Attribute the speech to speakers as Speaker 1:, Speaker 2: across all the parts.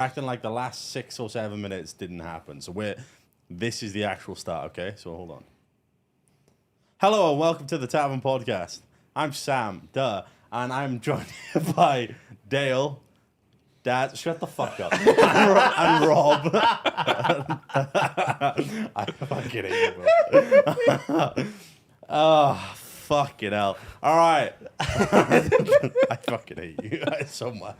Speaker 1: acting like the last 6 or 7 minutes didn't happen. So this is the actual start, okay? So hold on. Hello and welcome to the Tavern podcast. I'm Sam, and I'm joined here by Dale, Dad, shut the fuck up, and Rob. I fucking hate you, bro. Oh, fucking hell. All right. I fucking hate you guys so much.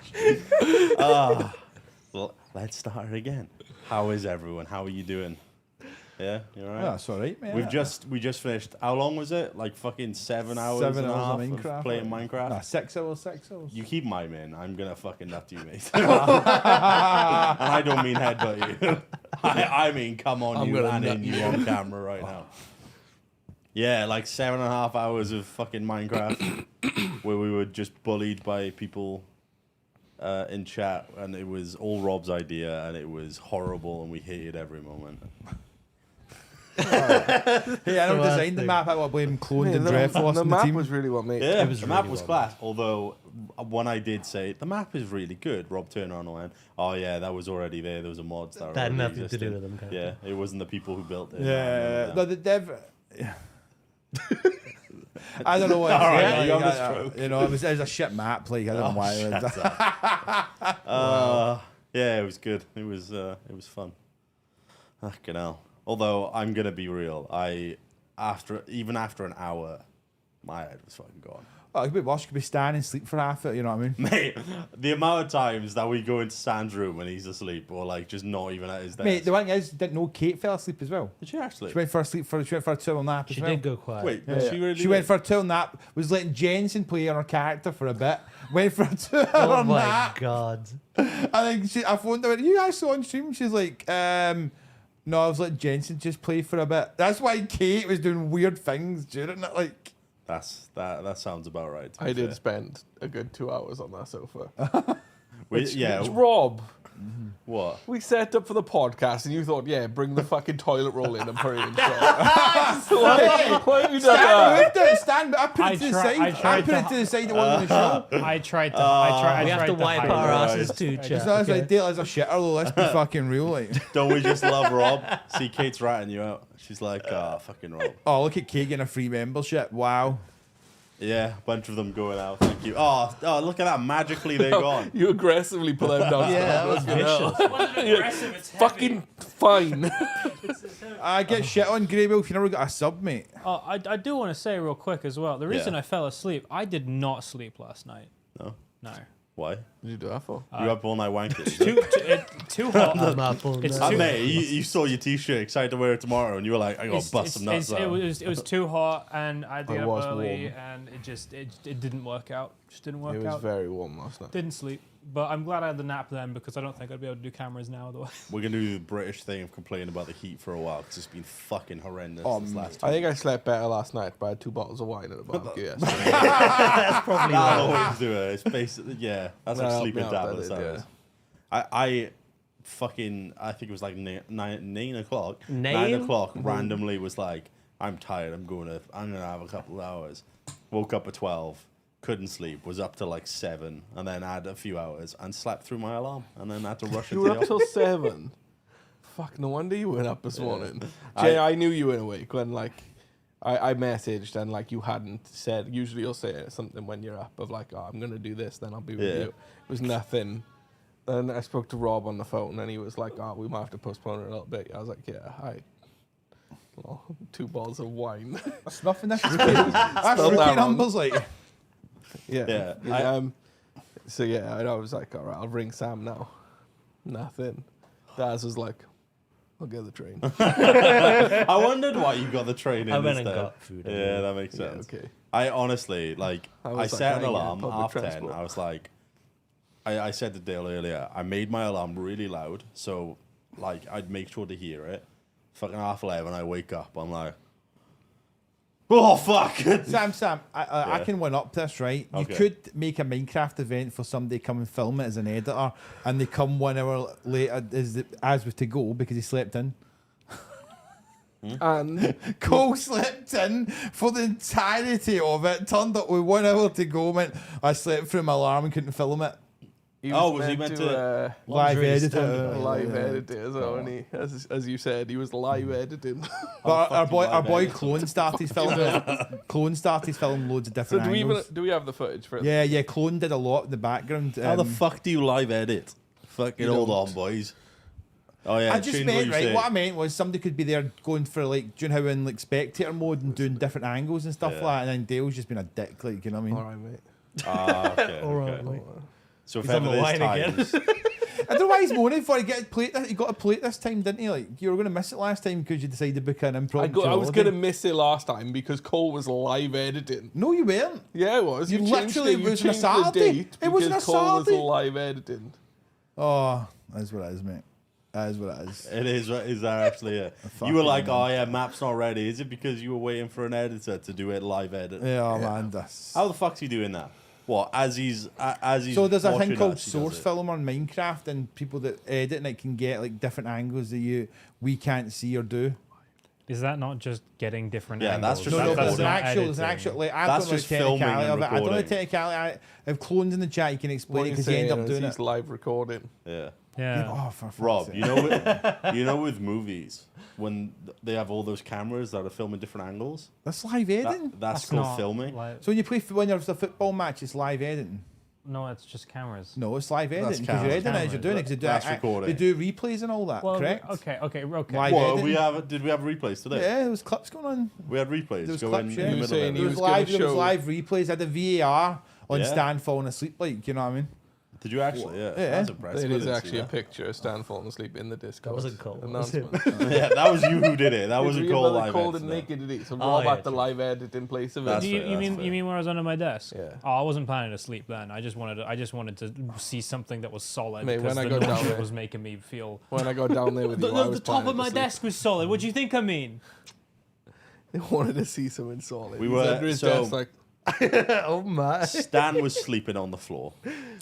Speaker 1: Well, let's start it again. How is everyone? How are you doing? Yeah, you all right?
Speaker 2: Yeah, that's all right, man.
Speaker 1: We just finished. How long was it? Like fucking 7 hours.
Speaker 2: 7
Speaker 1: and a
Speaker 2: hours
Speaker 1: half
Speaker 2: of Minecraft.
Speaker 1: playing Minecraft.
Speaker 2: Nah, 6 hours.
Speaker 1: You keep my man. I'm gonna fucking nut you, mate. And I don't mean headbutt you. I mean come on you and in you on camera right now. Yeah, like 7.5 hours of fucking Minecraft where we were just bullied by people in chat, and it was all Rob's idea, and it was horrible, and we hated every moment.
Speaker 2: Hey, I don't design the map. I blame cloned and Dreadfloss.
Speaker 3: The
Speaker 2: in
Speaker 3: map
Speaker 2: team.
Speaker 3: was really what made
Speaker 1: Yeah,
Speaker 3: it.
Speaker 1: the map was class. Although, when I did say the map is really good, Rob turned around and went, "Oh yeah, that was already there. There was a mods that
Speaker 4: had
Speaker 1: already
Speaker 4: nothing
Speaker 1: existed."
Speaker 4: to do with them. Kind
Speaker 1: Yeah, it wasn't the people who built it.
Speaker 2: Yeah, no, the dev. I don't know what.
Speaker 1: All right,
Speaker 2: yeah,
Speaker 1: you have a stroke.
Speaker 2: You know, it was a shit map. Like I don't know why.
Speaker 1: Yeah, it was good. It was fun. Fucking hell. Although I'm gonna be real, after an hour, my head was fucking gone.
Speaker 2: Oh, it could be worse. Could be stand and sleep for half it. You know what I mean?
Speaker 1: Mate, the amount of times that we go into Sam's room and he's asleep, or like just not even at his desk.
Speaker 2: Mate, the one is didn't know Kate fell asleep as well.
Speaker 1: Did she actually?
Speaker 2: She went for a 2-hour nap as
Speaker 4: She
Speaker 2: well.
Speaker 4: did go quiet.
Speaker 1: Wait,
Speaker 2: Yeah.
Speaker 1: she really?
Speaker 2: She went for a 2-hour nap. Was letting Jensen play on her character for a bit. Went for a 2-hour
Speaker 4: Oh my
Speaker 2: nap.
Speaker 4: god.
Speaker 2: I think I phoned her. You guys saw on stream? She's like, no, I was letting Jensen just play for a bit. That's why Kate was doing weird things during it. Like,
Speaker 1: that sounds about right.
Speaker 3: I did spend a good 2 hours on that sofa.
Speaker 1: Yeah.
Speaker 3: It's Rob.
Speaker 1: What?
Speaker 3: We set up for the podcast, and you thought, yeah, bring the fucking toilet roll in and put it in. Why have you done that?
Speaker 2: Stand, I put it to the side. I put it to the side that wasn't the show.
Speaker 5: I tried to.
Speaker 4: We have to wipe our
Speaker 1: hide it.
Speaker 4: asses too,
Speaker 2: It's
Speaker 4: chat.
Speaker 2: not like Dale as a shitter though. Let's be fucking real, like.
Speaker 1: Don't we just love Rob? See, Kate's ratting you out. She's like, fucking Rob.
Speaker 2: Oh, look at Kate getting a free membership. Wow.
Speaker 1: Yeah, a bunch of them going out. Thank you. Oh, look at that. Magically, they're gone.
Speaker 3: You aggressively put them down.
Speaker 4: Yeah, that was vicious.
Speaker 5: It wasn't aggressive, it's heavy.
Speaker 3: Fucking fine.
Speaker 2: I get shit on Grey Wolf. You never got a sub, mate.
Speaker 5: Oh, I do want to say real quick as well. The reason
Speaker 1: Yeah.
Speaker 5: I fell asleep, I did not sleep last night.
Speaker 1: No?
Speaker 5: No.
Speaker 1: Why?
Speaker 3: What did you do that for?
Speaker 1: You up all night wanking?
Speaker 5: Too hot.
Speaker 4: I'm up all
Speaker 5: It's
Speaker 4: night.
Speaker 5: too-
Speaker 1: Mate, you saw your t-shirt, excited to wear it tomorrow, and you were like, I got to bust some nuts out.
Speaker 5: it was too hot, and I had to
Speaker 3: It
Speaker 5: get up
Speaker 3: was
Speaker 5: early,
Speaker 3: warm.
Speaker 5: and it didn't work out. Just didn't work
Speaker 3: It was
Speaker 5: out.
Speaker 3: very warm last night.
Speaker 5: Didn't sleep. But I'm glad I had the nap then, because I don't think I'd be able to do cameras now otherwise.
Speaker 1: We're going to do the British thing of complaining about the heat for a while, because it's been fucking horrendous this last
Speaker 3: I
Speaker 1: week.
Speaker 3: think I slept better last night, but I had 2 bottles of wine at the barbecue yesterday.
Speaker 4: That's probably
Speaker 1: That'll
Speaker 4: why.
Speaker 1: always do it. It's basically, yeah, that's like
Speaker 3: That'll
Speaker 1: sleeping
Speaker 3: help me out,
Speaker 1: tablets.
Speaker 3: that
Speaker 1: That
Speaker 3: did,
Speaker 1: is. I think it was like 9 o'clock. 9 o'clock randomly was like, I'm tired. I'm gonna have a couple of hours. Woke up at 12. Couldn't sleep. Was up to like 7, and then had a few hours and slept through my alarm, and then had to rush
Speaker 3: You
Speaker 1: into
Speaker 3: were
Speaker 1: the
Speaker 3: up till 7. Fuck, no wonder you weren't up this morning. Jay, I knew you weren't awake when, like, I messaged and, like, you hadn't said. Usually you'll say something when you're up of, like, oh, I'm going to do this, then I'll be with
Speaker 1: Yeah.
Speaker 3: you. It was nothing. Then I spoke to Rob on the phone, and he was like, oh, we might have to postpone it a little bit. I was like, yeah, hi. Well, 2 bottles of wine.
Speaker 2: That's nothing. That's rookie
Speaker 3: that wrong.
Speaker 2: numbers, like.
Speaker 3: yeah.
Speaker 1: Yeah,
Speaker 3: So, yeah, I was like, all right, I'll ring Sam now. Nothing. Daz was like, I'll get the train.
Speaker 1: I wondered why you got the train in
Speaker 4: I went and
Speaker 1: instead.
Speaker 4: got food.
Speaker 1: Yeah, that makes
Speaker 3: Yeah,
Speaker 1: sense.
Speaker 3: okay.
Speaker 1: I honestly, like,
Speaker 3: I
Speaker 1: I,
Speaker 3: was like,
Speaker 1: set
Speaker 3: I
Speaker 1: an
Speaker 3: get
Speaker 1: alarm
Speaker 3: public
Speaker 1: half 10.
Speaker 3: transport.
Speaker 1: I was like, I said to Dale earlier, I made my alarm really loud, so, like, I'd make sure to hear it. Fucking 11:30, I wake up, I'm like, oh, fuck!
Speaker 2: Sam, I can one up this, right? You
Speaker 1: Okay.
Speaker 2: could make a Minecraft event for somebody to come and film it as an editor, and they come 1 hour later as with to go because he slept in.
Speaker 3: And
Speaker 2: Cole slept in for the entirety of it, turned up with 1 hour to go, went, I slept through my alarm and couldn't film it.
Speaker 3: He
Speaker 1: Was he meant to?
Speaker 2: live
Speaker 4: really
Speaker 2: editor.
Speaker 4: standard.
Speaker 3: live
Speaker 2: yeah.
Speaker 3: editor, so only as you said, he was live editing.
Speaker 2: But our
Speaker 1: fuck
Speaker 2: boy,
Speaker 1: you,
Speaker 2: our boy
Speaker 1: live
Speaker 2: Clone started filming. Clone started filming loads of
Speaker 3: So
Speaker 2: different angles.
Speaker 3: do we have the footage for it?
Speaker 2: Yeah, Clone did a lot in the background.
Speaker 1: How the
Speaker 2: um,
Speaker 1: fuck do you live edit? Fucking
Speaker 3: You
Speaker 1: hold
Speaker 3: don't.
Speaker 1: on, boys. Oh yeah,
Speaker 2: I just
Speaker 1: change
Speaker 2: meant,
Speaker 1: you
Speaker 2: right,
Speaker 1: say.
Speaker 2: what I meant was somebody could be there going for, like, do you know how in, like, spectator mode and doing different angles and stuff
Speaker 1: Yeah.
Speaker 2: like that, and then Dale's just been a dick, like, you know what I mean?
Speaker 3: All right, mate.
Speaker 1: Okay,
Speaker 4: All right,
Speaker 1: okay.
Speaker 4: mate.
Speaker 1: So if
Speaker 4: He's on
Speaker 1: ever
Speaker 4: the
Speaker 1: there's
Speaker 4: line again.
Speaker 1: times,
Speaker 2: I don't know why he's moaning for. He got a plate this time, didn't he? Like, you were going to miss it last time because you decided to book an impromptu
Speaker 3: I was
Speaker 2: holiday.
Speaker 3: gonna miss it last time because Cole was live editing.
Speaker 2: No, you weren't.
Speaker 3: Yeah, it was.
Speaker 2: You
Speaker 3: changed
Speaker 2: literally
Speaker 3: it. You
Speaker 2: was on a
Speaker 3: changed the
Speaker 2: Saturday.
Speaker 3: date
Speaker 2: It was on
Speaker 3: because
Speaker 2: a
Speaker 3: Cole was
Speaker 2: Saturday.
Speaker 3: live editing.
Speaker 2: Oh, that's what it is, mate. That is what it is.
Speaker 1: it is. Is that actually it?
Speaker 2: Fucking
Speaker 1: You were like,
Speaker 2: man.
Speaker 1: oh yeah, map's not ready. Is it because you were waiting for an editor to do it live edit?
Speaker 2: Yeah, oh, man. That's...
Speaker 1: How the fuck's he doing that? What as he's
Speaker 2: So there's a
Speaker 1: watching
Speaker 2: thing called
Speaker 1: us, he does
Speaker 2: source
Speaker 1: it?
Speaker 2: film on Minecraft, and people that edit and it can get like different angles that we can't see or do.
Speaker 5: Is that not just getting different
Speaker 1: Yeah,
Speaker 5: angles?
Speaker 1: that's just
Speaker 2: No, no, but there's an
Speaker 1: recording.
Speaker 2: actual, like, I
Speaker 1: That's
Speaker 2: don't know
Speaker 1: just
Speaker 2: the
Speaker 1: filming
Speaker 2: technicality
Speaker 1: and
Speaker 2: of it. I don't know the
Speaker 1: recording.
Speaker 2: technicality. If Clone's in the chat, you can explain
Speaker 3: What
Speaker 2: it
Speaker 3: you're
Speaker 2: because you end
Speaker 3: saying
Speaker 2: up
Speaker 3: is
Speaker 2: doing
Speaker 3: he's
Speaker 2: it.
Speaker 3: live recording.
Speaker 1: Yeah.
Speaker 5: Yeah.
Speaker 2: Oh, for fuck's
Speaker 1: Rob,
Speaker 2: sake.
Speaker 1: you know with movies when they have all those cameras that are filming different angles.
Speaker 2: That's live editing.
Speaker 1: That's called
Speaker 5: not
Speaker 1: filming.
Speaker 2: So when you play when there's a football match, it's live editing.
Speaker 5: No, it's just cameras.
Speaker 2: No, it's live
Speaker 1: That's
Speaker 2: editing because you're
Speaker 1: cameras.
Speaker 2: editing it as you're doing it. 'Cause they do,
Speaker 1: That's recording.
Speaker 2: They do replays and all that.
Speaker 5: Well,
Speaker 2: correct?
Speaker 5: okay.
Speaker 2: Live
Speaker 1: What
Speaker 2: editing.
Speaker 1: did we have replays today?
Speaker 2: Yeah, there was clips going on.
Speaker 1: We had replays
Speaker 2: There was
Speaker 1: going
Speaker 2: clips,
Speaker 1: in
Speaker 2: yeah.
Speaker 1: the
Speaker 3: You were
Speaker 1: middle
Speaker 3: saying
Speaker 1: of
Speaker 3: he
Speaker 1: it.
Speaker 3: was gonna
Speaker 2: There was
Speaker 3: show-
Speaker 2: live replays. I had the VAR on
Speaker 1: Yeah.
Speaker 2: Stan falling asleep. Like, you know what I mean?
Speaker 1: Did you actually? Yeah,
Speaker 2: Yeah.
Speaker 1: that's impressive.
Speaker 3: It
Speaker 1: I
Speaker 3: is
Speaker 1: didn't see
Speaker 3: actually a
Speaker 1: that.
Speaker 3: picture of Stan falling asleep in the Discord.
Speaker 4: wasn't Cole, was it?
Speaker 3: announcement.
Speaker 1: Yeah, that was you who did it. That wasn't Cole live.
Speaker 3: Cole
Speaker 1: edit,
Speaker 3: didn't
Speaker 1: no.
Speaker 3: make it, did he? So
Speaker 4: Oh,
Speaker 3: Rob
Speaker 4: yeah,
Speaker 3: had the
Speaker 4: true.
Speaker 3: live edit in place of it.
Speaker 1: That's
Speaker 5: You,
Speaker 1: fair,
Speaker 5: you
Speaker 1: that's
Speaker 5: mean
Speaker 1: fair.
Speaker 5: you mean where I was under my desk?
Speaker 3: Yeah.
Speaker 5: Oh, I wasn't planning to sleep then. I just wanted to see something that was solid
Speaker 3: Mate,
Speaker 5: because
Speaker 3: when I
Speaker 5: the
Speaker 3: go down
Speaker 5: notion
Speaker 3: there-
Speaker 5: was making me feel.
Speaker 3: When I got down there with you, I
Speaker 5: The
Speaker 3: was
Speaker 5: top of
Speaker 3: planning
Speaker 5: my
Speaker 3: to sleep.
Speaker 5: desk was solid. What do you think I mean?
Speaker 3: They wanted to see something solid.
Speaker 1: We
Speaker 3: He's
Speaker 1: were-
Speaker 3: under his
Speaker 1: so-
Speaker 3: desk like,
Speaker 4: Oh my.
Speaker 1: Stan was sleeping on the floor,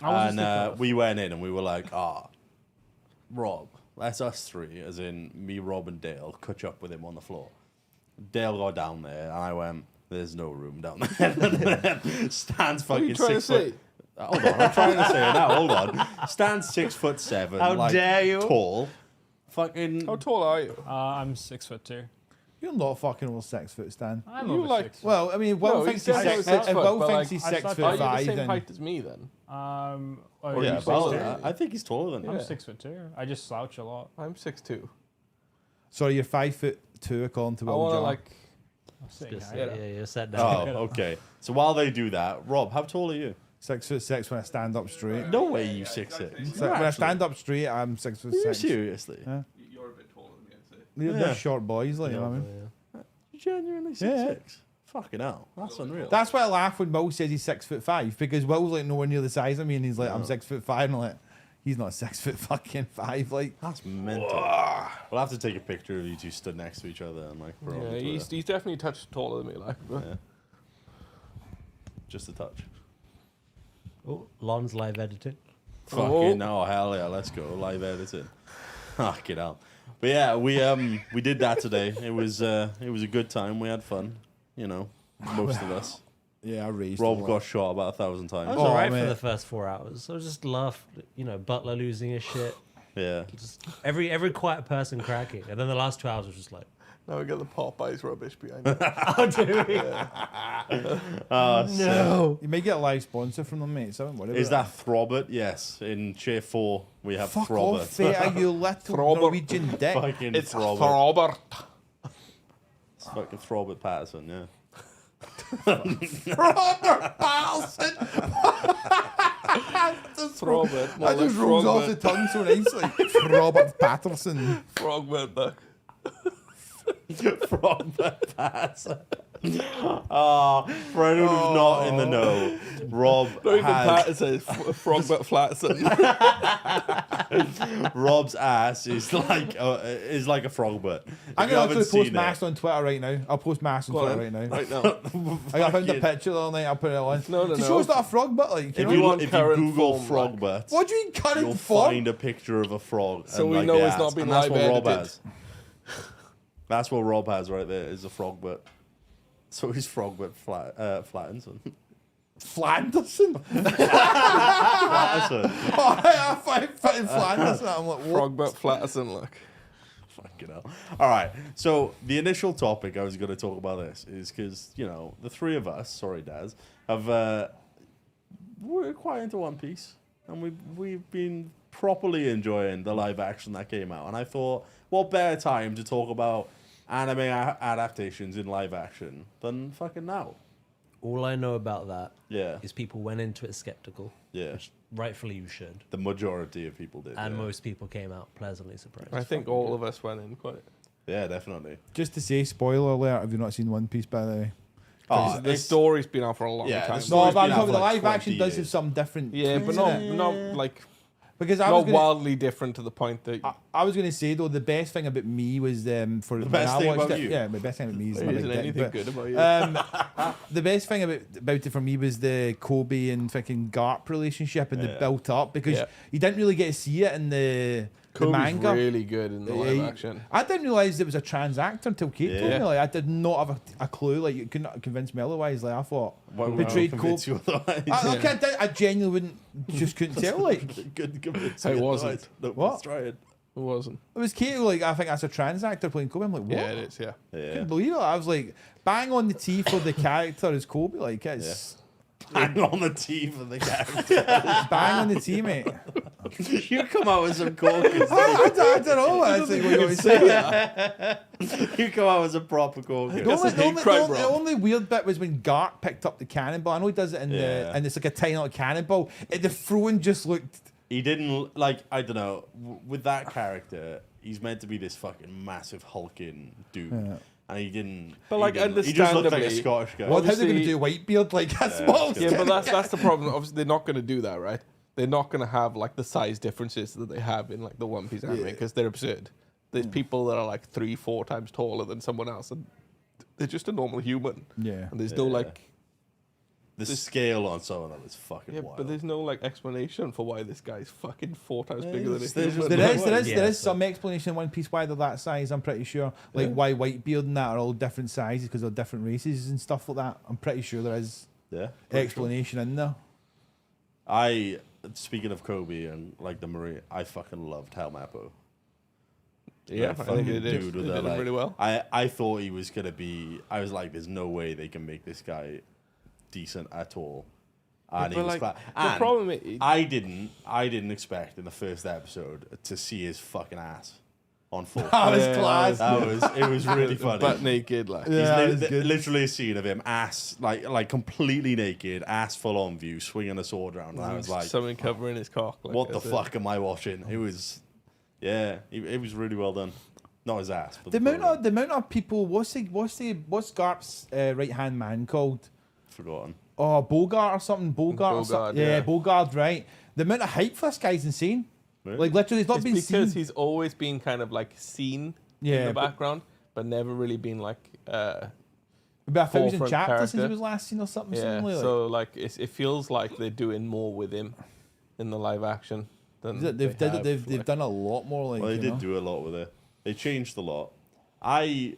Speaker 5: I wasn't
Speaker 1: and we went in and we were like, Rob, that's us three, as in me, Rob, and Dale, catch up with him on the floor. Dale got down there, and I went, "There's no room down there." Stan's
Speaker 3: what are you
Speaker 1: fucking
Speaker 3: trying to
Speaker 1: 6 foot.
Speaker 3: say?
Speaker 1: Hold on, I'm trying to say it now. Hold on. Stan's 6'7".
Speaker 4: How
Speaker 1: like,
Speaker 4: dare you.
Speaker 1: Tall. Fucking.
Speaker 3: How tall are you?
Speaker 5: I'm 6'2".
Speaker 2: You're not fucking all 6 foot, Stan.
Speaker 5: I'm
Speaker 3: You
Speaker 5: over
Speaker 3: like-
Speaker 5: 6 foot.
Speaker 2: Well, I mean, Will
Speaker 3: No,
Speaker 2: thinks
Speaker 3: he
Speaker 2: he's
Speaker 3: said he
Speaker 2: 6
Speaker 3: was 6
Speaker 2: foot. If
Speaker 3: foot,
Speaker 2: Will
Speaker 3: but,
Speaker 2: thinks
Speaker 3: like,
Speaker 2: he's
Speaker 5: I
Speaker 2: 6
Speaker 5: thought-
Speaker 2: foot
Speaker 3: Are you the
Speaker 2: 5,
Speaker 3: same
Speaker 2: then
Speaker 3: height as me then?
Speaker 5: Oh,
Speaker 1: Yeah,
Speaker 5: you
Speaker 1: well,
Speaker 5: 6'2"?
Speaker 1: I think he's taller than you.
Speaker 5: I'm
Speaker 3: Yeah.
Speaker 5: 6'2". I just slouch a lot.
Speaker 3: I'm 6'2".
Speaker 2: sorry, you're 5'2" according to
Speaker 3: I
Speaker 2: Will
Speaker 3: want to
Speaker 2: John.
Speaker 3: like.
Speaker 5: I'm saying
Speaker 4: Just,
Speaker 5: height.
Speaker 4: yeah, you're sat
Speaker 1: Oh,
Speaker 4: down.
Speaker 1: okay. So while they do that, Rob, how tall are you?
Speaker 2: 6'6" when I stand up straight.
Speaker 1: No way, you 6'6".
Speaker 2: So when I stand up straight, I'm 6'6".
Speaker 1: Are you seriously?
Speaker 2: Yeah.
Speaker 3: You're a bit taller than me, I'd say.
Speaker 2: They're
Speaker 1: Yeah.
Speaker 2: short boys, like, you know what I mean?
Speaker 1: Genuinely 6'6". Fucking hell, that's unreal.
Speaker 2: That's why I laugh when Will says he's 6'5" because Will's like nowhere near the size of me, and he's like, I'm 6'5", and I'm like, he's not 6'5", like.
Speaker 1: That's mental. We'll have to take a picture of you two stood next to each other and like put it on
Speaker 3: Yeah,
Speaker 1: Twitter.
Speaker 3: he's definitely a touch taller than me, like. But
Speaker 1: Yeah. Just a touch.
Speaker 4: Oh, Lon's live editing.
Speaker 1: Fucking no, hell yeah, let's go live editing. Fucking hell. But yeah, we did that today. It was a good time. We had fun. You know, most of us.
Speaker 2: Yeah, I raised.
Speaker 1: Rob
Speaker 2: a lot.
Speaker 1: got shot about 1,000
Speaker 4: I
Speaker 1: times.
Speaker 4: was
Speaker 2: Oh,
Speaker 4: alright
Speaker 2: mate.
Speaker 4: for the first 4 hours. I was just laughed, Butler losing his shit.
Speaker 1: Yeah.
Speaker 4: Just every quiet person cracking. And then the last 2 hours was just like,
Speaker 3: now we got the Popeyes rubbish behind it.
Speaker 4: oh, do we? No.
Speaker 2: You may get a live sponsor from them, mate. So don't worry
Speaker 1: Is
Speaker 2: about
Speaker 1: that Throbert? Yes. In chair 4, we have
Speaker 2: Fuck
Speaker 1: Throbert.
Speaker 2: off, Feta, you little
Speaker 3: Throbert.
Speaker 2: Norwegian dick.
Speaker 1: Fucking
Speaker 3: It's
Speaker 1: Throbert.
Speaker 3: Robert.
Speaker 1: It's fucking Throbert Patterson, yeah.
Speaker 2: Robert Patterson.
Speaker 3: Robert.
Speaker 2: That just rolls off the tongue so nicely. Robert Patterson.
Speaker 3: Frogman back.
Speaker 1: Throbert Patterson. For anyone who's not in the know, Rob
Speaker 3: Not even
Speaker 1: has
Speaker 3: Patterson, Frogbert Flatson.
Speaker 1: Rob's ass is like a frog butt.
Speaker 2: I'm
Speaker 1: If you
Speaker 2: going
Speaker 1: haven't
Speaker 2: to
Speaker 1: seen
Speaker 2: post Mass on Twitter right now. I'll post Mass on
Speaker 3: Go
Speaker 2: Twitter
Speaker 3: on,
Speaker 2: right now.
Speaker 3: right now.
Speaker 2: I found a
Speaker 1: Fucking-
Speaker 2: picture the other night. I'll put it on.
Speaker 3: No,
Speaker 2: To show it's not a frog butt, like, you
Speaker 1: If
Speaker 2: know?
Speaker 1: you,
Speaker 3: want
Speaker 1: if you
Speaker 3: current
Speaker 1: Google
Speaker 3: form,
Speaker 1: frog
Speaker 3: like-
Speaker 1: butt,
Speaker 2: What do you mean
Speaker 1: you'll
Speaker 2: current form?
Speaker 1: find a picture of a frog.
Speaker 3: So
Speaker 1: and,
Speaker 3: we
Speaker 1: like,
Speaker 3: know
Speaker 1: the
Speaker 3: it's
Speaker 1: ass.
Speaker 3: not been
Speaker 1: And that's
Speaker 3: live
Speaker 1: what Rob
Speaker 3: edited.
Speaker 1: has. That's what Rob has right there, is a frog butt. So he's frog butt flattened.
Speaker 2: Flanderson.
Speaker 1: Flatterson.
Speaker 2: I find Flanderson. I'm like, what?
Speaker 3: Frog butt Flatterson, look.
Speaker 1: Fucking hell. All right. So the initial topic I was going to talk about this is because, you know, the three of us, sorry, Daz, have we're quite into One Piece, and we've been properly enjoying the live action that came out. And I thought, what better time to talk about anime adaptations in live action than fucking now?
Speaker 4: All I know about that
Speaker 1: Yeah.
Speaker 4: is people went into it skeptical.
Speaker 1: Yeah.
Speaker 4: Which rightfully you should.
Speaker 1: The majority of people did.
Speaker 4: And
Speaker 1: yeah.
Speaker 4: most people came out pleasantly surprised.
Speaker 3: I think all of us went in quite.
Speaker 1: Yeah, definitely.
Speaker 2: Just to say, spoiler alert, have you not seen One Piece, by the way?
Speaker 1: Oh,
Speaker 3: The story's been out for a long
Speaker 1: Yeah,
Speaker 3: time.
Speaker 1: the
Speaker 2: No,
Speaker 1: story's
Speaker 2: but I'm
Speaker 1: been out
Speaker 2: talking
Speaker 1: for
Speaker 2: the
Speaker 1: like
Speaker 2: live
Speaker 1: 20
Speaker 2: action does have
Speaker 1: years.
Speaker 2: some different.
Speaker 3: Yeah, but
Speaker 2: tweaks
Speaker 3: not
Speaker 2: in it.
Speaker 3: not like
Speaker 2: Because I was
Speaker 3: not
Speaker 2: gonna,
Speaker 3: wildly different to the point that.
Speaker 2: I was going to say though, the best thing about me was for
Speaker 1: The
Speaker 2: when
Speaker 1: best
Speaker 2: I
Speaker 1: thing
Speaker 2: watched
Speaker 1: about
Speaker 2: it.
Speaker 1: you?
Speaker 2: Yeah, my best thing about me is
Speaker 3: There
Speaker 2: my
Speaker 3: isn't
Speaker 2: big dick,
Speaker 3: anything
Speaker 2: but,
Speaker 3: good about you.
Speaker 2: the best thing about it for me was the Kobe and fucking Garp relationship and the
Speaker 1: Yeah.
Speaker 2: built up because
Speaker 3: Yeah.
Speaker 2: you didn't really get to see it in the
Speaker 3: Kobe's
Speaker 2: manga.
Speaker 3: really good in the live
Speaker 2: Yeah,
Speaker 3: action.
Speaker 2: I didn't realise it was a trans actor until Kate told
Speaker 1: Yeah.
Speaker 2: me. Like, I did not have a clue. Like, you couldn't convince me otherwise. Like, I thought
Speaker 1: Why would
Speaker 2: betrayed
Speaker 1: I
Speaker 2: Kobe.
Speaker 1: convince you otherwise?
Speaker 2: I genuinely wouldn't, just couldn't tell. Like,
Speaker 1: Couldn't convince
Speaker 3: I
Speaker 1: me
Speaker 3: wasn't.
Speaker 1: otherwise. No,
Speaker 2: What?
Speaker 1: just try it.
Speaker 3: It wasn't.
Speaker 2: it was Kate. Like, I think that's a trans actor playing Kobe. I'm like, what?
Speaker 3: Yeah, it is. Yeah.
Speaker 1: Yeah.
Speaker 2: Couldn't believe it. I was like, bang on the tee for the character as Kobe. Like, it's
Speaker 1: Hang on the teeth of the character.
Speaker 2: bang on the tee, mate.
Speaker 1: You come out with some corkers.
Speaker 2: I don't know. I think what you want to say.
Speaker 1: You come out as a proper corker.
Speaker 2: The only weird bit was when Garp picked up the cannonball. I know he does it in
Speaker 1: Yeah.
Speaker 2: and it's like a tiny little cannonball. The throwing just looked.
Speaker 1: He didn't, like, I don't know, with that character, he's meant to be this fucking massive hulking dude.
Speaker 2: Yeah.
Speaker 1: And he didn't.
Speaker 3: But,
Speaker 1: he
Speaker 3: like,
Speaker 1: didn't- he just looked like a
Speaker 3: understandably-
Speaker 1: Scottish guy.
Speaker 2: What? How they going to
Speaker 3: Obviously-
Speaker 2: do Whitebeard? Like, that's
Speaker 1: Yeah,
Speaker 2: what.
Speaker 3: Yeah, but that's the problem. Obviously, they're not going to do that, right? They're not going to have like the size differences that they have in like the One Piece anime because they're absurd. There's people that are like 3-4 times taller than someone else, and they're just a normal human.
Speaker 2: Yeah.
Speaker 3: And there's no
Speaker 1: Yeah.
Speaker 3: like,
Speaker 1: The scale on some of them is fucking
Speaker 3: yeah,
Speaker 1: wild.
Speaker 3: but there's no like explanation for why this guy's fucking 4 times
Speaker 1: Yeah,
Speaker 3: bigger than a
Speaker 1: there's just
Speaker 3: human.
Speaker 2: There is
Speaker 4: Yeah,
Speaker 2: some explanation in One Piece why they're that size. I'm pretty sure, like why Whitebeard and that are all different sizes because they're different races and stuff like that. I'm pretty sure there is
Speaker 1: Yeah.
Speaker 2: explanation in there.
Speaker 1: Speaking of Kobe and like the Marine, I fucking loved Helmappo.
Speaker 3: Yeah, I
Speaker 1: That
Speaker 3: think
Speaker 1: fucking
Speaker 3: they did.
Speaker 1: dude
Speaker 3: They
Speaker 1: with
Speaker 3: did
Speaker 1: the,
Speaker 3: him
Speaker 1: like-
Speaker 3: really well.
Speaker 1: I thought he was gonna be. I was like, there's no way they can make this guy decent at all. And he
Speaker 3: But,
Speaker 1: was
Speaker 3: like,
Speaker 1: class.
Speaker 3: the
Speaker 1: And
Speaker 3: problem is,
Speaker 1: I didn't expect in the first episode to see his fucking ass on full.
Speaker 2: That was
Speaker 3: Yeah,
Speaker 2: class.
Speaker 1: It was really funny.
Speaker 3: butt naked, like
Speaker 2: Yeah,
Speaker 1: He's
Speaker 2: it was good.
Speaker 1: literally a scene of him ass like completely naked, ass full on view, swinging a sword around. And I was like,
Speaker 3: something covering his cock. Like,
Speaker 1: what the
Speaker 3: that's it.
Speaker 1: fuck am I watching? It was, yeah, it was really well done. Not his ass, but
Speaker 2: The
Speaker 1: the
Speaker 2: amount of people. What's Garp's right hand man called?
Speaker 1: forgotten.
Speaker 2: Oh, Bogart or something. Bogart. Or
Speaker 3: Bogart,
Speaker 2: something.
Speaker 3: yeah.
Speaker 2: Yeah, Bogart. Right. The amount of hype for this guy's insane.
Speaker 1: Really?
Speaker 2: Like literally, he's not
Speaker 3: It's
Speaker 2: been
Speaker 3: because
Speaker 2: seen.
Speaker 3: he's always been kind of like seen in
Speaker 2: Yeah,
Speaker 3: the
Speaker 2: but-
Speaker 3: background, but never really been like
Speaker 2: About 1,000
Speaker 3: forefront
Speaker 2: chapters since he
Speaker 3: character.
Speaker 2: was last seen or something.
Speaker 3: yeah.
Speaker 2: Something like
Speaker 3: So like it feels like they're doing more with him in the live action than
Speaker 2: that. They've done a lot more. Like
Speaker 1: Well, they
Speaker 2: you
Speaker 1: did
Speaker 2: know?
Speaker 1: do a lot with it. They changed a lot. I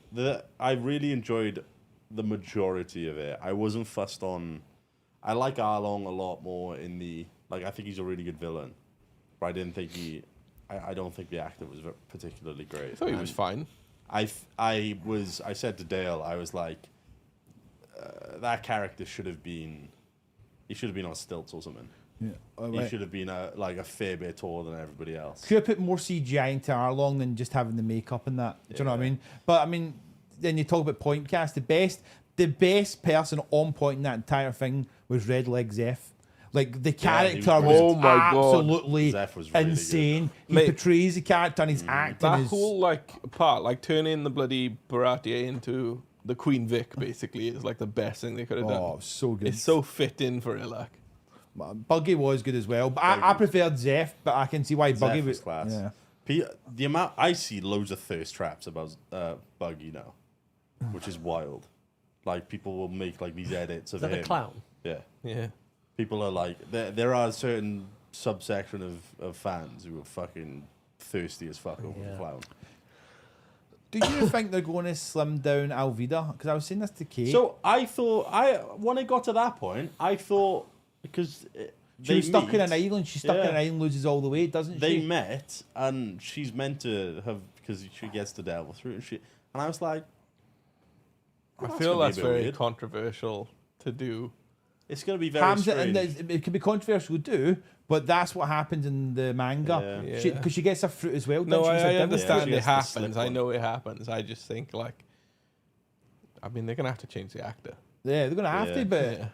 Speaker 1: really enjoyed the majority of it. I wasn't fussed on. I like Arlong a lot more in the like. I think he's a really good villain, but I didn't think he. I don't think the actor was particularly great.
Speaker 3: I thought he was
Speaker 1: And
Speaker 3: fine.
Speaker 1: I said to Dale, I was like, that character should have been. He should have been on stilts or something.
Speaker 2: Yeah. Oh,
Speaker 1: He
Speaker 2: right.
Speaker 1: should have been a fair bit taller than everybody else.
Speaker 2: Could have put more CGI into Arlong than just having the makeup and that. Do you know what I
Speaker 1: Yeah.
Speaker 2: mean? But I mean, then you talk about point cast. The best person on point in that entire thing was Red Leg Zeph. Like the
Speaker 1: Yeah, he was
Speaker 2: character
Speaker 1: brilliant.
Speaker 2: was
Speaker 3: Oh my God.
Speaker 2: absolutely
Speaker 1: Zeph was really
Speaker 2: insane. He
Speaker 3: Mate.
Speaker 2: portrays the character and his acting
Speaker 3: That
Speaker 2: is
Speaker 3: whole like part, like turning the bloody Baratie into the Queen Vic, basically, is like the best thing they could have
Speaker 2: oh
Speaker 3: done.
Speaker 2: so good.
Speaker 3: It's so fit in for it, like.
Speaker 2: Buggy was good as well. But I
Speaker 1: Buggy.
Speaker 2: preferred Zeph, but I can see why
Speaker 1: Zeph
Speaker 2: Buggy
Speaker 1: was class.
Speaker 2: Yeah.
Speaker 1: The amount I see loads of thirst traps about Buggy now, which is wild. Like people will make like these edits of
Speaker 4: Is that
Speaker 1: him.
Speaker 4: the clown?
Speaker 1: Yeah,
Speaker 3: Yeah.
Speaker 1: people are like there are a certain subsection of fans who are fucking thirsty as fuck over the
Speaker 4: Yeah.
Speaker 1: clown.
Speaker 2: Do you think they're going to slim down Alvida? Because I was saying this to Kate.
Speaker 1: So I thought when it got to that point, I thought because
Speaker 2: she was stuck in an island. She's stuck in an island, loses all the weight, doesn't
Speaker 1: they
Speaker 2: she?
Speaker 1: met, and she's meant to have because she gets to delve through and shit. And I was like,
Speaker 3: I
Speaker 1: that's
Speaker 3: feel
Speaker 1: gonna be a
Speaker 3: that's
Speaker 1: bit
Speaker 3: very
Speaker 1: weird.
Speaker 3: controversial to do.
Speaker 1: It's going to be very
Speaker 2: Hamza, and
Speaker 1: strange.
Speaker 2: it can be controversial too, but that's what happens in the manga.
Speaker 3: Yeah.
Speaker 2: Because she gets a fruit as well.
Speaker 3: No,
Speaker 2: doesn't she? It's a
Speaker 3: I
Speaker 2: devil
Speaker 3: understand
Speaker 1: she
Speaker 3: it
Speaker 1: gets the slip
Speaker 3: happens. I
Speaker 1: one.
Speaker 3: know it happens. I just think like, I mean, they're gonna have to change the actor.
Speaker 2: Yeah, they're gonna have
Speaker 1: Yeah.
Speaker 2: to, but
Speaker 3: Yeah.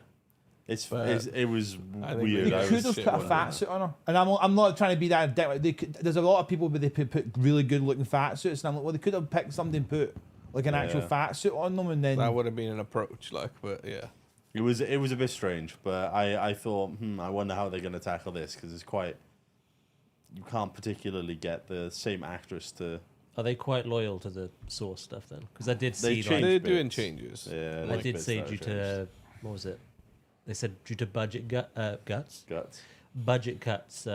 Speaker 1: It was
Speaker 3: I think
Speaker 1: weird.
Speaker 2: they
Speaker 1: I
Speaker 2: could
Speaker 1: was
Speaker 2: have
Speaker 1: shit
Speaker 2: put a
Speaker 1: when
Speaker 2: fat
Speaker 1: that-
Speaker 2: suit on her. And I'm not trying to be that dick. There's a lot of people where they put really good looking fat suits, and I'm like, well, they could have picked something and put like an actual
Speaker 1: Yeah.
Speaker 2: fat suit on them, and then
Speaker 3: That would have been an approach, like, but yeah.
Speaker 1: It was a bit strange, but I thought, I wonder how they're going to tackle this because it's quite. You can't particularly get the same actress to.
Speaker 4: Are they quite loyal to the source stuff then? Because I did
Speaker 1: They
Speaker 4: see
Speaker 1: changed
Speaker 4: like,
Speaker 3: They're
Speaker 1: bits.
Speaker 3: doing changes.
Speaker 1: Yeah,
Speaker 4: I
Speaker 1: like
Speaker 4: did
Speaker 1: bits
Speaker 4: say
Speaker 1: that
Speaker 4: due
Speaker 1: were
Speaker 4: to what was it? They said due to budget
Speaker 1: changed. guts.
Speaker 4: budget cuts.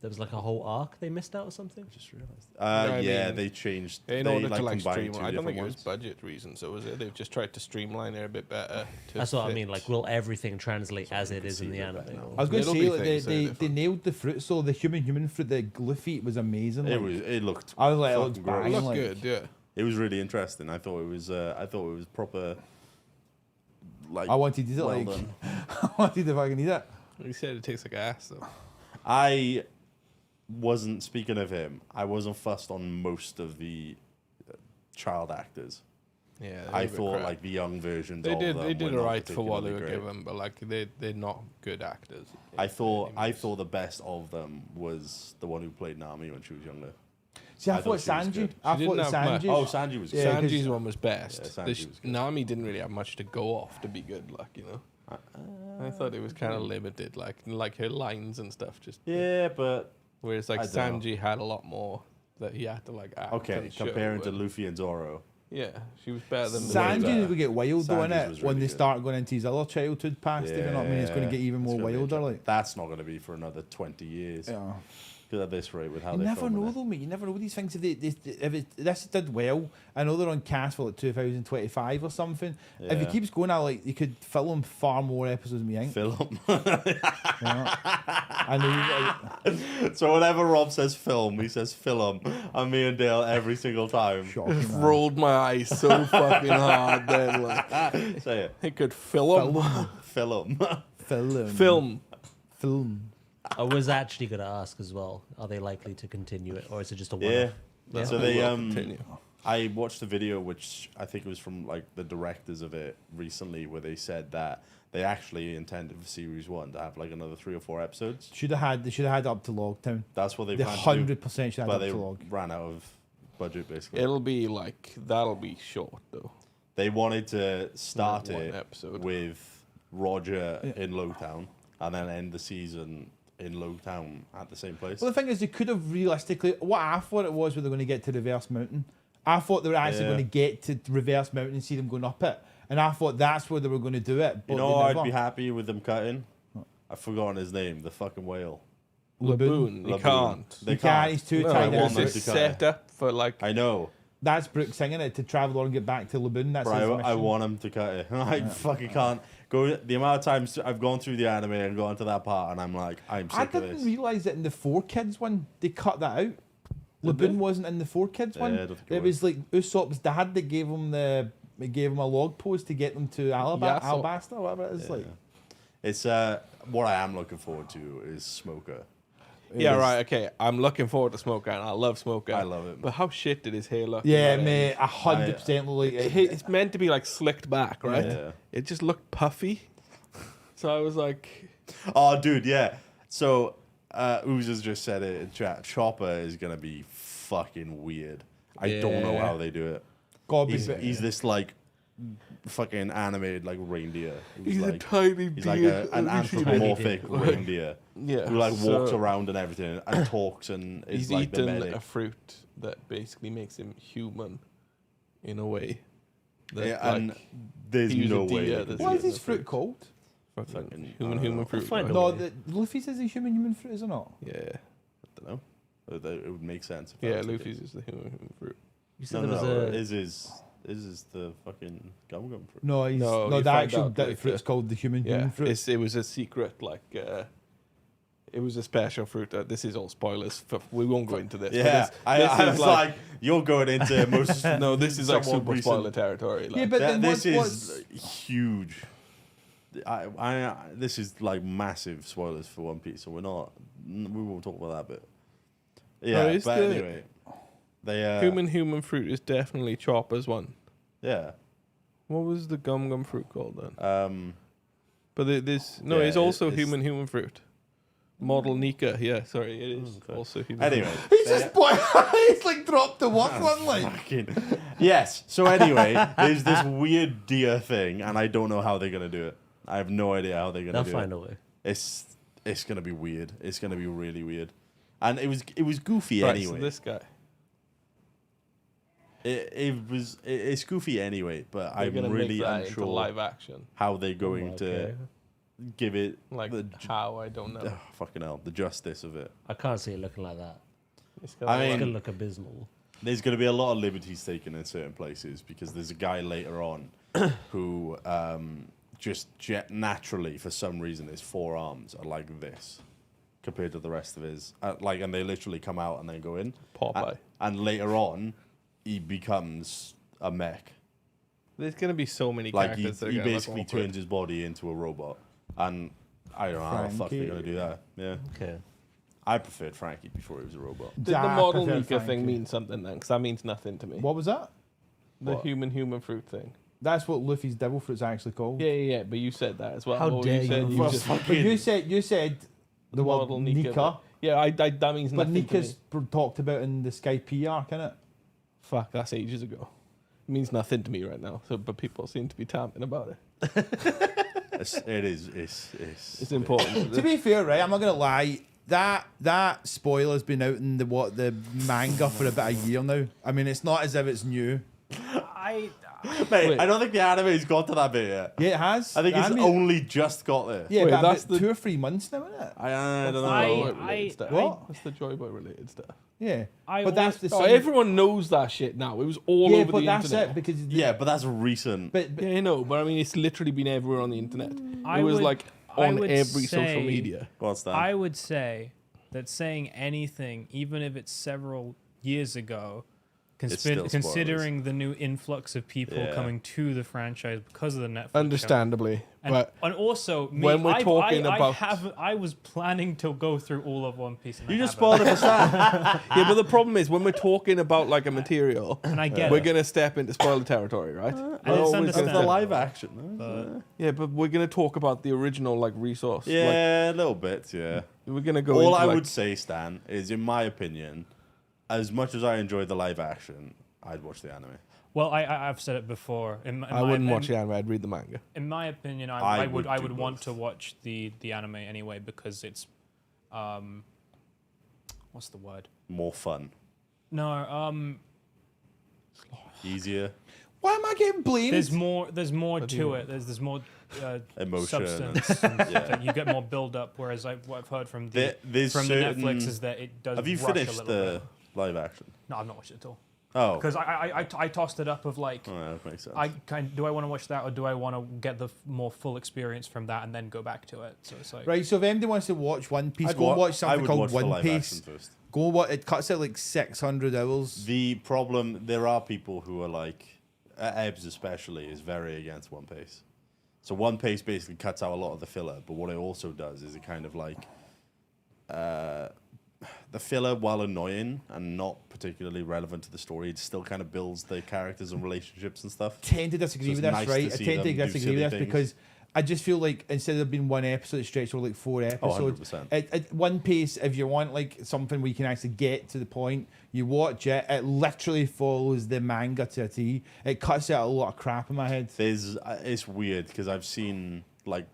Speaker 4: There was like a whole arc they missed out or something.
Speaker 1: Just realized.
Speaker 3: I
Speaker 1: Yeah,
Speaker 3: mean,
Speaker 1: they changed.
Speaker 3: In
Speaker 1: they,
Speaker 3: order to like
Speaker 1: combined
Speaker 3: streamline,
Speaker 1: two
Speaker 3: I don't think
Speaker 1: different
Speaker 3: it was
Speaker 1: ones.
Speaker 3: budget reasons, so was it? They've just tried to streamline it a bit better.
Speaker 4: That's what I mean.
Speaker 3: fit.
Speaker 4: Like, will everything translate as
Speaker 1: you
Speaker 4: it
Speaker 1: can
Speaker 4: is in
Speaker 1: see
Speaker 4: the
Speaker 1: a bit
Speaker 4: anime?
Speaker 1: better now.
Speaker 2: I was going to
Speaker 3: It'll
Speaker 2: say
Speaker 3: be
Speaker 2: like,
Speaker 3: things that are
Speaker 2: they
Speaker 3: different.
Speaker 2: nailed the fruit. So the human fruit, the Glyphy, was amazing.
Speaker 1: It
Speaker 2: like,
Speaker 1: was. It looked.
Speaker 2: I was like, it
Speaker 1: fucking
Speaker 2: looks
Speaker 1: gross.
Speaker 3: It
Speaker 2: banging.
Speaker 3: looked
Speaker 2: Like,
Speaker 3: good, yeah.
Speaker 1: It was really interesting. I thought it was. I thought it was proper. Like
Speaker 2: I wanted to eat it.
Speaker 1: well
Speaker 2: Like
Speaker 1: done.
Speaker 2: I wanted to fucking eat it.
Speaker 3: He said it tastes like ass, though.
Speaker 1: I wasn't speaking of him. I wasn't fussed on most of the child actors.
Speaker 3: Yeah, they were
Speaker 1: I
Speaker 3: a bit
Speaker 1: thought
Speaker 3: crap.
Speaker 1: like the young versions.
Speaker 3: they
Speaker 1: of
Speaker 3: did.
Speaker 1: them
Speaker 3: They did
Speaker 1: were not
Speaker 3: alright for what they were
Speaker 1: particularly great.
Speaker 3: given, but like they're not good actors.
Speaker 1: I thought.
Speaker 3: in
Speaker 1: I
Speaker 3: movies.
Speaker 1: thought the best of them was the one who played Nami when she was younger.
Speaker 2: See, I
Speaker 1: I
Speaker 2: thought
Speaker 1: thought she was
Speaker 2: Sanji.
Speaker 1: good.
Speaker 2: I
Speaker 3: She
Speaker 2: thought
Speaker 3: didn't have much.
Speaker 2: Sanji.
Speaker 1: Oh, Sanji was good.
Speaker 2: Yeah, 'cause-
Speaker 3: Sanji's one was best.
Speaker 1: Yeah,
Speaker 3: The
Speaker 1: Sanji was good.
Speaker 3: Nami didn't really have much to go off to be good, like, you know. I thought it was kind of limited, like her lines and stuff. Just
Speaker 1: Yeah, but
Speaker 3: whereas like
Speaker 1: I don't
Speaker 3: Sanji had a lot more that he had to like act.
Speaker 1: okay.
Speaker 3: and show,
Speaker 1: Comparing to
Speaker 3: and-
Speaker 1: Luffy and Zoro,
Speaker 3: yeah, she was better than
Speaker 1: Sanji-
Speaker 3: the
Speaker 2: Sanji would get wild though,
Speaker 1: Sanji's
Speaker 2: innit?
Speaker 1: was
Speaker 2: When
Speaker 1: really
Speaker 2: they
Speaker 1: good.
Speaker 2: start going into his other childhood past, if you know what I mean, it's going to get even
Speaker 1: it's
Speaker 2: more
Speaker 1: gonna be
Speaker 2: wilder.
Speaker 1: interesting.
Speaker 2: Like,
Speaker 1: That's not going to be for another 20 years.
Speaker 2: yeah.
Speaker 1: Because at this rate, with how
Speaker 2: You
Speaker 1: they
Speaker 2: never know though, mate. You never know these things. If this did well, I know they're on cast for like 2025 or something. If it
Speaker 1: Yeah.
Speaker 2: keeps going out, like you could film far more episodes than me think.
Speaker 1: Film.
Speaker 2: You know? I know. Like,
Speaker 1: So whenever Rob says film, he says film. And me and Dale every single time.
Speaker 2: shocking, man.
Speaker 3: rolled my eyes so fucking hard then like
Speaker 1: Say it.
Speaker 3: it could film.
Speaker 1: Film.
Speaker 3: Film.
Speaker 4: I was actually going to ask as well. Are they likely to continue it, or is it just a
Speaker 1: Yeah.
Speaker 4: one-off?
Speaker 1: So
Speaker 3: It
Speaker 1: they
Speaker 3: will continue.
Speaker 1: I watched a video which I think it was from like the directors of it recently, where they said that they actually intended for series 1 to have like another 3 or 4 episodes.
Speaker 2: They should have had it up to Logtown.
Speaker 1: That's what they
Speaker 2: They
Speaker 1: planned to do,
Speaker 2: 100% should have
Speaker 1: but
Speaker 2: had it
Speaker 1: they
Speaker 2: up to Log.
Speaker 1: ran out of budget basically.
Speaker 3: It'll be like that'll be short though.
Speaker 1: They wanted to start
Speaker 3: One
Speaker 1: it
Speaker 3: episode.
Speaker 1: with Roger
Speaker 2: Yeah.
Speaker 1: in Lowtown and then end the season in Lowtown at the same place.
Speaker 2: Well, the thing is, they could have realistically. What I thought it was, were they going to get to Reverse Mountain? I thought they were actually
Speaker 1: Yeah.
Speaker 2: going to get to Reverse Mountain and see them going up it, and I thought that's where they were going to do it. But
Speaker 1: You know,
Speaker 2: they
Speaker 1: I'd
Speaker 2: never.
Speaker 1: be happy with them cutting. I've forgotten his name, the fucking whale.
Speaker 3: Laboon. You
Speaker 1: Laboon.
Speaker 3: can't.
Speaker 1: They
Speaker 2: You can't. He's too
Speaker 3: No,
Speaker 2: tied
Speaker 1: I
Speaker 2: in.
Speaker 1: want them
Speaker 3: it's
Speaker 1: to cut
Speaker 3: set
Speaker 1: it.
Speaker 3: up for like
Speaker 1: I know,
Speaker 2: That's Brooks singing it to travel on and get back to Laboon. That's
Speaker 1: but
Speaker 2: his
Speaker 1: I
Speaker 2: mission.
Speaker 1: want him to cut it. I fucking can't. Go the amount of times I've gone through the anime and gone to that part, and I'm like, I'm sick
Speaker 2: I
Speaker 1: of
Speaker 2: didn't
Speaker 1: this.
Speaker 2: realise that in the 4 Kids one, they cut that out.
Speaker 1: Did
Speaker 2: Laboon
Speaker 1: they?
Speaker 2: wasn't in the 4 Kids one.
Speaker 1: Yeah, I don't think it
Speaker 2: It was like Usopp's dad that gave him a log post to get them to
Speaker 3: Yeah, so-
Speaker 2: Alabasta, whatever it is.
Speaker 1: Yeah.
Speaker 2: Like,
Speaker 1: It's what I am looking forward to is Smoker.
Speaker 3: yeah,
Speaker 1: is-
Speaker 3: right, okay. I'm looking forward to Smoker, and I love Smoker.
Speaker 1: I love it.
Speaker 3: But how shit did his hair look?
Speaker 2: yeah,
Speaker 3: Like,
Speaker 2: mate, 100% look like
Speaker 3: It's meant to be like slicked back, right?
Speaker 1: Yeah.
Speaker 3: It just looked puffy. So I was like,
Speaker 1: Oh, dude, yeah. So, Ooze just said it in chat. Chopper is gonna be fucking weird. I don't know
Speaker 3: Yeah.
Speaker 1: how they do it.
Speaker 2: God,
Speaker 1: He's this like fucking animated like reindeer.
Speaker 3: he's a
Speaker 1: like,
Speaker 3: tiny
Speaker 1: he's like
Speaker 3: deer.
Speaker 1: an
Speaker 3: Have you seen it?
Speaker 1: anthropomorphic reindeer
Speaker 3: Yeah.
Speaker 1: who like walks
Speaker 3: so
Speaker 1: around and everything and talks and is
Speaker 3: He's
Speaker 1: like the
Speaker 3: eaten
Speaker 1: medic.
Speaker 3: a fruit that basically makes him human, in a way. That,
Speaker 1: Yeah, and
Speaker 3: like,
Speaker 1: there's
Speaker 3: he was
Speaker 1: no
Speaker 3: a
Speaker 1: way.
Speaker 3: deer,
Speaker 1: they
Speaker 3: there's
Speaker 1: could
Speaker 3: a
Speaker 2: what
Speaker 1: do
Speaker 2: is
Speaker 1: it.
Speaker 2: this fruit called?
Speaker 3: fucking
Speaker 1: Fucking-
Speaker 3: human
Speaker 1: I'll
Speaker 3: fruit.
Speaker 4: find
Speaker 3: right?
Speaker 4: a
Speaker 2: No,
Speaker 4: way.
Speaker 2: Luffy says he's human fruit, is it not?
Speaker 3: Yeah.
Speaker 1: I don't know. It would make sense. if that
Speaker 3: Yeah,
Speaker 1: was the
Speaker 3: Luffy's
Speaker 1: case.
Speaker 3: is the human fruit.
Speaker 4: You said
Speaker 1: No,
Speaker 4: there was
Speaker 1: no,
Speaker 4: a.
Speaker 1: is the fucking gum fruit.
Speaker 2: No,
Speaker 3: No,
Speaker 2: no,
Speaker 3: you
Speaker 2: the
Speaker 3: find
Speaker 2: actual
Speaker 3: out later.
Speaker 2: fruit's called the human
Speaker 3: Yeah,
Speaker 2: fruit.
Speaker 3: it was a secret, like, it was a special fruit. This is all spoilers. We won't go into this. but
Speaker 1: Yeah,
Speaker 3: this
Speaker 1: I
Speaker 3: is
Speaker 1: was like, you're going into most.
Speaker 3: no, this is like
Speaker 1: somewhat
Speaker 3: super
Speaker 1: recent-
Speaker 3: spoiler territory. Like.
Speaker 2: Yeah, but then
Speaker 1: this
Speaker 2: what's
Speaker 1: is huge. This is like massive spoilers for One Piece, so we won't talk about that bit. Yeah,
Speaker 3: No, it's
Speaker 1: but
Speaker 3: the-
Speaker 1: anyway, they
Speaker 3: human fruit is definitely Chopper's one.
Speaker 1: Yeah.
Speaker 3: What was the gum fruit called then? But it's
Speaker 1: yeah,
Speaker 3: also
Speaker 1: it's-
Speaker 3: human fruit. Model Nika, yeah, sorry, it is also human.
Speaker 1: Anyway,
Speaker 2: He's just he's like dropped the what one like.
Speaker 1: fucking yes. So anyway, there's this weird deer thing, and I don't know how they're gonna do it. I have no idea how they're gonna
Speaker 4: They'll
Speaker 1: do
Speaker 4: find
Speaker 1: it.
Speaker 4: a way.
Speaker 1: It's gonna be weird. It's gonna be really weird, and it was goofy
Speaker 3: Right,
Speaker 1: anyway.
Speaker 3: so this guy.
Speaker 1: It's goofy anyway, but
Speaker 3: They're
Speaker 1: I'm
Speaker 3: gonna
Speaker 1: really
Speaker 3: make that into
Speaker 1: unsure
Speaker 3: live action.
Speaker 1: how they're going
Speaker 4: Okay.
Speaker 1: to give it
Speaker 3: Like
Speaker 1: the
Speaker 3: how I don't know.
Speaker 1: fucking hell, the justice of it.
Speaker 4: I can't see it looking like that.
Speaker 3: It's
Speaker 1: I
Speaker 3: gonna
Speaker 4: It's
Speaker 1: mean-
Speaker 4: gonna look abysmal.
Speaker 1: There's going to be a lot of liberties taken in certain places because there's a guy later on who just naturally, for some reason, his forearms are like this compared to the rest of his. And they literally come out and then go in.
Speaker 3: Popeye.
Speaker 1: And later on, he becomes a mech.
Speaker 3: There's gonna be so many
Speaker 1: Like he
Speaker 3: characters. that are gonna look
Speaker 1: basically
Speaker 3: awkward.
Speaker 1: turns his body into a robot. And I don't know how the fuck they're
Speaker 2: Frankie.
Speaker 1: going to do that. Yeah.
Speaker 4: Okay.
Speaker 1: I preferred Frankie before he was a robot.
Speaker 3: Did the
Speaker 2: Jack,
Speaker 3: model
Speaker 2: I prefer
Speaker 3: Nika thing
Speaker 2: Frankie.
Speaker 3: mean something then? Because that means nothing to me.
Speaker 2: What was that?
Speaker 3: The
Speaker 1: What?
Speaker 3: human fruit thing.
Speaker 2: That's what Luffy's devil fruit's actually called.
Speaker 3: Yeah. But you said that as well.
Speaker 4: How
Speaker 3: What
Speaker 4: dare
Speaker 3: you? Said
Speaker 4: you.
Speaker 3: you
Speaker 2: Well,
Speaker 3: just,
Speaker 2: but you said the word
Speaker 3: model
Speaker 2: Nika,
Speaker 3: but- Yeah, that means
Speaker 2: but
Speaker 3: nothing to me.
Speaker 2: Nika's talked about in the Sky P arc, innit?
Speaker 3: Fuck, that's ages ago. It means nothing to me right now. So, but people seem to be tamping about it.
Speaker 1: It's
Speaker 3: It's important.
Speaker 2: To be fair, right, I'm not gonna lie. That spoiler's been out in the manga for about a year now. I mean, it's not as if it's new.
Speaker 5: I
Speaker 1: Mate,
Speaker 3: Wait.
Speaker 1: I don't think the anime's got to that bit yet.
Speaker 2: Yeah, it has.
Speaker 1: I think
Speaker 2: The
Speaker 1: it's
Speaker 2: anime-
Speaker 1: only just got there.
Speaker 2: Yeah,
Speaker 3: Wait,
Speaker 2: but
Speaker 3: that's
Speaker 2: about
Speaker 3: the-
Speaker 2: 2 or 3 months now, isn't it?
Speaker 1: I don't know.
Speaker 5: I-
Speaker 3: stuff.
Speaker 2: What?
Speaker 3: That's the Joy Boy related stuff.
Speaker 2: Yeah,
Speaker 5: I
Speaker 2: but that's the
Speaker 3: Oh,
Speaker 2: same.
Speaker 3: everyone knows that shit now. It was all
Speaker 2: yeah,
Speaker 3: over
Speaker 2: but
Speaker 3: the
Speaker 2: that's
Speaker 3: internet.
Speaker 2: it because
Speaker 1: Yeah, but that's recent.
Speaker 2: but
Speaker 3: Yeah, I know, but I mean, it's literally been everywhere on the internet.
Speaker 5: I
Speaker 3: It was
Speaker 5: would-
Speaker 3: like
Speaker 5: I
Speaker 3: on
Speaker 5: would
Speaker 3: every social
Speaker 5: say-
Speaker 3: media.
Speaker 1: What's that?
Speaker 5: I would say that saying anything, even if it's several years ago,
Speaker 1: It's still spoilers.
Speaker 5: considering the new influx of people
Speaker 1: Yeah.
Speaker 5: coming to the franchise because of the Netflix show.
Speaker 3: Understandably,
Speaker 5: And,
Speaker 3: but
Speaker 5: and also, me,
Speaker 3: when we're talking about-
Speaker 5: I was planning to go through all of One Piece. And
Speaker 1: You
Speaker 5: I
Speaker 1: just
Speaker 5: haven't.
Speaker 1: spoiled it for Sam.
Speaker 3: yeah, but the problem is when we're talking about like a material,
Speaker 5: And I get
Speaker 3: we're
Speaker 5: it.
Speaker 3: gonna step into spoiler territory, right?
Speaker 5: And
Speaker 3: We're
Speaker 5: it's
Speaker 3: always
Speaker 1: It's
Speaker 3: gonna-
Speaker 1: the
Speaker 5: understandable.
Speaker 1: live action.
Speaker 5: But-
Speaker 3: Yeah, but we're gonna talk about the original like resource. Like,
Speaker 1: Yeah, a little bit, yeah.
Speaker 3: we're gonna go.
Speaker 1: All
Speaker 3: into,
Speaker 1: I
Speaker 3: like,
Speaker 1: would say, Stan, is in my opinion, as much as I enjoyed the live action, I'd watch the anime.
Speaker 5: Well, I've said it before.
Speaker 3: I wouldn't watch the anime. I'd read the manga.
Speaker 5: In my opinion,
Speaker 1: I
Speaker 5: I would
Speaker 1: would do
Speaker 5: want
Speaker 1: both.
Speaker 5: to watch the anime anyway because it's, what's the word?
Speaker 1: More fun.
Speaker 5: No,
Speaker 1: Easier.
Speaker 2: why am I getting blamed?
Speaker 5: there's more
Speaker 3: What do you
Speaker 5: to
Speaker 3: want?
Speaker 5: it. There's more
Speaker 1: Emotion and-
Speaker 5: substance. And
Speaker 1: Yeah.
Speaker 5: like, you get more build up. Whereas what I've heard from
Speaker 1: There's
Speaker 5: from the
Speaker 1: certain-
Speaker 5: Netflix is that it does.
Speaker 1: Have you
Speaker 5: rush a
Speaker 1: finished
Speaker 5: little
Speaker 1: the
Speaker 5: bit.
Speaker 1: live action?
Speaker 5: No, I've not watched it at all.
Speaker 1: Oh.
Speaker 5: Because I tossed it up of like.
Speaker 1: Oh, that makes sense.
Speaker 5: Do I want to watch that or do I want to get the more full experience from that and then go back to it? So it's like
Speaker 2: Right, so if anybody wants to watch One Piece,
Speaker 1: I'd
Speaker 2: go
Speaker 1: wa-
Speaker 2: watch
Speaker 1: I
Speaker 2: something
Speaker 1: would
Speaker 2: called
Speaker 1: watch the
Speaker 2: One
Speaker 1: live
Speaker 2: Piece.
Speaker 1: action first.
Speaker 2: Go what it cuts out like 600 hours.
Speaker 1: The problem, there are people who are like, Ebbs especially, is very against One Piece. So One Piece basically cuts out a lot of the filler, but what it also does is it kind of like, the filler, while annoying and not particularly relevant to the story, it still kind of builds the characters and relationships and stuff.
Speaker 2: Tend to disagree
Speaker 1: So
Speaker 2: with
Speaker 1: it's
Speaker 2: this,
Speaker 1: nice to
Speaker 2: right? I
Speaker 1: see
Speaker 2: tend to
Speaker 1: them do
Speaker 2: disagree
Speaker 1: silly
Speaker 2: with this
Speaker 1: things.
Speaker 2: because I just feel like instead of there being one episode stretched over like 4 episodes,
Speaker 1: 100%.
Speaker 2: at One Piece, if you want like something where you can actually get to the point, you watch it. It literally follows the manga to a T. It cuts out a lot of crap in my head.
Speaker 1: It's weird because I've seen like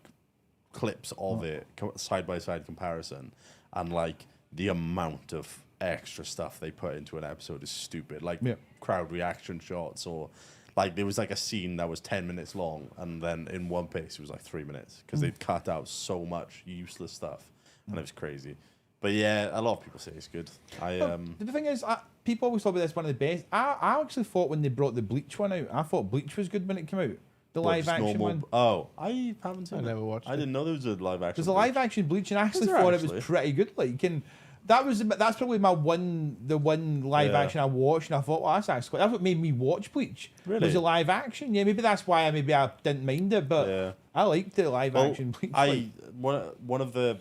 Speaker 1: clips of it side by side comparison, and like the amount of extra stuff they put into an episode is stupid. Like
Speaker 2: Yeah.
Speaker 1: crowd reaction shots, or like there was like a scene that was 10 minutes long, and then in One Piece it was like 3 minutes because they'd cut out so much useless stuff, and it was crazy. But yeah, a lot of people say it's good.
Speaker 2: The thing is, people always talk about this one of the best. I actually thought when they brought the Bleach one out, I thought Bleach was good when it came out. The
Speaker 1: What,
Speaker 2: live
Speaker 1: just
Speaker 2: action
Speaker 1: normal-
Speaker 2: one.
Speaker 1: Oh, I haven't seen
Speaker 3: I
Speaker 1: it.
Speaker 3: never watched
Speaker 1: I
Speaker 3: it.
Speaker 1: didn't know there was a live action.
Speaker 2: There's a live action Bleach, and I actually
Speaker 1: there
Speaker 2: thought it
Speaker 1: actually?
Speaker 2: was pretty good. Like, and that's probably the one live
Speaker 1: Yeah.
Speaker 2: action I watched, and I thought, well, that's what made me watch Bleach.
Speaker 1: Really?
Speaker 2: Was the live action? Yeah, maybe that's why I didn't mind it, but
Speaker 1: Yeah.
Speaker 2: I liked the live action Bleach.
Speaker 1: One of the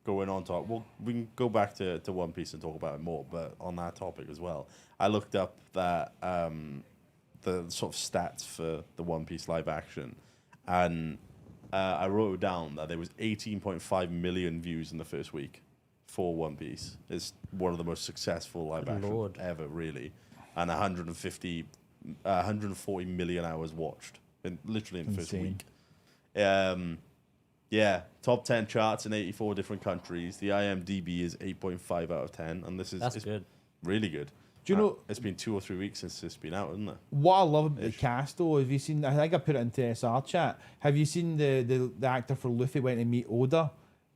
Speaker 1: going on talk. Well, we can go back to One Piece and talk about it more, but on that topic as well, I looked up that the sort of stats for the One Piece live action, and I wrote down that there was 18.5 million views in the first week for One Piece. It's one of the most successful live
Speaker 4: Good
Speaker 1: action
Speaker 4: Lord.
Speaker 1: ever, really, and 140 million hours watched literally in the first
Speaker 2: Insane.
Speaker 1: week. Yeah, top 10 charts in 84 different countries. The IMDb is 8.5 out of 10, and
Speaker 4: That's good.
Speaker 1: really good.
Speaker 2: Do you know-
Speaker 1: it's been 2 or 3 weeks since it's been out, isn't it?
Speaker 2: What I love about the cast, though, have you seen? I think I put it into SR chat. Have you seen the actor for Luffy went to meet Oda,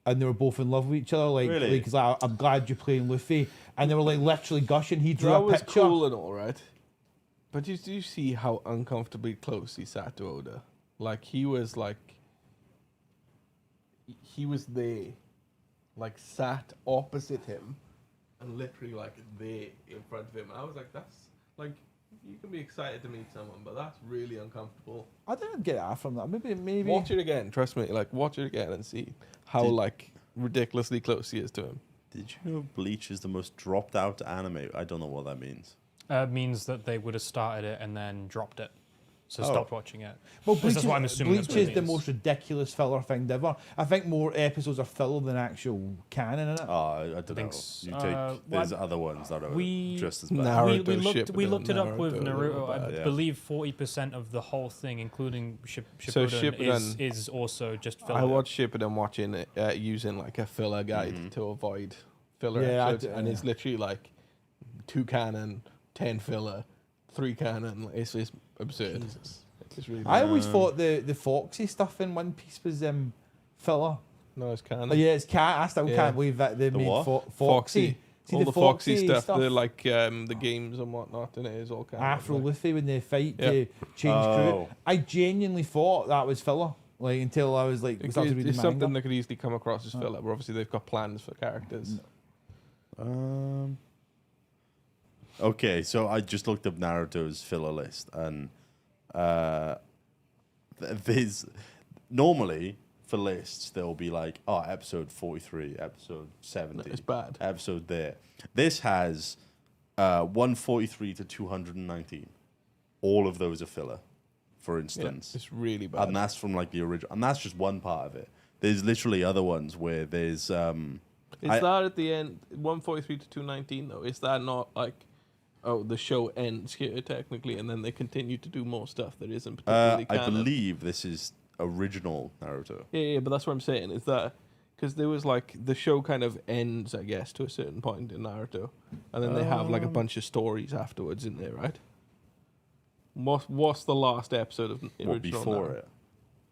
Speaker 2: and they were both in love with each other? Like,
Speaker 1: Really?
Speaker 2: he's like, I'm glad you're playing Luffy, and they were like literally gushing. He drew
Speaker 3: That
Speaker 2: a
Speaker 3: was
Speaker 2: picture.
Speaker 3: cool and all, right? But do you see how uncomfortably close he sat to Oda? Like, he was there, like, sat opposite him, and literally, like, there in front of him. I was like, that's, like, you can be excited to meet someone, but that's really uncomfortable.
Speaker 2: I didn't get that from that. Maybe.
Speaker 3: Watch it again, trust me. Like, watch it again and see how, like, ridiculously close he is to him.
Speaker 1: Did you know Bleach is the most dropped out anime? I don't know what that means.
Speaker 5: Means that they would have started it and then dropped it. So
Speaker 1: Oh.
Speaker 5: stopped watching it.
Speaker 2: Well,
Speaker 5: This
Speaker 2: Bleach
Speaker 5: is what I'm assuming that's
Speaker 2: Bleach
Speaker 5: what
Speaker 2: is
Speaker 5: it
Speaker 2: the
Speaker 5: means.
Speaker 2: most ridiculous filler thing ever. I think more episodes are filler than actual canon in it.
Speaker 1: Oh, I don't know.
Speaker 5: Thanks.
Speaker 1: You take there's
Speaker 5: well,
Speaker 1: other ones that are
Speaker 5: we-
Speaker 1: just as bad.
Speaker 3: Naruto
Speaker 5: we looked it up with
Speaker 3: Naruto,
Speaker 5: Naruto. I
Speaker 1: yeah.
Speaker 5: believe 40% of the whole thing, including Shippuden,
Speaker 3: So Shippuden-
Speaker 5: is also just filler.
Speaker 3: I watched Shippuden watching it using, like, a filler guide to avoid filler
Speaker 2: Yeah, I
Speaker 3: episodes,
Speaker 2: d-
Speaker 3: and it's literally, like, 2 canon, 10 filler, 3 canon. It's absurd.
Speaker 4: Jesus.
Speaker 3: It's really
Speaker 2: I
Speaker 3: bad.
Speaker 2: always thought the Foxy stuff in One Piece was
Speaker 3: No,
Speaker 2: filler.
Speaker 3: it's canon.
Speaker 2: Oh, yeah, it's cat. I still
Speaker 3: Yeah.
Speaker 2: can't believe that they made
Speaker 1: what?
Speaker 2: Foxy. See
Speaker 3: All the Foxy stuff,
Speaker 2: stuff?
Speaker 3: the, like, the games and whatnot, and it is all canon.
Speaker 2: Afro
Speaker 3: like.
Speaker 2: Luffy when they fight
Speaker 3: Yeah.
Speaker 2: to change
Speaker 1: Oh.
Speaker 2: crew. I genuinely thought that was filler. Like, until I was like,
Speaker 3: It's,
Speaker 2: started reading
Speaker 3: it's something
Speaker 2: manga.
Speaker 3: that could easily come across as filler, but obviously they've got plans for characters.
Speaker 1: Okay, so I just looked up Naruto's filler list, and there's normally for lists there'll be like, oh, episode 43, episode 70,
Speaker 3: It's bad.
Speaker 1: episode there. This has 143 to 219. All of those are filler, for
Speaker 3: Yeah,
Speaker 1: instance.
Speaker 3: it's really bad.
Speaker 1: And that's from like the original, and that's just one part of it. There's literally other ones where there's
Speaker 3: Is that at the end 143 to 219 though? Is that not like, oh, the show ends here technically, and then they continue to do more stuff that isn't particularly
Speaker 1: I
Speaker 3: canon?
Speaker 1: believe this is original Naruto.
Speaker 3: Yeah, but that's what I'm saying. Is that because there was like the show kind of ends, I guess, to a certain point in Naruto, and then they have like a bunch of stories afterwards in there, right? What's the last episode of the
Speaker 1: What
Speaker 3: original
Speaker 1: before
Speaker 3: Naruto?
Speaker 1: it?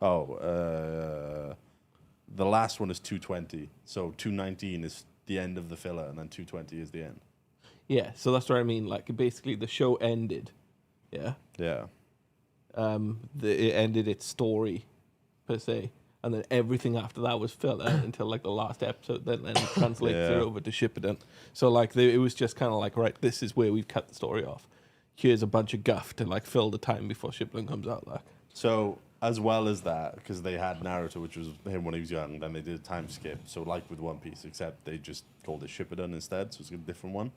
Speaker 1: Oh, the last one is 220. So 219 is the end of the filler, and then 220 is the end.
Speaker 3: Yeah, so that's what I mean. Like basically, the show ended. Yeah.
Speaker 1: Yeah.
Speaker 3: It ended its story, per se, and then everything after that was filler until like the last episode. Then it translates it
Speaker 1: Yeah.
Speaker 3: over to Shippuden. So like it was just kind of like, right, this is where we've cut the story off. Here's a bunch of guff to like fill the time before Shippuden comes out. Like,
Speaker 1: So as well as that, because they had Naruto, which was him when he was young, then they did a time skip. So like with One Piece, except they just called it Shippuden instead, so it's a different one.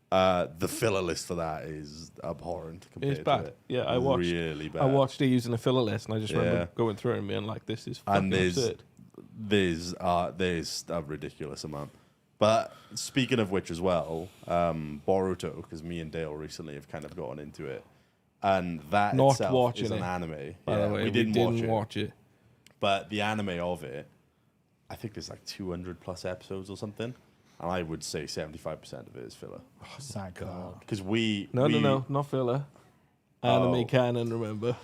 Speaker 1: The filler list for that is abhorrent compared
Speaker 3: it's bad.
Speaker 1: to it.
Speaker 3: Yeah, I watched.
Speaker 1: Really bad.
Speaker 3: I watched it using a filler list, and I just remember
Speaker 1: Yeah.
Speaker 3: going through it and being like, "This is
Speaker 1: And
Speaker 3: fucking absurd."
Speaker 1: there's a ridiculous amount. But speaking of which as well, Boruto, because me and Dale recently have kind of gotten into it, and that
Speaker 3: Not
Speaker 1: itself
Speaker 3: watching
Speaker 1: is an
Speaker 3: it,
Speaker 1: anime.
Speaker 3: By the way,
Speaker 1: we didn't
Speaker 3: watch it.
Speaker 1: But the anime of it, I think there's like 200 plus episodes or something, and I would say 75% of it is filler.
Speaker 2: Oh, sad God.
Speaker 1: Because we
Speaker 3: No, not filler. Anime
Speaker 1: Oh.
Speaker 3: canon, remember?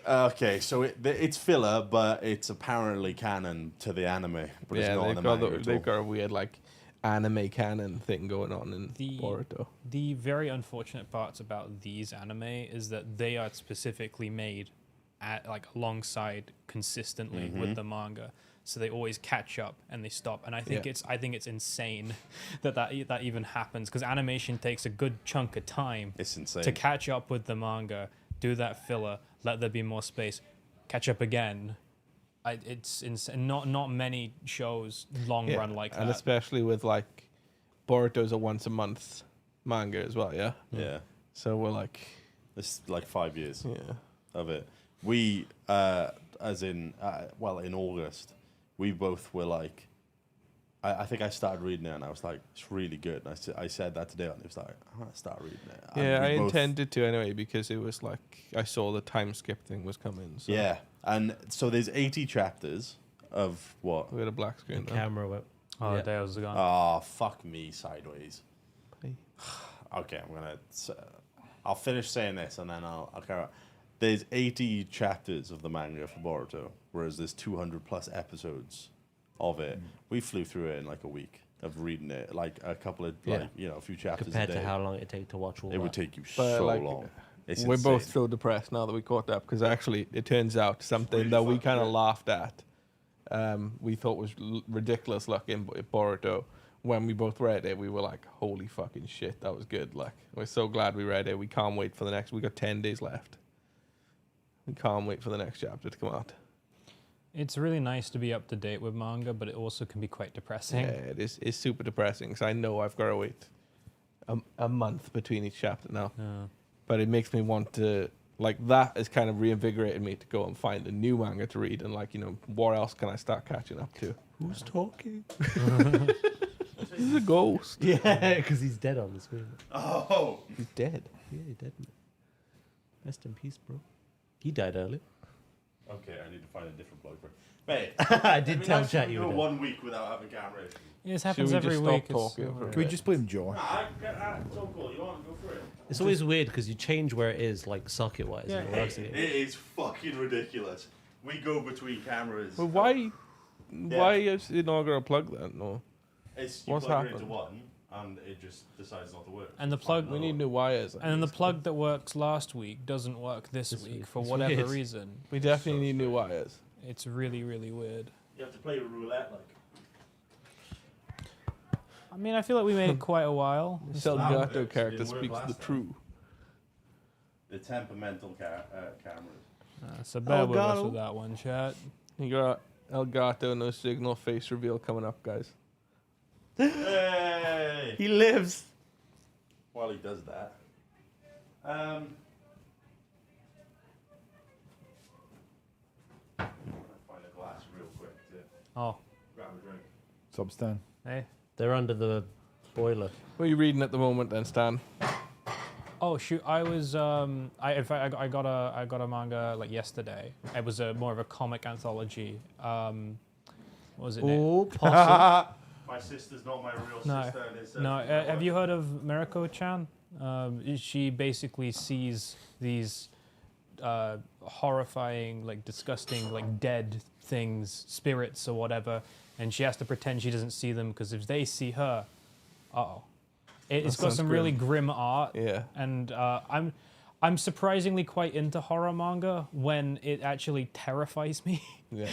Speaker 1: Okay, so it's filler, but it's apparently canon to the anime, but it's not in the manga at all.
Speaker 3: they've got a weird like. anime canon thing going on in Boruto.
Speaker 5: The very unfortunate parts about these anime is that they are specifically made at like alongside consistently with the manga, so they always catch up and they stop. And I think it's insane that even happens, because animation takes a good chunk of time.
Speaker 1: It's insane
Speaker 5: to catch up with the manga, do that filler, let there be more space, catch up again. It's insane. Not many shows long run like that.
Speaker 3: And especially with like Boruto's a once a month manga as well, yeah?
Speaker 1: Yeah.
Speaker 3: So we're like...
Speaker 1: It's like 5 years
Speaker 3: Yeah.
Speaker 1: of it. We, in August, we both were like, I think I started reading it and I was like, it's really good. And I said that today and it was like, I'm going to start reading it. And
Speaker 3: Yeah, I
Speaker 1: we both-
Speaker 3: intended to anyway, because it was like, I saw the time skip thing was coming. So
Speaker 1: Yeah. And so there's 80 chapters of what?
Speaker 3: we had a black screen
Speaker 4: The
Speaker 3: now.
Speaker 4: camera went.
Speaker 5: Oh,
Speaker 4: Yeah.
Speaker 5: there was gone.
Speaker 1: Oh, fuck me sideways.
Speaker 3: Hey.
Speaker 1: Okay, I'll finish saying this and then I'll carry on. There's 80 chapters of the manga for Boruto, whereas there's 200 plus episodes of it. We flew through it in like a week of reading it, like a couple of, a few chapters
Speaker 4: Compared
Speaker 1: a day.
Speaker 4: to how long it take to watch all
Speaker 1: it
Speaker 4: that.
Speaker 1: would take you
Speaker 3: But,
Speaker 1: so
Speaker 3: like,
Speaker 1: long. It's
Speaker 3: We're both
Speaker 1: insane.
Speaker 3: so depressed now that we caught up, because actually it turns out something
Speaker 1: really
Speaker 3: that we
Speaker 1: fucking
Speaker 3: kind of
Speaker 1: good.
Speaker 3: laughed at, we thought was ridiculous looking Boruto. When we both read it, we were like, holy fucking shit, that was good. Like, we're so glad we read it. We can't wait for the next. We got 10 days left. We can't wait for the next chapter to come out.
Speaker 5: It's really nice to be up to date with manga, but it also can be quite depressing.
Speaker 3: Yeah, it is. It's super depressing, because I know I've got to wait a month between each chapter now. But it makes me want to, like, that has kind of reinvigorated me to go and find a new manga to read, and like, what else can I start catching up to? Who's talking? He's a ghost.
Speaker 4: Yeah, because he's dead on the screen.
Speaker 1: Oh!
Speaker 3: He's dead.
Speaker 4: Yeah, he dead. Man. Rest in peace, bro. He died early.
Speaker 1: Okay, I need to find a different blog for it. Mate,
Speaker 4: I did tell chat you
Speaker 1: go
Speaker 4: were dead.
Speaker 1: 1 week without having camera issues.
Speaker 5: Yeah, this
Speaker 3: Should
Speaker 5: happens
Speaker 3: we
Speaker 5: every
Speaker 3: just
Speaker 5: week.
Speaker 3: stop talking for a
Speaker 2: Can we
Speaker 3: bit?
Speaker 2: just blame Joe?
Speaker 1: So cool. You want to go for it?
Speaker 4: It's always weird because you change where it is, like socket wise.
Speaker 5: Yeah.
Speaker 4: And it works again.
Speaker 1: It is fucking ridiculous. We go between cameras.
Speaker 3: Well, why is it not going to plug then? No.
Speaker 1: It's you
Speaker 3: what's
Speaker 1: plug it
Speaker 3: happened?
Speaker 1: into one, and it just decides not to work.
Speaker 5: And the
Speaker 1: Find
Speaker 5: plug-
Speaker 1: another
Speaker 3: We need
Speaker 1: one.
Speaker 3: new wires.
Speaker 5: And then the plug that works last week doesn't work this
Speaker 4: This
Speaker 5: week
Speaker 4: week.
Speaker 5: for
Speaker 4: It's
Speaker 5: whatever
Speaker 4: weird.
Speaker 5: reason.
Speaker 3: We definitely need new wires.
Speaker 5: It's really, really weird.
Speaker 1: You have to play with roulette, like.
Speaker 5: I mean, I feel like we made it quite a while.
Speaker 3: The
Speaker 1: Now it
Speaker 3: Salgato
Speaker 1: works.
Speaker 3: character
Speaker 1: Didn't work
Speaker 3: speaks
Speaker 1: last
Speaker 3: the
Speaker 1: time.
Speaker 3: true.
Speaker 1: The temperamental cameras.
Speaker 5: So bear with us
Speaker 3: Elgato.
Speaker 5: with that one, chat.
Speaker 3: You got Elgato no signal face reveal coming up, guys.
Speaker 1: Hey!
Speaker 4: He lives.
Speaker 1: While he does that, find a glass real quick to
Speaker 5: Oh,
Speaker 1: grab a drink.
Speaker 2: Substan.
Speaker 5: hey.
Speaker 4: They're under the boiler.
Speaker 3: What are you reading at the moment then, Stan?
Speaker 5: Oh shoot! I was in fact I got a manga like yesterday. It was more of a comic anthology. What was it?
Speaker 4: Oh, possum.
Speaker 1: My sister's not my real
Speaker 5: No,
Speaker 1: sister. And it's,
Speaker 5: No, have you heard of Mariko-chan? She basically sees these horrifying, like disgusting, like dead things, spirits or whatever, and she has to pretend she doesn't see them because if they see her, uh-oh. It's
Speaker 3: That
Speaker 5: got
Speaker 3: sounds
Speaker 5: some really grim art,
Speaker 3: Yeah.
Speaker 5: and I'm surprisingly quite into horror manga when it actually terrifies me.
Speaker 3: Yeah.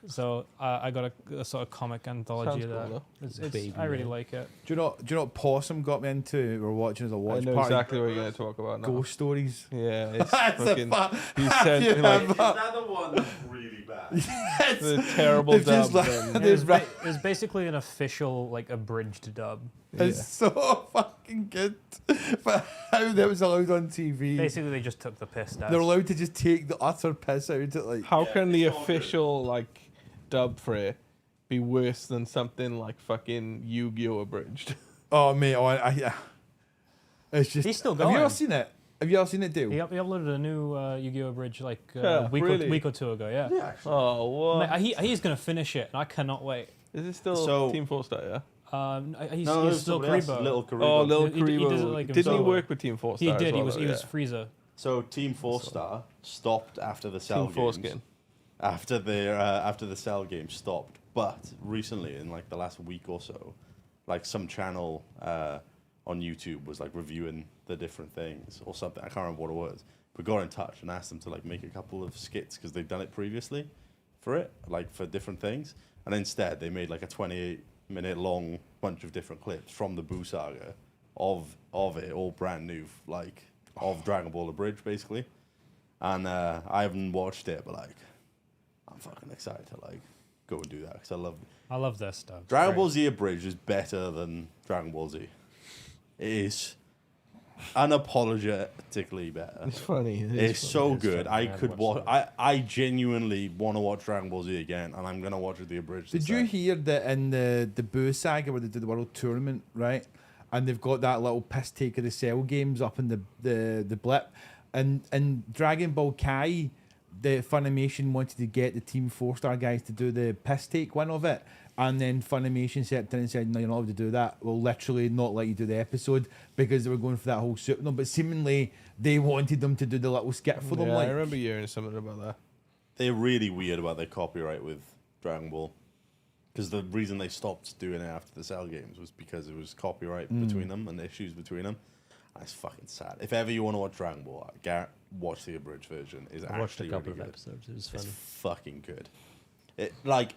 Speaker 5: So I got a sort of comic anthology
Speaker 3: Sounds
Speaker 5: of that.
Speaker 3: cool,
Speaker 4: Baby
Speaker 5: I really
Speaker 4: man.
Speaker 5: like it.
Speaker 2: Do you know what Possum got me into? We were watching as a
Speaker 3: I
Speaker 2: watch
Speaker 3: know
Speaker 2: party.
Speaker 3: exactly what you're going to talk about now.
Speaker 2: Ghost stories.
Speaker 3: Yeah, it's
Speaker 2: That's a
Speaker 3: fucking...
Speaker 2: fu-
Speaker 3: He said,
Speaker 2: Yeah,
Speaker 3: like,
Speaker 1: Is that the one that's really bad?
Speaker 3: the terrible
Speaker 2: They've
Speaker 3: dub.
Speaker 2: just like-
Speaker 3: then-
Speaker 2: There's
Speaker 5: It
Speaker 2: ra-
Speaker 5: was basically an official, like, abridged dub.
Speaker 2: It's so fucking good. But how that was allowed on TV.
Speaker 5: Basically, they just took the piss out.
Speaker 2: They're allowed to just take the utter piss out of it. Like,
Speaker 3: How
Speaker 1: Yeah,
Speaker 3: can the
Speaker 1: it's all good.
Speaker 3: official, like, dub for it be worse than something like fucking Yu-Gi-Oh! Abridged?
Speaker 2: oh, mate, yeah. It's just.
Speaker 5: He's still
Speaker 2: Have you ever
Speaker 5: going.
Speaker 2: seen it? Have you ever seen it, Dale?
Speaker 5: He uploaded a new Yu-Gi-Oh! Bridge like
Speaker 3: Yeah, really?
Speaker 5: week or two ago. Yeah,
Speaker 3: Oh, what?
Speaker 5: Mate, he's gonna finish it, and I cannot wait.
Speaker 3: Is it still
Speaker 1: So-
Speaker 3: Team 4-Star, yeah?
Speaker 5: He's
Speaker 1: No,
Speaker 5: still
Speaker 1: somebody else,
Speaker 5: Karibo.
Speaker 1: Little Karibo.
Speaker 3: Oh, Little
Speaker 5: He does it
Speaker 3: Karibo.
Speaker 5: like
Speaker 3: Didn't he
Speaker 5: himself.
Speaker 3: work with Team 4-Star?
Speaker 5: He
Speaker 3: as
Speaker 5: did.
Speaker 3: well,
Speaker 5: He was
Speaker 3: though?
Speaker 5: Frieza.
Speaker 1: So Team 4-Star stopped after the Cell
Speaker 3: Team
Speaker 1: games.
Speaker 3: Foreskin.
Speaker 1: After the Cell game stopped, but recently, in like the last week or so, like some channel on YouTube was like reviewing the different things or something. I can't remember what it was. We got in touch and asked them to like make a couple of skits because they'd done it previously for it, like for different things. And instead they made like a 28-minute long bunch of different clips from the Boo Saga of it, all brand new, like of Dragon Ball Abridged basically. And I haven't watched it, but like I'm fucking excited to like go and do that because
Speaker 5: I love their stuff.
Speaker 1: Dragon Ball Z Abridged is better than Dragon Ball Z. It is unapologetically better.
Speaker 3: It's funny.
Speaker 1: It's so
Speaker 4: It's
Speaker 1: good.
Speaker 4: funny.
Speaker 1: I
Speaker 4: I've
Speaker 1: could
Speaker 4: watched
Speaker 1: watch. I genuinely want to watch Dragon Ball Z again, and I'm gonna watch it the Abridged.
Speaker 2: Did you
Speaker 1: instead.
Speaker 2: hear that in the Boo Saga where they did the World Tournament, right? And they've got that little piss take of the Cell games up in the blip, and in Dragon Ball Kai, the Funimation wanted to get the Team 4-Star guys to do the piss take one of it. And then Funimation stepped in and said, no, you're not allowed to do that. We'll literally not let you do the episode because they were going for that whole suit. No, but seemingly they wanted them to do the little skit for them.
Speaker 3: Yeah,
Speaker 2: Like,
Speaker 3: I remember hearing something about that.
Speaker 1: They're really weird about their copyright with Dragon Ball, because the reason they stopped doing it after the Cell games was because it was copyright between them and issues between them. And it's fucking sad. If ever you want to watch Dragon Ball, watch the abridged version. It's
Speaker 4: I watched a
Speaker 1: actually
Speaker 4: couple
Speaker 1: really
Speaker 4: of
Speaker 1: good.
Speaker 4: episodes. It was
Speaker 1: It's
Speaker 4: funny.
Speaker 1: fucking good. It like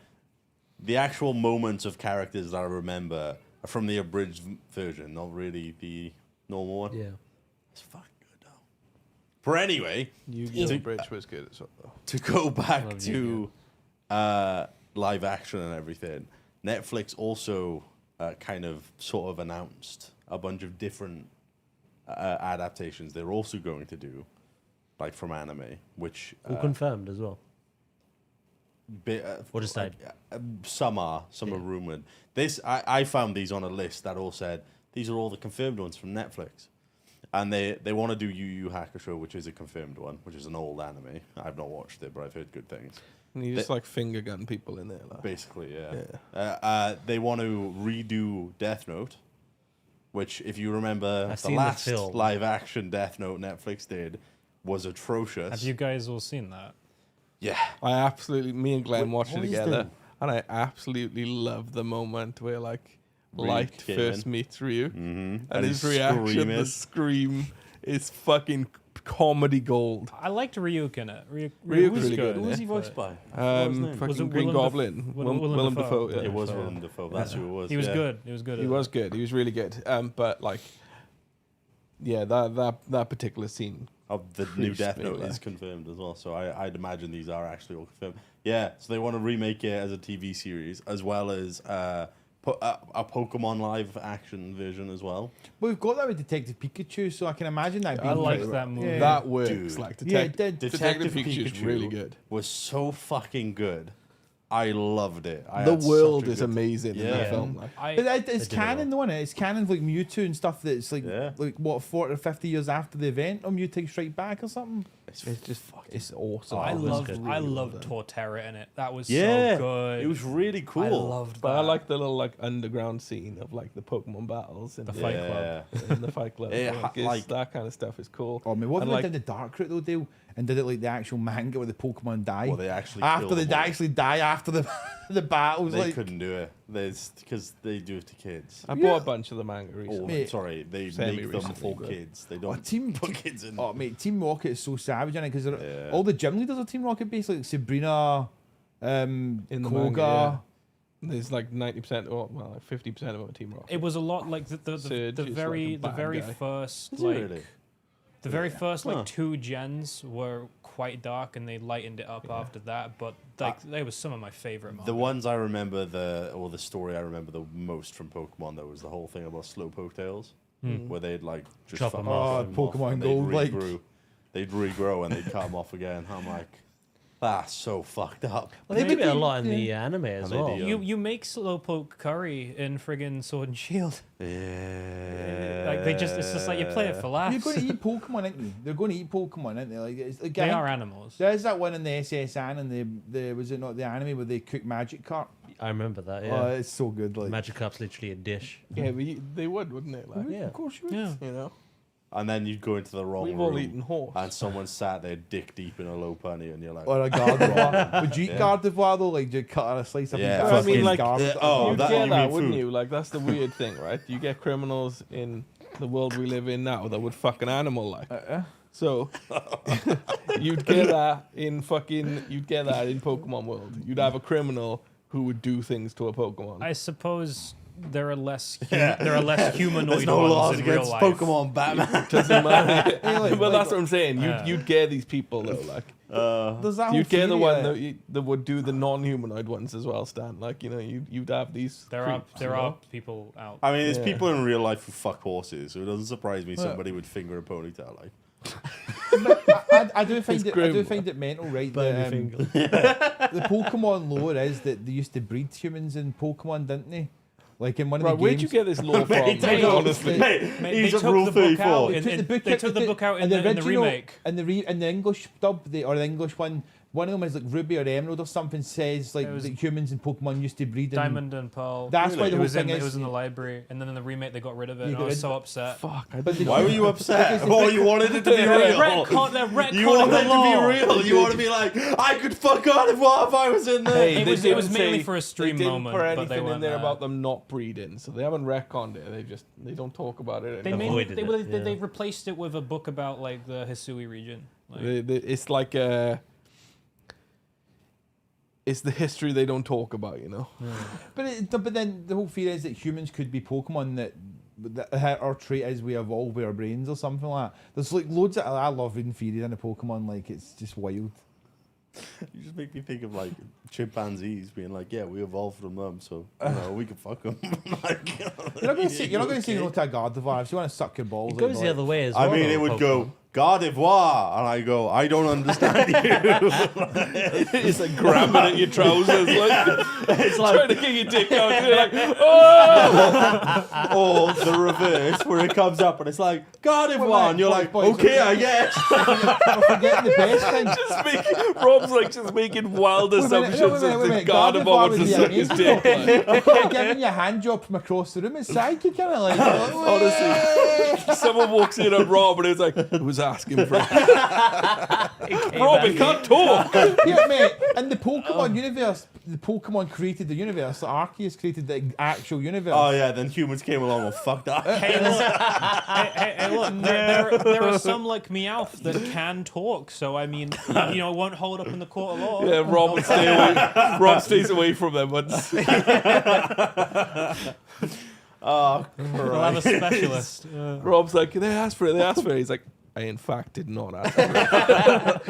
Speaker 1: the actual moments of characters that I remember are from the abridged version, not really the normal one.
Speaker 4: Yeah.
Speaker 1: It's fucking good though. But anyway,
Speaker 3: Yu-Gi-Oh! Bridge was good as well, though.
Speaker 1: to go back
Speaker 5: Love
Speaker 1: to live action and everything, Netflix also kind of sort of announced a bunch of different adaptations they're also going to do, like from anime, which
Speaker 4: All confirmed as well. Or just
Speaker 1: some are rumored. I found these on a list that all said these are all the confirmed ones from Netflix, and they want to do Yu Yu Hakusho, which is a confirmed one, which is an old anime. I've not watched it, but I've heard good things.
Speaker 3: And you just like finger gun people in there. Like.
Speaker 1: Basically, yeah. They want to redo Death Note, which, if you remember,
Speaker 4: I've
Speaker 1: the
Speaker 4: seen the
Speaker 1: last
Speaker 4: film.
Speaker 1: live action Death Note Netflix did was atrocious.
Speaker 5: Have you guys all seen that?
Speaker 1: Yeah.
Speaker 3: Me and Glenn watched it
Speaker 1: what is
Speaker 3: together,
Speaker 1: the-
Speaker 3: and I absolutely loved the moment where like
Speaker 1: Ryuk
Speaker 3: Light
Speaker 1: came
Speaker 3: first
Speaker 1: in.
Speaker 3: meets Ryu,
Speaker 1: Mm-hmm.
Speaker 3: and his reaction, the scream, is fucking comedy gold.
Speaker 5: I liked Ryuk in it.
Speaker 3: Ryuk's
Speaker 5: was
Speaker 3: really good,
Speaker 1: Who was
Speaker 3: yeah.
Speaker 1: he voiced by? What was his name?
Speaker 5: Was
Speaker 3: Fucking
Speaker 5: it
Speaker 3: Green
Speaker 5: Willem
Speaker 3: Goblin, Willem Dafoe. Yeah.
Speaker 1: It was Willem Dafoe. That's who it was.
Speaker 5: He was
Speaker 1: yeah.
Speaker 5: good. He was good.
Speaker 3: He
Speaker 5: at
Speaker 3: was
Speaker 5: it.
Speaker 3: good. He was really good. But like, yeah, that particular scene.
Speaker 1: The new Death
Speaker 3: me,
Speaker 1: Note
Speaker 3: like.
Speaker 1: is confirmed as well, so I'd imagine these are actually all confirmed. Yeah, so they want to remake it as a TV series, as well as a Pokemon live action version as well.
Speaker 2: but we've got that with Detective Pikachu, so I can imagine that being
Speaker 5: I liked
Speaker 2: pretty-
Speaker 5: that movie.
Speaker 2: Yeah.
Speaker 3: That works.
Speaker 1: Dude.
Speaker 3: Like
Speaker 2: Yeah, it did.
Speaker 3: Detective Pikachu's really good.
Speaker 1: Was so fucking good. I loved it. I
Speaker 3: The
Speaker 1: had
Speaker 3: world
Speaker 1: such a
Speaker 3: is
Speaker 1: good-
Speaker 3: amazing in that
Speaker 1: Yeah.
Speaker 3: film. Like.
Speaker 2: But it's
Speaker 4: They did it
Speaker 2: canon, though, isn't it? It's canon of like Mewtwo and stuff that's like,
Speaker 1: Yeah.
Speaker 2: like what, 40 or 50 years after the event of Mewtwo Strike Back or something?
Speaker 1: It's
Speaker 3: It's
Speaker 1: fucking
Speaker 3: it's awesome.
Speaker 5: I
Speaker 4: was
Speaker 5: loved
Speaker 4: good.
Speaker 5: I loved Torterra in it. That was
Speaker 1: yeah,
Speaker 5: so good.
Speaker 1: it was really cool.
Speaker 5: I loved that.
Speaker 3: But I like the little like underground scene of like the Pokemon battles and
Speaker 5: The Fight Club.
Speaker 3: in the Fight Club.
Speaker 1: It
Speaker 3: Like,
Speaker 1: ha- like-
Speaker 3: that kind of stuff is cool.
Speaker 2: Oh, man, what if
Speaker 3: And,
Speaker 2: they
Speaker 3: like-
Speaker 2: did the Dark Route, though, Dale? And did it like the actual manga where the Pokemon die?
Speaker 1: Well, they actually
Speaker 2: after
Speaker 1: killed
Speaker 2: they
Speaker 1: them all.
Speaker 2: actually die after the the battles.
Speaker 1: They
Speaker 2: like,
Speaker 1: couldn't do it. Because they do it to kids.
Speaker 3: I
Speaker 2: Yeah.
Speaker 3: bought a bunch of the manga
Speaker 1: Oh,
Speaker 3: recently.
Speaker 2: Mate.
Speaker 1: sorry, they
Speaker 3: Semi
Speaker 1: make them
Speaker 3: recently,
Speaker 1: for
Speaker 3: but-
Speaker 1: kids. They don't
Speaker 2: Team
Speaker 1: put kids in.
Speaker 2: Oh, mate, Team Rocket is so savage in it because
Speaker 1: Yeah.
Speaker 2: all the gym leaders are Team Rocket based, like Sabrina,
Speaker 3: In the
Speaker 2: Koga.
Speaker 3: manga, There's like 90% or well, like 50% of them are Team Rocket.
Speaker 5: It was a lot like the
Speaker 3: Surge
Speaker 5: the
Speaker 3: is
Speaker 5: very
Speaker 3: like a
Speaker 5: the
Speaker 3: bad
Speaker 5: very
Speaker 3: guy.
Speaker 5: first
Speaker 1: Is it
Speaker 5: like
Speaker 1: really?
Speaker 5: the very first like
Speaker 1: Huh.
Speaker 5: 2 gens were quite dark and they lightened it up after that. But like they were some of my favorite.
Speaker 1: The
Speaker 5: manga.
Speaker 1: ones I remember, the story I remember the most from Pokemon, though, was the whole thing about Slowpoke tails, where they'd like just
Speaker 4: Chop
Speaker 1: fucking
Speaker 4: 'em off.
Speaker 1: them
Speaker 2: Pokemon
Speaker 1: and
Speaker 2: Gold, like-
Speaker 1: they'd regrow and they'd come off again. I'm like, that's so fucked up.
Speaker 4: Well, they
Speaker 2: Maybe
Speaker 4: do it a
Speaker 2: they-
Speaker 4: lot in the anime as
Speaker 1: And they
Speaker 4: well.
Speaker 1: do.
Speaker 5: You make Slowpoke curry in friggin' Sword and Shield.
Speaker 1: Yeah.
Speaker 5: Like they just it's just like you play it for laughs.
Speaker 2: You're going to eat Pokemon, aren't you? They're going to eat Pokemon, aren't they? Like, it's, like,
Speaker 5: They are animals.
Speaker 2: There's that one in the SSN and the was it not the anime where they cook magic carp?
Speaker 4: I remember that.
Speaker 2: Oh,
Speaker 4: Yeah,
Speaker 2: it's so good. Like,
Speaker 4: Magic Cup's literally a dish.
Speaker 3: Yeah, but they would, wouldn't it? Like,
Speaker 5: Yeah.
Speaker 2: of course you would.
Speaker 5: Yeah.
Speaker 3: you know.
Speaker 1: And then you'd go into the wrong
Speaker 3: We've all
Speaker 1: room,
Speaker 3: eaten horse.
Speaker 1: and someone sat there dick deep in a low punny, and you're like,
Speaker 2: Or a gardevoir. Would you eat gardevoir though? Like, do you cut a slice up?
Speaker 1: Yeah,
Speaker 2: and
Speaker 3: Well, I
Speaker 1: fucking-
Speaker 3: mean, like,
Speaker 2: garden?
Speaker 1: oh,
Speaker 3: You'd
Speaker 1: that-
Speaker 3: get
Speaker 1: you
Speaker 3: that,
Speaker 1: mean
Speaker 3: wouldn't
Speaker 1: food.
Speaker 3: you? Like, that's the weird thing, right? You get criminals in the world we live in now that would fuck an animal like. So you'd get that in Pokemon World. You'd have a criminal who would do things to a Pokemon.
Speaker 5: I suppose there are less
Speaker 1: Yeah.
Speaker 5: there are less humanoid
Speaker 1: there's no
Speaker 5: ones
Speaker 1: laws
Speaker 5: in real
Speaker 1: against
Speaker 5: life.
Speaker 1: Pokemon, Batman.
Speaker 3: Doesn't matter.
Speaker 2: like-
Speaker 3: Well, that's what I'm saying.
Speaker 5: Yeah.
Speaker 3: You'd get these people though, like
Speaker 2: There's that whole
Speaker 3: you'd get the
Speaker 2: theory,
Speaker 3: one
Speaker 2: like-
Speaker 3: that would do the non-humanoid ones as well, Stan. Like, you know, you'd have these.
Speaker 5: There
Speaker 3: creeps, you
Speaker 5: are
Speaker 3: know?
Speaker 5: people out.
Speaker 1: I mean, there's
Speaker 3: Yeah.
Speaker 1: people in real life who fuck horses, so it doesn't surprise me somebody would finger a ponytail. Like,
Speaker 2: I do find
Speaker 3: It's
Speaker 2: it. I
Speaker 3: grim.
Speaker 2: do find it mental, right?
Speaker 4: Burn
Speaker 2: That,
Speaker 4: your finger.
Speaker 2: the Pokemon lore is that they used to breed humans in Pokemon, didn't they? Like in one of
Speaker 3: Right,
Speaker 2: the
Speaker 3: where'd
Speaker 2: games.
Speaker 3: you get this law from?
Speaker 1: Mate,
Speaker 3: Like,
Speaker 2: no,
Speaker 3: honestly,
Speaker 2: it's-
Speaker 5: Mate,
Speaker 1: he's
Speaker 5: they
Speaker 1: at
Speaker 5: took
Speaker 1: rule
Speaker 5: the book
Speaker 1: 34.
Speaker 5: out.
Speaker 2: They took the book
Speaker 5: They
Speaker 2: out-
Speaker 5: took the book out in
Speaker 2: and
Speaker 5: the
Speaker 2: original-
Speaker 5: remake.
Speaker 2: in the English dub, or the English one. One of them is like Ruby or Emerald or something. Says like
Speaker 5: It was
Speaker 2: that humans and Pokemon used to breed. In,
Speaker 5: Diamond and Pearl.
Speaker 2: That's why the
Speaker 5: it
Speaker 2: whole
Speaker 5: was
Speaker 2: thing
Speaker 5: in
Speaker 2: is.
Speaker 5: it was in the library, and then in the remake they got rid of it.
Speaker 2: You
Speaker 5: And I
Speaker 2: got
Speaker 5: was
Speaker 2: rid-
Speaker 5: so upset.
Speaker 3: fuck. I
Speaker 2: But the-
Speaker 1: why were you upset?
Speaker 2: Because the
Speaker 1: Oh,
Speaker 2: book-
Speaker 1: you wanted it to be
Speaker 5: They're
Speaker 1: real.
Speaker 5: retconning
Speaker 1: You wanted
Speaker 5: the
Speaker 1: it to
Speaker 5: law.
Speaker 1: be real. You want to be like, I could fuck on if I was in there.
Speaker 3: Hey,
Speaker 5: It
Speaker 3: they
Speaker 5: was
Speaker 3: didn't
Speaker 5: mainly
Speaker 3: say-
Speaker 5: for a stream
Speaker 3: they didn't
Speaker 5: moment,
Speaker 3: put
Speaker 5: but
Speaker 3: anything
Speaker 5: they
Speaker 3: in
Speaker 5: weren't
Speaker 3: there
Speaker 5: there.
Speaker 3: about them not breeding, so they haven't retconned it. They don't talk about it.
Speaker 5: They
Speaker 3: anymore.
Speaker 5: made
Speaker 4: Avoided it,
Speaker 5: they
Speaker 4: yeah.
Speaker 5: replaced it with a book about like the Hisui region. Like,
Speaker 3: It's like it's the history they don't talk about, you know.
Speaker 2: But then the whole fear is that humans could be Pokemon that our trait is we evolve with our brains or something like that. There's like loads of I love reading theories in the Pokemon, like it's just wild.
Speaker 1: You just make me think of like chimpanzees being like, yeah, we evolved from them, so you know, we can fuck them. Like,
Speaker 2: You're not going to say no to a Gardevoir if you want to suck your balls.
Speaker 4: It goes the other way as
Speaker 1: I
Speaker 4: well.
Speaker 1: mean,
Speaker 4: though,
Speaker 1: it would
Speaker 4: Pokemon.
Speaker 1: go Gardevoir, and I go, I don't understand you.
Speaker 3: It's like grabbing at your trousers, like
Speaker 1: It's like,
Speaker 3: trying to get your dick out. And you're like, oh!
Speaker 1: or the reverse, where it comes up and it's like Gardevoir, and you're like,
Speaker 2: boys,
Speaker 1: okay, I guess.
Speaker 2: I'm forgetting the best thing.
Speaker 3: Rob's like just making wild
Speaker 2: Wait a minute,
Speaker 3: assumptions
Speaker 2: wait a
Speaker 3: as
Speaker 2: minute.
Speaker 3: to
Speaker 2: Gardevoir
Speaker 3: Gardevoir
Speaker 2: would
Speaker 3: wants
Speaker 2: be
Speaker 3: to suck his
Speaker 2: amazing.
Speaker 3: dick. Like.
Speaker 2: Giving you a hand job from across the room, it's psychic, kind of like.
Speaker 3: Honestly, someone walks in on Rob and it's like, who's asking for it? Rob, he can't talk.
Speaker 2: Yeah, mate. In the Pokemon universe, the Pokemon created the universe. The Arceus created the actual universe.
Speaker 1: Oh yeah, then humans came along and fucked up.
Speaker 5: hey, look, there are some like Meowth that can talk, so I mean, you know, it won't hold up in the court of law.
Speaker 3: Yeah, Rob would stay away. Rob stays away from them. But
Speaker 1: Oh,
Speaker 5: We'll have a specialist.
Speaker 3: Rob's like, they asked for it. They asked for it. He's like, I in fact did not ask for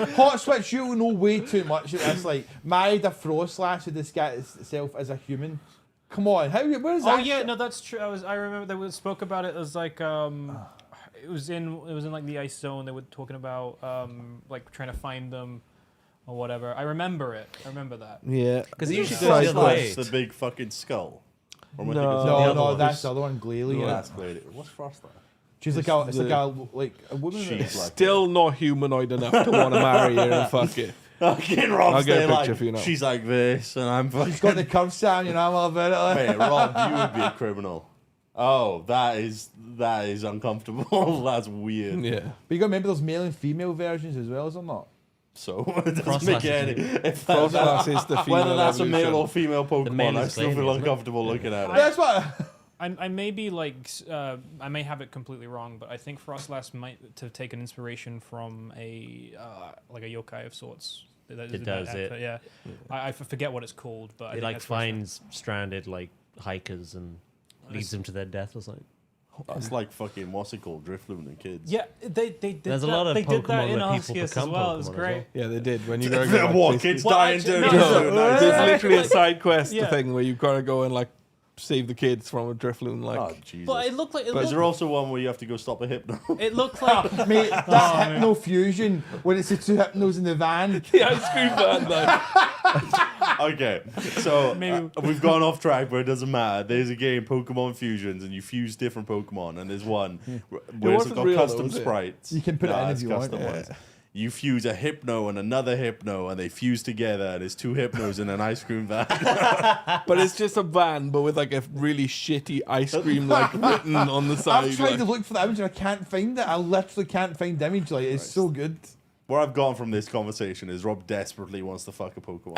Speaker 3: it.
Speaker 2: Hot Switch, you know way too much. It's like married a Frostlass who disguised itself as a human. Come on, where is
Speaker 5: Oh
Speaker 2: that?
Speaker 5: yeah,
Speaker 2: shit?
Speaker 5: no, that's true. I remember they spoke about it as like it was in like the ice zone. They were talking about like trying to find them or whatever. I remember it. I remember that.
Speaker 3: Yeah,
Speaker 4: Because it usually
Speaker 1: Frostlass,
Speaker 4: goes the other way.
Speaker 1: the big fucking skull. Or am I
Speaker 3: No.
Speaker 1: thinking of
Speaker 2: No,
Speaker 4: other
Speaker 2: no,
Speaker 4: one.
Speaker 2: that's the other one, Glalie.
Speaker 1: something?
Speaker 2: Yeah.
Speaker 1: That's Glady. What's Frostlass?
Speaker 2: She's like a, it's like a woman.
Speaker 1: She's like
Speaker 3: still not humanoid enough to want to marry her and fuck it.
Speaker 1: fucking Rob's
Speaker 3: I'll get a
Speaker 1: there
Speaker 3: picture
Speaker 1: like,
Speaker 3: for you now.
Speaker 1: she's like this, and I'm fucking.
Speaker 2: She's got the curves, Sam. You know, I'm all about it.
Speaker 1: Wait, Rob, you would be a criminal. Oh, that is uncomfortable. That's weird.
Speaker 3: Yeah.
Speaker 2: But you got to remember there's male and female versions as well, is there not?
Speaker 1: So it doesn't
Speaker 4: Frostlass
Speaker 1: make
Speaker 4: is
Speaker 1: any.
Speaker 4: new.
Speaker 1: If
Speaker 3: Frostlass is the female
Speaker 1: whether that's a male
Speaker 3: evolution.
Speaker 1: or female Pokemon,
Speaker 4: male
Speaker 1: I
Speaker 4: is
Speaker 1: still
Speaker 4: Glady,
Speaker 1: feel
Speaker 4: isn't it?
Speaker 1: uncomfortable looking at it.
Speaker 2: That's what.
Speaker 5: I may be like I may have it completely wrong, but I think Frostlass might have taken inspiration from a like a yokai of sorts.
Speaker 4: It does, it.
Speaker 5: Yeah. I forget what it's called, but I
Speaker 4: It
Speaker 5: think
Speaker 4: like
Speaker 5: that's what it's-
Speaker 4: finds stranded like hikers and leads them to their death or something.
Speaker 1: That's like fucking what's it called, Drifloon and kids.
Speaker 5: Yeah, they did.
Speaker 4: There's a
Speaker 5: that,
Speaker 4: lot of
Speaker 5: they did that
Speaker 4: Pokemon
Speaker 5: in
Speaker 4: where people
Speaker 5: Arceus as
Speaker 4: become
Speaker 5: well. It was
Speaker 4: Pokemon as
Speaker 5: great.
Speaker 4: well.
Speaker 3: Yeah, they did. When you gotta go, like,
Speaker 1: What
Speaker 3: basically-
Speaker 1: kids
Speaker 5: Well,
Speaker 1: dying
Speaker 5: actually,
Speaker 1: to
Speaker 5: no,
Speaker 3: There's
Speaker 5: Yeah.
Speaker 3: literally a side quest
Speaker 5: Yeah.
Speaker 3: thing where you've got to go and like save the kids from a Drifloon. Like,
Speaker 1: Oh Jesus!
Speaker 5: But it looked like it
Speaker 1: But is
Speaker 5: looked,
Speaker 1: there also one where you have to go stop a hypno?
Speaker 5: it looked like
Speaker 2: Mate, that hypno fusion when it's the two hypnos in the van.
Speaker 3: the ice cream van. Like,
Speaker 1: Okay, so
Speaker 5: Maybe-
Speaker 1: we've gone off track, but it doesn't matter. There's a game, Pokemon Fusions, and you fuse different Pokemon, and there's one where it's
Speaker 3: wasn't
Speaker 1: got
Speaker 3: real though,
Speaker 1: custom
Speaker 3: was it?
Speaker 1: sprites.
Speaker 2: You can put it in if
Speaker 1: it's
Speaker 2: you want,
Speaker 1: custom
Speaker 2: yeah.
Speaker 1: ones. you fuse a Hypno and another Hypno, and they fuse together, and it's two Hypnos in an ice cream van.
Speaker 3: But it's just a van, but with like a really shitty ice cream like written on the side.
Speaker 2: I've tried
Speaker 3: like.
Speaker 2: to look for the image and I can't find it. I literally can't find the image. Like, it's so good.
Speaker 1: Where I've gone from this conversation is Rob desperately wants to fuck a Pokemon.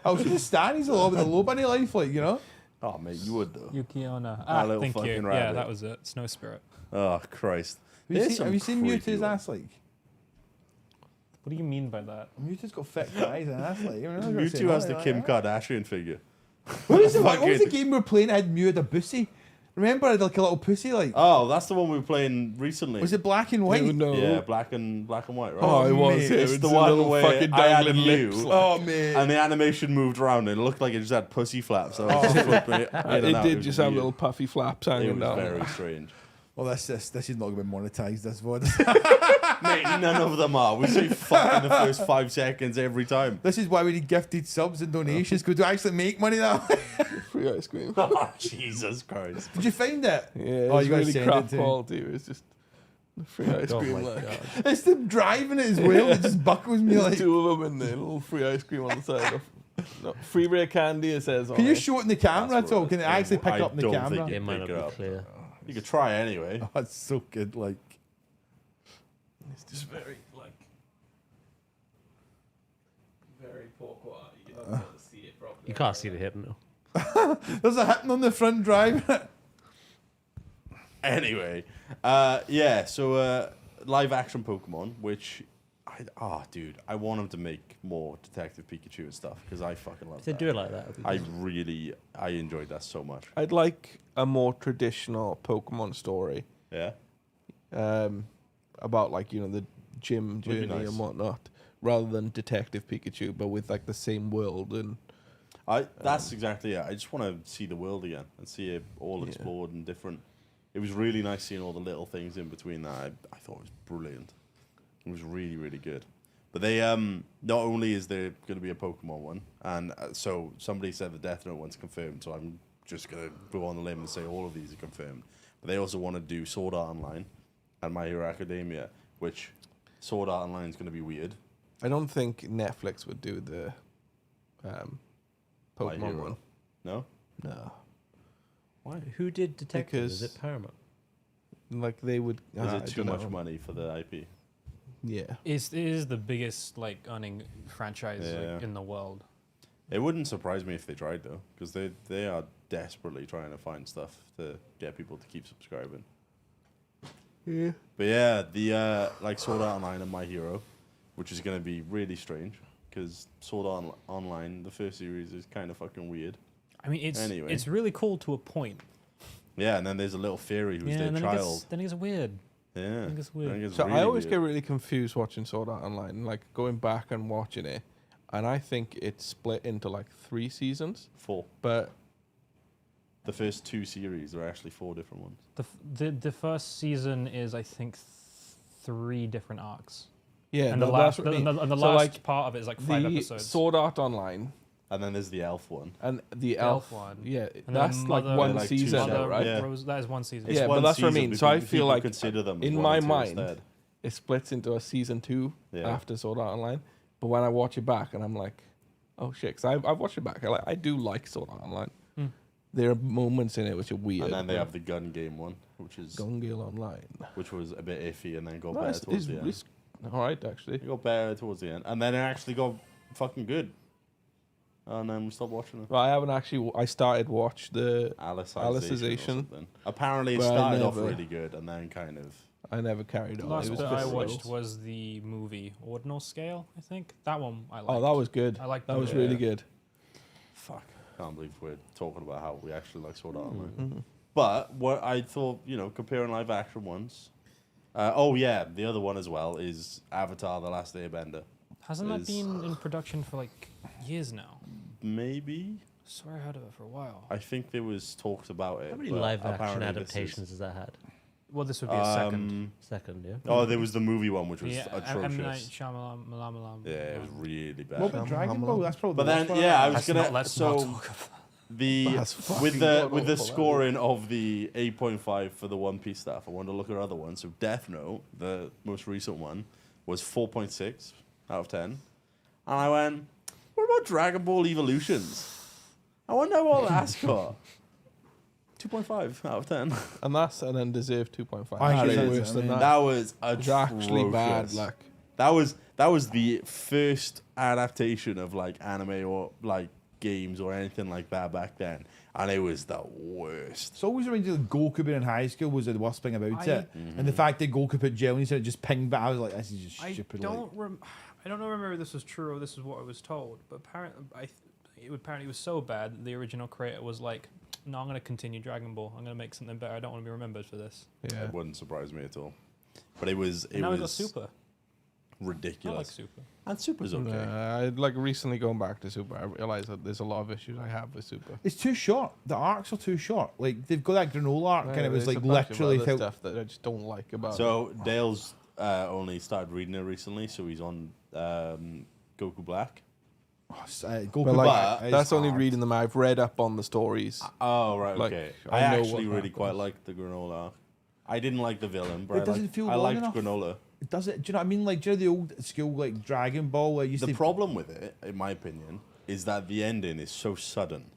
Speaker 2: I was just standing. He's a lot with a low bunny life, like, you know.
Speaker 1: Oh, mate, you would though.
Speaker 5: Yukiona.
Speaker 1: Ah, little
Speaker 5: Thank you.
Speaker 1: fucking
Speaker 5: Yeah,
Speaker 1: rabbit.
Speaker 5: that was it. Snow Spirit.
Speaker 1: Oh, Christ.
Speaker 2: Have you seen Mewtwo's
Speaker 1: one.
Speaker 2: ass like?
Speaker 5: What do you mean by that?
Speaker 2: Mewtwo's got thick eyes and ass like. You're not gonna say
Speaker 1: Mewtwo has the
Speaker 2: nothing
Speaker 1: Kim
Speaker 2: like that.
Speaker 1: Kardashian figure.
Speaker 2: What was the
Speaker 1: Fucking-
Speaker 2: game we were playing? It had Mew had a pussy. Remember, it had like a little pussy. Like,
Speaker 1: Oh, that's the one we were playing recently.
Speaker 2: was it black and white?
Speaker 3: No.
Speaker 1: Yeah, black and white, right?
Speaker 3: Oh, it was.
Speaker 2: mate,
Speaker 3: Yeah,
Speaker 1: it's
Speaker 3: with
Speaker 1: the
Speaker 3: the
Speaker 1: one
Speaker 3: little
Speaker 1: where
Speaker 3: fucking
Speaker 1: I had
Speaker 3: dangling
Speaker 1: you.
Speaker 3: lips.
Speaker 2: Oh man.
Speaker 1: And the animation moved around and it looked like it just had pussy flaps. So I was just flipping it. in and
Speaker 3: It
Speaker 1: out.
Speaker 3: did
Speaker 1: was
Speaker 3: just have
Speaker 1: weird.
Speaker 3: little puffy flaps
Speaker 1: It
Speaker 3: hanging
Speaker 1: was
Speaker 3: down.
Speaker 1: very strange.
Speaker 2: Well, this is not going to be monetized. This VOD.
Speaker 1: Mate, none of them are. We say fuck in the first 5 seconds every time.
Speaker 2: This is why we need gifted subs and donations. Could we actually make money that way?
Speaker 3: Free ice cream.
Speaker 1: Oh, Jesus Christ.
Speaker 2: Did you find it?
Speaker 3: Yeah,
Speaker 2: Oh,
Speaker 3: it's
Speaker 2: you gotta
Speaker 3: really
Speaker 2: send
Speaker 3: crap
Speaker 2: it to-
Speaker 3: quality. It's just free ice
Speaker 4: Oh
Speaker 3: cream.
Speaker 4: my
Speaker 3: like.
Speaker 4: God.
Speaker 2: It's them driving it as well. It just buckles me
Speaker 3: There's
Speaker 2: like.
Speaker 3: two of them in there, little free ice cream on the side. No, free rare candy, it says on
Speaker 2: Can you
Speaker 3: it.
Speaker 2: show it in the camera
Speaker 1: That's
Speaker 2: at all?
Speaker 1: what
Speaker 2: Can it
Speaker 1: it is.
Speaker 2: actually pick
Speaker 1: I
Speaker 2: up in the
Speaker 1: don't
Speaker 2: camera?
Speaker 1: think
Speaker 4: It might
Speaker 1: pick
Speaker 4: not
Speaker 1: it
Speaker 4: be
Speaker 1: up.
Speaker 4: clear.
Speaker 1: You could try anyway.
Speaker 2: Oh, it's so good. Like,
Speaker 3: It's just very, like, very poor quality. You don't be able to see it properly.
Speaker 4: You can't see the Hypno.
Speaker 2: there's a hitting on the front driving it.
Speaker 1: Anyway, yeah, so live action Pokemon, which, dude, I want them to make more Detective Pikachu and stuff because I fucking love
Speaker 4: If they
Speaker 1: that.
Speaker 4: do it like that, it'd be
Speaker 1: I enjoyed that so much.
Speaker 3: I'd like a more traditional Pokemon story
Speaker 1: Yeah.
Speaker 3: about, like, you know, the gym
Speaker 1: Would be
Speaker 3: journey
Speaker 1: nice.
Speaker 3: and whatnot, rather than Detective Pikachu, but with, like, the same world. And
Speaker 1: That's exactly it. I just want to see the world again and see it all
Speaker 3: Yeah.
Speaker 1: explored and different. It was really nice seeing all the little things in between that. I thought it was brilliant. It was really, really good. But they, not only is there going to be a Pokemon one, and so somebody said the Death Note one's confirmed, so I'm just going to go on the limb and say all of these are confirmed. But they also want to do Sword Art Online and My Hero Academia, which Sword Art Online is going to be weird.
Speaker 3: I don't think Netflix would do the
Speaker 1: My
Speaker 3: Pokemon
Speaker 1: Hero.
Speaker 3: one.
Speaker 1: No?
Speaker 3: No.
Speaker 4: Why? Who did Detective? Is
Speaker 3: Because-
Speaker 4: it Paramount?
Speaker 3: Like, they would...
Speaker 1: Is
Speaker 3: I
Speaker 1: it too
Speaker 3: don't
Speaker 1: much
Speaker 3: know.
Speaker 1: money for the IP?
Speaker 3: Yeah.
Speaker 5: It is the biggest like earning franchise
Speaker 1: Yeah.
Speaker 5: like, in the world.
Speaker 1: It wouldn't surprise me if they tried though, because they are desperately trying to find stuff to get people to keep subscribing.
Speaker 3: Yeah.
Speaker 1: But yeah, the like Sword Art Online and My Hero, which is going to be really strange, because Sword Art Online, the first series, is kind of fucking weird.
Speaker 5: I mean,
Speaker 1: Anyway.
Speaker 5: it's really cool to a point.
Speaker 1: Yeah, and then there's a little fairy who's
Speaker 5: Yeah,
Speaker 1: their
Speaker 5: and then
Speaker 1: child.
Speaker 5: it gets weird.
Speaker 1: Yeah,
Speaker 5: it gets weird.
Speaker 1: Then it gets
Speaker 3: So
Speaker 1: really
Speaker 3: I always
Speaker 1: weird.
Speaker 3: get really confused watching Sword Art Online, like going back and watching it, and I think it's split into like 3 seasons.
Speaker 1: 4.
Speaker 3: But
Speaker 1: The first 2 series are actually 4 different ones.
Speaker 5: The first season is I think 3 different arcs.
Speaker 3: yeah,
Speaker 5: And
Speaker 3: no,
Speaker 5: the
Speaker 3: that's
Speaker 5: last,
Speaker 3: what I mean.
Speaker 5: and the
Speaker 3: So,
Speaker 5: last
Speaker 3: like,
Speaker 5: part of it is like 5
Speaker 3: the
Speaker 5: episodes.
Speaker 3: Sword Art Online
Speaker 1: And then there's the elf one.
Speaker 3: and the
Speaker 5: Elf
Speaker 3: elf
Speaker 5: one.
Speaker 3: Yeah,
Speaker 5: And
Speaker 3: that's
Speaker 5: then
Speaker 3: like
Speaker 5: Mother-
Speaker 3: one
Speaker 1: like 2
Speaker 3: season,
Speaker 1: separate,
Speaker 3: though, right?
Speaker 1: Yeah.
Speaker 5: Rose, that is one season.
Speaker 1: It's
Speaker 3: Yeah, but
Speaker 1: one
Speaker 3: that's what I
Speaker 1: season,
Speaker 3: mean.
Speaker 1: but
Speaker 3: So I
Speaker 1: people
Speaker 3: feel like
Speaker 1: consider them as
Speaker 3: in
Speaker 1: 1
Speaker 3: my
Speaker 1: and 2
Speaker 3: mind,
Speaker 1: instead.
Speaker 3: It splits into a season 2
Speaker 1: Yeah.
Speaker 3: after Sword Art Online. But when I watch it back, and I'm like, oh shit, because I've watched it back. I do like Sword Art Online.
Speaker 5: Hmm.
Speaker 3: There are moments in it which are weird.
Speaker 1: And then they have the gun game one, which is
Speaker 3: Gungale Online.
Speaker 1: which was a bit iffy, and then got
Speaker 3: No,
Speaker 1: better
Speaker 3: it's,
Speaker 1: towards the end.
Speaker 3: it's all right, actually.
Speaker 1: It got better towards the end, and then it actually got fucking good. And then we stopped watching it.
Speaker 3: Well, I haven't actually. I started watch the.
Speaker 1: Alicization.
Speaker 3: Alicization.
Speaker 1: or something. Apparently, it
Speaker 3: But I
Speaker 1: started off
Speaker 3: never-
Speaker 1: really good, and then kind of.
Speaker 3: I never carried
Speaker 5: The
Speaker 3: on.
Speaker 5: last
Speaker 3: It was
Speaker 5: bit
Speaker 3: a bit
Speaker 5: I
Speaker 3: slow.
Speaker 5: watched was the movie Ordinal Scale, I think. That one I liked.
Speaker 3: Oh, that was good.
Speaker 5: I liked
Speaker 3: that
Speaker 5: the
Speaker 3: was
Speaker 5: movie.
Speaker 3: really good.
Speaker 1: Fuck, can't believe we're talking about how we actually like Sword Art Online.
Speaker 3: Mm-hmm.
Speaker 1: But what I thought, comparing live action ones. Oh yeah, the other one as well is Avatar: The Last Airbender.
Speaker 5: Hasn't that
Speaker 1: is-
Speaker 5: been in production for like years now?
Speaker 1: Maybe.
Speaker 5: Swear I heard of it for a while.
Speaker 1: I think there was talks about it.
Speaker 4: How many
Speaker 1: but
Speaker 4: live action
Speaker 1: apparently this
Speaker 4: adaptations has that had?
Speaker 5: Well, this would be a second.
Speaker 4: Second, yeah.
Speaker 1: Oh, there was the movie one, which was
Speaker 5: Yeah, M. Night
Speaker 1: atrocious.
Speaker 5: Shyamalan. Malam.
Speaker 1: Yeah, it was really bad.
Speaker 2: What about Dragon Ball? That's probably
Speaker 1: But
Speaker 2: the
Speaker 1: then,
Speaker 2: worst one
Speaker 1: yeah, I
Speaker 2: I've
Speaker 1: was
Speaker 2: had.
Speaker 1: gonna.
Speaker 5: Let's not
Speaker 1: So
Speaker 5: talk about
Speaker 1: the
Speaker 3: That's fucking
Speaker 1: with the
Speaker 3: god-awful,
Speaker 1: scoring of the 8.5 for the One Piece stuff, I wanted to look at other ones. So Death Note, the most recent one, was 4.6 out of 10. And I went, what about Dragon Ball Evolutions? I wonder what that's got. 2.5 out of 10.
Speaker 3: And then deserved 2.5.
Speaker 2: I
Speaker 3: Actually
Speaker 2: think
Speaker 3: worse
Speaker 2: so,
Speaker 3: than
Speaker 2: I mean.
Speaker 3: that.
Speaker 1: That was
Speaker 3: It's actually bad.
Speaker 1: atrocious.
Speaker 3: Like,
Speaker 1: That was the first adaptation of like anime or like games or anything like that back then, and it was the worst.
Speaker 2: It's always reminded me Goku being in high school was the worst thing about it. And the fact that Goku put gel in his head just pinged back, I was like, this is just
Speaker 5: I
Speaker 2: stupid.
Speaker 5: don't remember if this was true or this is what I was told, but apparently it was so bad that the original creator was like, no, I'm going to continue Dragon Ball. I'm going to make something better. I don't want to be remembered for this.
Speaker 3: yeah.
Speaker 1: It wouldn't surprise me at all. But it was
Speaker 5: And now we got Super. I like
Speaker 1: ridiculous.
Speaker 5: Super.
Speaker 1: And Super's okay.
Speaker 3: I like recently going back to Super. I realized that there's a lot of issues I have with Super.
Speaker 2: It's too short. The arcs are too short. Like they've got that granola arc, and it was
Speaker 3: There's
Speaker 2: like
Speaker 3: a bunch of
Speaker 2: literally
Speaker 3: other
Speaker 2: felt.
Speaker 3: stuff that I just don't like about it.
Speaker 1: So Dale's only started reading it recently, so he's on Goku Black.
Speaker 2: Goku
Speaker 3: But like,
Speaker 2: Black is
Speaker 3: that's only
Speaker 2: hard.
Speaker 3: reading them. I've read up on the stories.
Speaker 1: Oh right,
Speaker 3: Like,
Speaker 1: okay.
Speaker 3: I
Speaker 1: I
Speaker 3: know
Speaker 1: actually
Speaker 3: what
Speaker 1: really quite
Speaker 3: happens.
Speaker 1: liked the granola arc. I didn't like the villain, but
Speaker 2: It doesn't feel
Speaker 1: I
Speaker 2: long
Speaker 1: liked
Speaker 2: enough.
Speaker 1: granola.
Speaker 2: Does it? Do you know what I mean? Like, do you know the old school like Dragon Ball where you used
Speaker 1: The
Speaker 2: to
Speaker 1: problem with it, in my opinion, is that the ending is so sudden.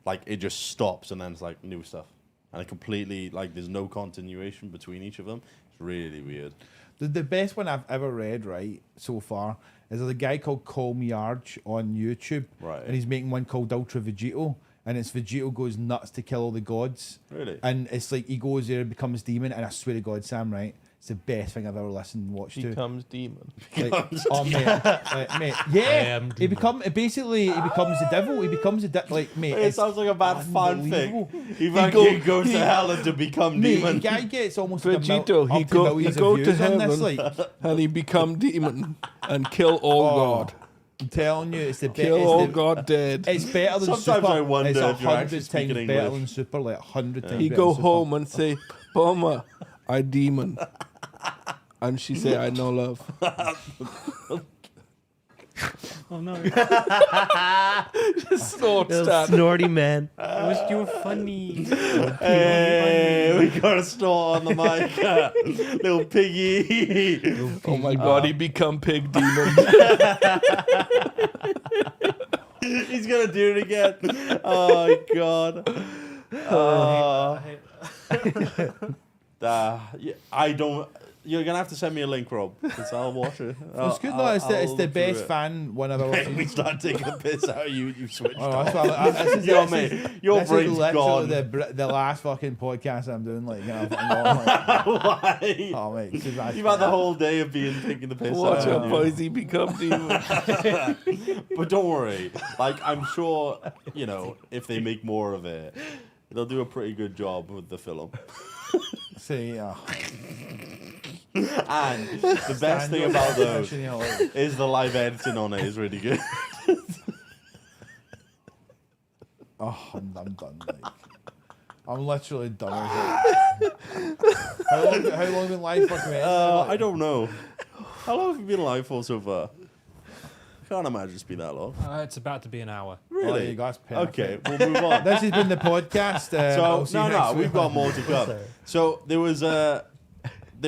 Speaker 1: Like it just stops and then it's like new stuff, and it completely like there's no continuation between each of them. It's really weird.
Speaker 2: The best one I've ever read, right, so far, is there's a guy called Call Me Arch on YouTube.
Speaker 1: Right.
Speaker 2: And he's making one called Ultra Vegito. And it's Vegito goes nuts to kill all the gods.
Speaker 1: Really?
Speaker 2: And it's like he goes there and becomes demon. And I swear to God, Sam, right? It's the best thing I've ever listened and watched to.
Speaker 3: Becomes demon.
Speaker 2: Like, oh, mate. Yeah.
Speaker 4: am
Speaker 2: He
Speaker 4: demon.
Speaker 2: basically he becomes the devil. He becomes like, mate.
Speaker 1: It sounds like a bad
Speaker 2: unbelievable.
Speaker 1: fanfic. He fucking goes to hell and to become
Speaker 2: Mate,
Speaker 1: demon.
Speaker 2: the guy gets almost
Speaker 3: Vegito,
Speaker 2: like
Speaker 3: he
Speaker 2: up to
Speaker 3: go
Speaker 2: millions
Speaker 3: to
Speaker 2: of views on
Speaker 3: heaven
Speaker 2: this. Like,
Speaker 3: and he become demon and kill all
Speaker 2: Oh,
Speaker 3: God.
Speaker 2: I'm telling you, it's the best.
Speaker 3: Kill all God dead.
Speaker 2: It's better than
Speaker 1: Sometimes
Speaker 2: Super.
Speaker 1: I wonder
Speaker 2: it's
Speaker 1: if you're actually
Speaker 2: 100
Speaker 1: speaking
Speaker 2: times better
Speaker 1: English.
Speaker 2: than Super, like 100 times
Speaker 3: He
Speaker 2: better
Speaker 3: go
Speaker 2: than Super.
Speaker 3: home and say, Boma, I demon. And she say, I no love.
Speaker 5: Oh no.
Speaker 3: Snort
Speaker 4: Little
Speaker 3: stat.
Speaker 4: snorty man.
Speaker 5: It was you funny.
Speaker 1: Hey, we got a snort on the mic. Little piggy.
Speaker 3: Oh my God, he become pig demon.
Speaker 1: He's gonna do it again. Oh God. Yeah, I don't. You're gonna have to send me a link, Rob, because I'll watch it.
Speaker 2: It's good, though. It's the best fan one I've ever
Speaker 1: When we
Speaker 2: seen.
Speaker 1: start taking a piss out of you, you switched
Speaker 2: Oh,
Speaker 1: off.
Speaker 2: that's why this is,
Speaker 1: Yo,
Speaker 2: this
Speaker 1: mate,
Speaker 2: is,
Speaker 1: your
Speaker 2: this
Speaker 1: brain's
Speaker 2: is literally
Speaker 1: gone.
Speaker 2: the last fucking podcast I'm doing. Like, you know, like,
Speaker 1: Why?
Speaker 2: oh, mate. It's just
Speaker 1: You've had the whole day of being taking the piss
Speaker 3: Watch
Speaker 1: out
Speaker 3: out,
Speaker 1: of you.
Speaker 3: boys, he become demon.
Speaker 1: But don't worry. Like, I'm sure, you know, if they make more of it, they'll do a pretty good job with the film.
Speaker 2: See,
Speaker 1: And the best thing about those is the live editing on it is really good.
Speaker 2: oh, I'm done. Like, I'm literally done. How long have you been live for?
Speaker 1: I don't know. How long have you been live for so far? Can't imagine it's been that long.
Speaker 5: It's about to be an hour.
Speaker 1: Really?
Speaker 2: you guys perfect.
Speaker 1: Okay, we'll move on.
Speaker 2: This has been the podcast. I'll see you next week.
Speaker 1: We've got more to come.
Speaker 4: Sorry.
Speaker 1: So there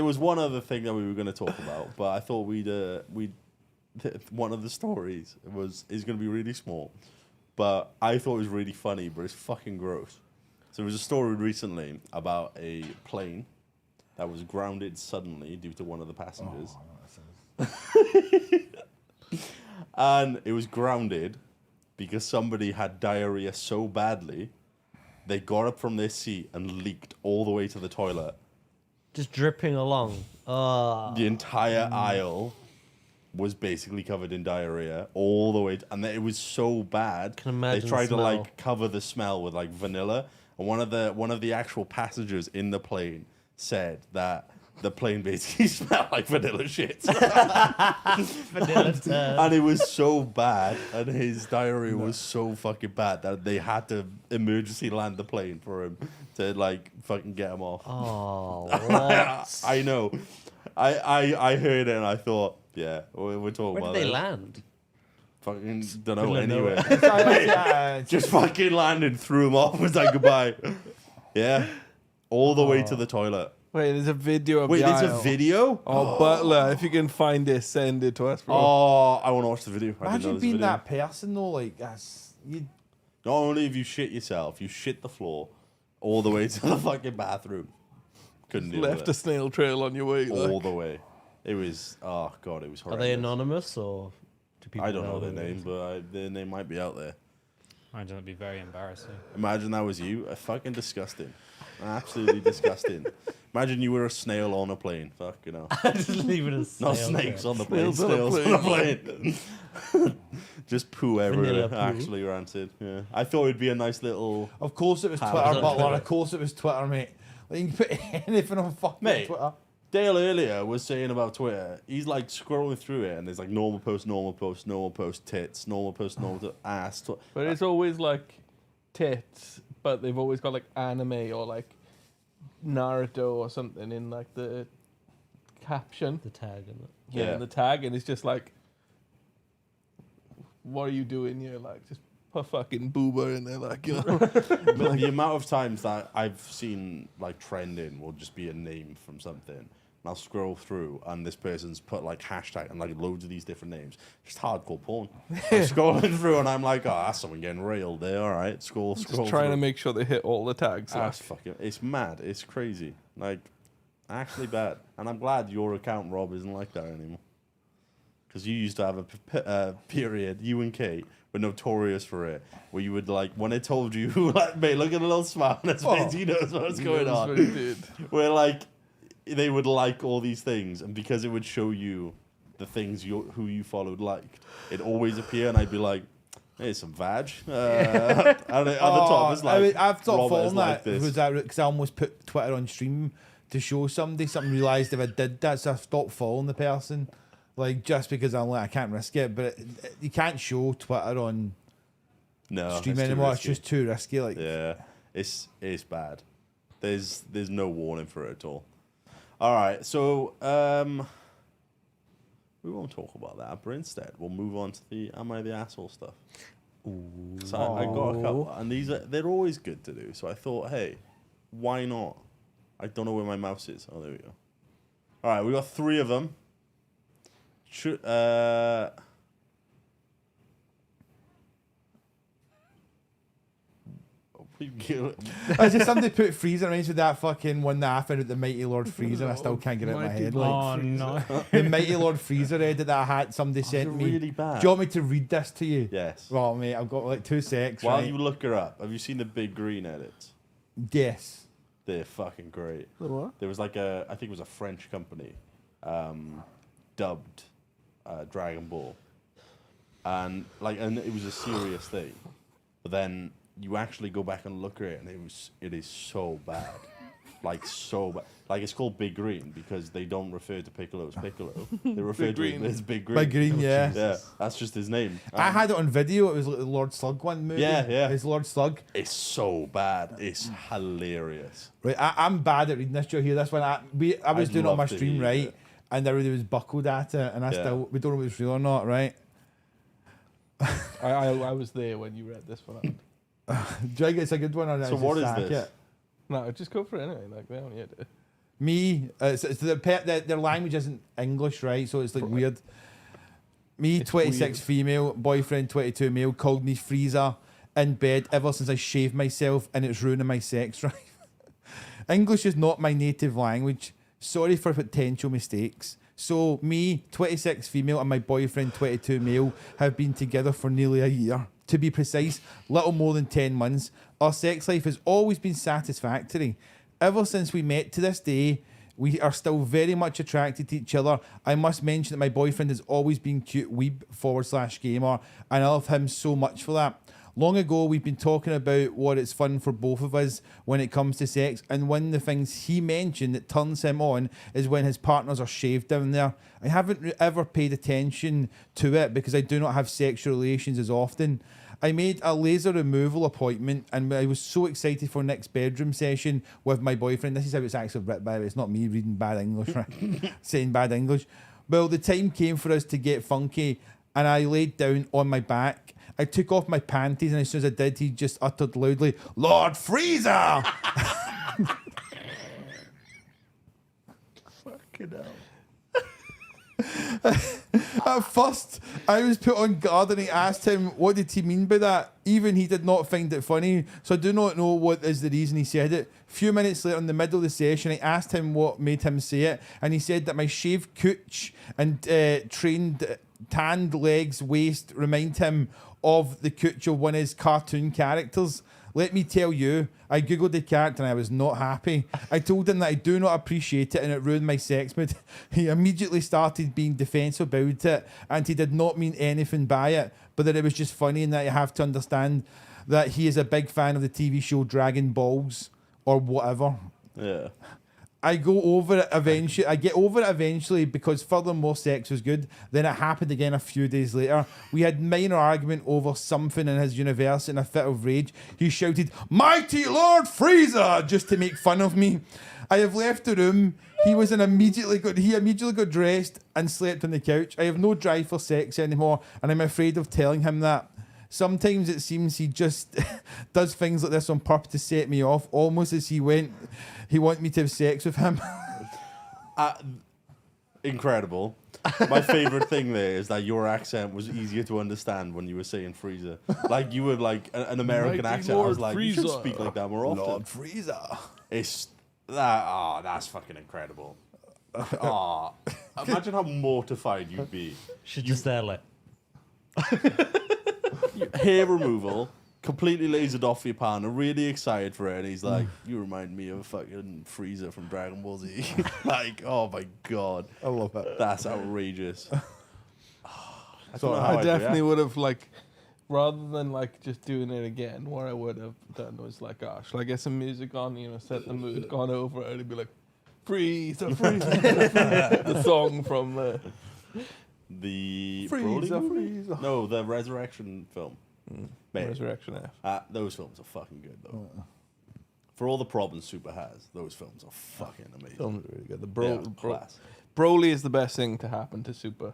Speaker 1: was one other thing that we were going to talk about, but I thought we'd one of the stories is going to be really small, but I thought it was really funny, but it's fucking gross. So there was a story recently about a plane that was grounded suddenly due to one of the passengers. And it was grounded because somebody had diarrhea so badly, they got up from their seat and leaked all the way to the toilet.
Speaker 4: Just dripping along.
Speaker 1: The entire aisle was basically covered in diarrhea all the way, and it was so bad.
Speaker 4: Can imagine
Speaker 1: they tried
Speaker 4: the
Speaker 1: to
Speaker 4: smell.
Speaker 1: like cover the smell with like vanilla, and one of the actual passengers in the plane said that the plane basically smelled like vanilla shit. And it was so bad, and his diarrhea was so fucking bad that they had to emergency land the plane for him to like fucking get him off.
Speaker 4: Oh, what?
Speaker 1: I know. I heard it and I thought, yeah, we're talking
Speaker 4: Where
Speaker 1: about
Speaker 4: did they
Speaker 1: this.
Speaker 4: land?
Speaker 1: Fucking don't know.
Speaker 4: Middle of
Speaker 1: Anyway, just fucking landed, threw him off, was like goodbye. Yeah, all the way to the toilet.
Speaker 3: Wait, there's a video of
Speaker 1: Wait,
Speaker 3: the
Speaker 1: there's a
Speaker 3: aisle.
Speaker 1: video?
Speaker 3: Oh, Butler, if you can find it, send it to us, bro.
Speaker 1: Oh, I want to watch the video. I didn't know
Speaker 2: Imagine
Speaker 1: there's a
Speaker 2: being
Speaker 1: video.
Speaker 2: that person though. Like that's you.
Speaker 1: Not only have you shit yourself, you shit the floor all the way to the fucking bathroom. Couldn't do
Speaker 3: Left a
Speaker 1: it.
Speaker 3: snail trail on your way.
Speaker 1: All
Speaker 3: Like.
Speaker 1: the way. It was, oh God, it was
Speaker 4: Are
Speaker 1: horrendous.
Speaker 4: they anonymous or do people
Speaker 1: I don't know
Speaker 4: who
Speaker 1: their
Speaker 4: it
Speaker 1: name,
Speaker 4: is?
Speaker 1: but their name might be out there.
Speaker 5: I imagine that'd be very embarrassing.
Speaker 1: Imagine that was you. Fucking disgusting. Absolutely disgusting. Imagine you were a snail on a plane. Fuck, you know.
Speaker 4: Just leave it as
Speaker 1: Not
Speaker 4: snail
Speaker 1: snakes
Speaker 4: trail.
Speaker 1: on the plane,
Speaker 3: Snails on a
Speaker 1: snails on a plane. Just poo everywhere.
Speaker 4: Vanilla poo.
Speaker 1: Actually rancid. Yeah. I thought it'd be a nice little.
Speaker 2: Of course it was
Speaker 1: Ah,
Speaker 2: Twitter,
Speaker 1: it was on
Speaker 2: Butler.
Speaker 1: Twitter.
Speaker 2: Of course it was Twitter, mate. Like, you can put anything on fucking
Speaker 1: Mate.
Speaker 2: Twitter.
Speaker 1: Dale earlier was saying about Twitter. He's like scrolling through it, and there's like normal post, tits, normal post, ass.
Speaker 3: But it's always like tits, but they've always got like anime or like Naruto or something in like the caption.
Speaker 4: The tag in it.
Speaker 3: Yeah,
Speaker 1: Yeah.
Speaker 3: in the tag, and it's just like, what are you doing here? Like, just put fucking boober in there, like, you know.
Speaker 1: But the amount of times that I've seen like trending will just be a name from something. And I'll scroll through and this person's put like hashtag and like loads of these different names. Just hardcore porn. I'm scrolling through and I'm like, oh, that's someone getting railed there. All right, scroll
Speaker 3: Just trying to
Speaker 1: through.
Speaker 3: make sure they hit all the tags.
Speaker 1: That's fucking, it's mad. It's crazy. Like, actually bad. And I'm glad your account, Rob, isn't like that anymore. Because you used to have a period, you and Kate were notorious for it, where you would like, when I told you, like, mate, look at the little smile on his face, he knows what's going
Speaker 3: Knows
Speaker 1: on.
Speaker 3: what he did.
Speaker 1: Where like, they would like all these things, and because it would show you the things who you followed liked, it always appear, and I'd be like, hey, some vag. And at the top, it's like,
Speaker 2: I've stopped
Speaker 1: Robert is
Speaker 2: following
Speaker 1: like
Speaker 2: that.
Speaker 1: this.
Speaker 2: Was that because I almost put Twitter on stream to show somebody something? Realised if I did that, so I stopped following the person. Like just because I'm like I can't risk it, but you can't show Twitter on
Speaker 1: No,
Speaker 2: stream
Speaker 1: it's too
Speaker 2: anymore. It's
Speaker 1: risky.
Speaker 2: just too risky. Like
Speaker 1: Yeah, it's bad. There's no warning for it at all. All right, so we won't talk about that, but instead we'll move on to the "Am I the Asshole" stuff. So I got a couple, and they're always good to do. So I thought, hey, why not? I don't know where my mouse is. Oh, there we go. All right, we got 3 of them.
Speaker 2: I just somebody put Freezer reminds me of that fucking one that I found out the Mighty Lord Freezer. I still can't get it in my
Speaker 3: Mighty
Speaker 2: head.
Speaker 3: Lord.
Speaker 2: Like,
Speaker 5: Oh no!
Speaker 2: the Mighty Lord Freezer edit that I had somebody sent me.
Speaker 1: really bad.
Speaker 2: Do you want me to read this to you?
Speaker 1: Yes.
Speaker 2: Well, mate, I've got like 2 secs.
Speaker 1: While
Speaker 2: right?
Speaker 1: you look her up, have you seen the Big Green edits?
Speaker 2: Yes.
Speaker 1: They're fucking great.
Speaker 3: The what?
Speaker 1: There was like I think it was a French company, dubbed Dragon Ball, and it was a serious thing, but then you actually go back and look at it, and it is so bad, like so bad. Like it's called Big Green because they don't refer to Piccolo as Piccolo, they refer to him
Speaker 3: Green.
Speaker 1: as Big Green.
Speaker 2: Big Green, yeah.
Speaker 1: Yeah, that's just his name.
Speaker 2: I had it on video. It was like the Lord Slug one movie.
Speaker 1: Yeah, yeah.
Speaker 2: It's Lord Slug.
Speaker 1: It's so bad. It's hilarious.
Speaker 2: Right, I'm bad at reading this. Do you hear this one? I was
Speaker 1: I'd
Speaker 2: doing it on
Speaker 1: love
Speaker 2: my
Speaker 1: to
Speaker 2: stream,
Speaker 1: hear
Speaker 2: right?
Speaker 1: it.
Speaker 2: And everybody was buckled at it, and we don't know if it's real or not, right?
Speaker 3: I was there when you read this one.
Speaker 2: Do you think it's a good one or not?
Speaker 1: So what is this?
Speaker 2: It?
Speaker 3: No, just go for it anyway. Like they only had it.
Speaker 2: Me, their language isn't English, right? So it's like weird. Me,
Speaker 3: It's
Speaker 2: 26
Speaker 3: weird.
Speaker 2: female, boyfriend 22 male, called me Freezer in bed ever since I shaved myself, and it's ruining my sex drive. English is not my native language. Sorry for potential mistakes. So me, 26 female, and my boyfriend 22 male have been together for nearly a year. To be precise, little more than 10 months. Our sex life has always been satisfactory. Ever since we met to this day, we are still very much attracted to each other. I must mention that my boyfriend has always been cute weeb / gamer, and I love him so much for that. Long ago, we've been talking about what it's fun for both of us when it comes to sex, and one of the things he mentioned that turns him on is when his partners are shaved down there. I haven't ever paid attention to it because I do not have sexual relations as often. I made a laser removal appointment, and I was so excited for next bedroom session with my boyfriend. This is how it's actually written, by the way. It's not me reading bad English, right? Saying bad English. Well, the time came for us to get funky, and I laid down on my back. I took off my panties, and as soon as I did, he just uttered loudly, "Lord Freezer!" Fucking hell. At first, I was put on guard and I asked him what did he mean by that. Even he did not find it funny, so I do not know what is the reason he said it. A few minutes later, in the middle of the session, I asked him what made him say it, and he said that my shaved cooch and trained tanned legs waist remind him of the cooch of one of his cartoon characters. Let me tell you, I googled the character and I was not happy. I told him that I do not appreciate it and it ruined my sex mood. He immediately started being defensive about it and he did not mean anything by it, but that it was just funny and that you have to understand that he is a big fan of the TV show Dragon Balls or whatever.
Speaker 1: Yeah.
Speaker 2: I go over it eventually. I get over it eventually because furthermore, sex was good. Then it happened again a few days later. We had minor argument over something in his universe. In a fit of rage, he shouted, "Mighty Lord Frieza!" just to make fun of me. I have left the room. He immediately got dressed and slept on the couch. I have no drive for sex anymore, and I'm afraid of telling him that. Sometimes it seems he just does things like this on purpose to set me off, almost as he wanted me to have sex with him.
Speaker 1: Incredible. My favorite thing there is that your accent was easier to understand when you were saying Frieza. Like you were like an American
Speaker 3: Mighty
Speaker 1: accent.
Speaker 3: Lord
Speaker 1: I was like, you should
Speaker 3: Frieza.
Speaker 1: speak like that more often.
Speaker 2: Lord Frieza.
Speaker 1: It's that. Oh, that's fucking incredible. Oh, imagine how mortified you'd be.
Speaker 4: She's just there like,
Speaker 1: Hair removal, completely lasered off your partner, really excited for it, and he's like, "You remind me of fucking Frieza from Dragon Ball Z." Like, oh my god,
Speaker 2: I love it.
Speaker 1: that's outrageous.
Speaker 3: I definitely would have like, rather than like just doing it again, what I would have done was like, oh, shall I get some music on, set the mood, gone over it, and be like, Frieza, Frieza, the song from
Speaker 1: the
Speaker 2: Frieza,
Speaker 1: Broly movie?
Speaker 2: Frieza.
Speaker 1: No, the Resurrection film. Man,
Speaker 3: Resurrection F.
Speaker 1: those films are fucking good though. For all the problems Super has, those films are fucking amazing.
Speaker 3: Film's really good.
Speaker 1: They are class.
Speaker 3: Broly is the best thing to happen to Super.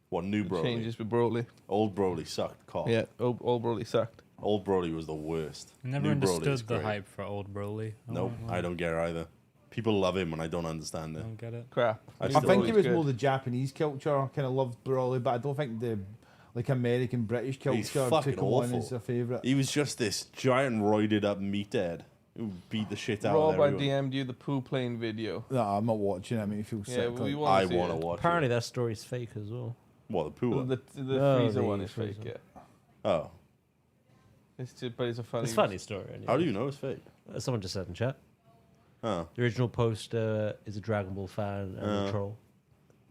Speaker 1: What, new Broly?
Speaker 3: Changes with Broly.
Speaker 1: Old Broly sucked cock.
Speaker 3: Yeah, old Broly sucked.
Speaker 1: Old Broly was the worst.
Speaker 5: Never
Speaker 1: New Broly is
Speaker 5: understood the
Speaker 1: great.
Speaker 5: hype for old Broly.
Speaker 1: Nope, I don't get it either. People love him and I don't understand
Speaker 5: I
Speaker 1: it.
Speaker 5: don't get it.
Speaker 3: Crap.
Speaker 1: I
Speaker 2: I
Speaker 1: still
Speaker 2: think it was
Speaker 3: good.
Speaker 2: more the Japanese culture kind of loved Broly, but I don't think the American British
Speaker 1: He's
Speaker 2: culture
Speaker 1: fucking
Speaker 2: took him on
Speaker 1: awful.
Speaker 2: as their favourite.
Speaker 1: He was just this giant roided up meathead who beat the shit out
Speaker 3: Rob,
Speaker 1: of
Speaker 3: I
Speaker 1: everyone.
Speaker 3: DM'd you the poo plane video.
Speaker 2: No, I'm not watching it. I mean, it feels
Speaker 3: Yeah,
Speaker 2: sick.
Speaker 3: we
Speaker 2: like-
Speaker 3: want
Speaker 1: I
Speaker 3: to see
Speaker 1: want to
Speaker 3: it.
Speaker 1: watch
Speaker 4: apparently
Speaker 1: it.
Speaker 4: that story's fake as well.
Speaker 1: What, the poo one?
Speaker 3: The
Speaker 4: Oh,
Speaker 3: Frieza
Speaker 4: the
Speaker 3: one is fake,
Speaker 4: Frieza.
Speaker 3: yeah.
Speaker 1: Oh.
Speaker 3: But it's a funny.
Speaker 4: It's a funny story. Anyway.
Speaker 1: How do you know it's fake?
Speaker 4: Someone just said in chat.
Speaker 1: Oh.
Speaker 4: The original poster is a Dragon Ball fan and a troll.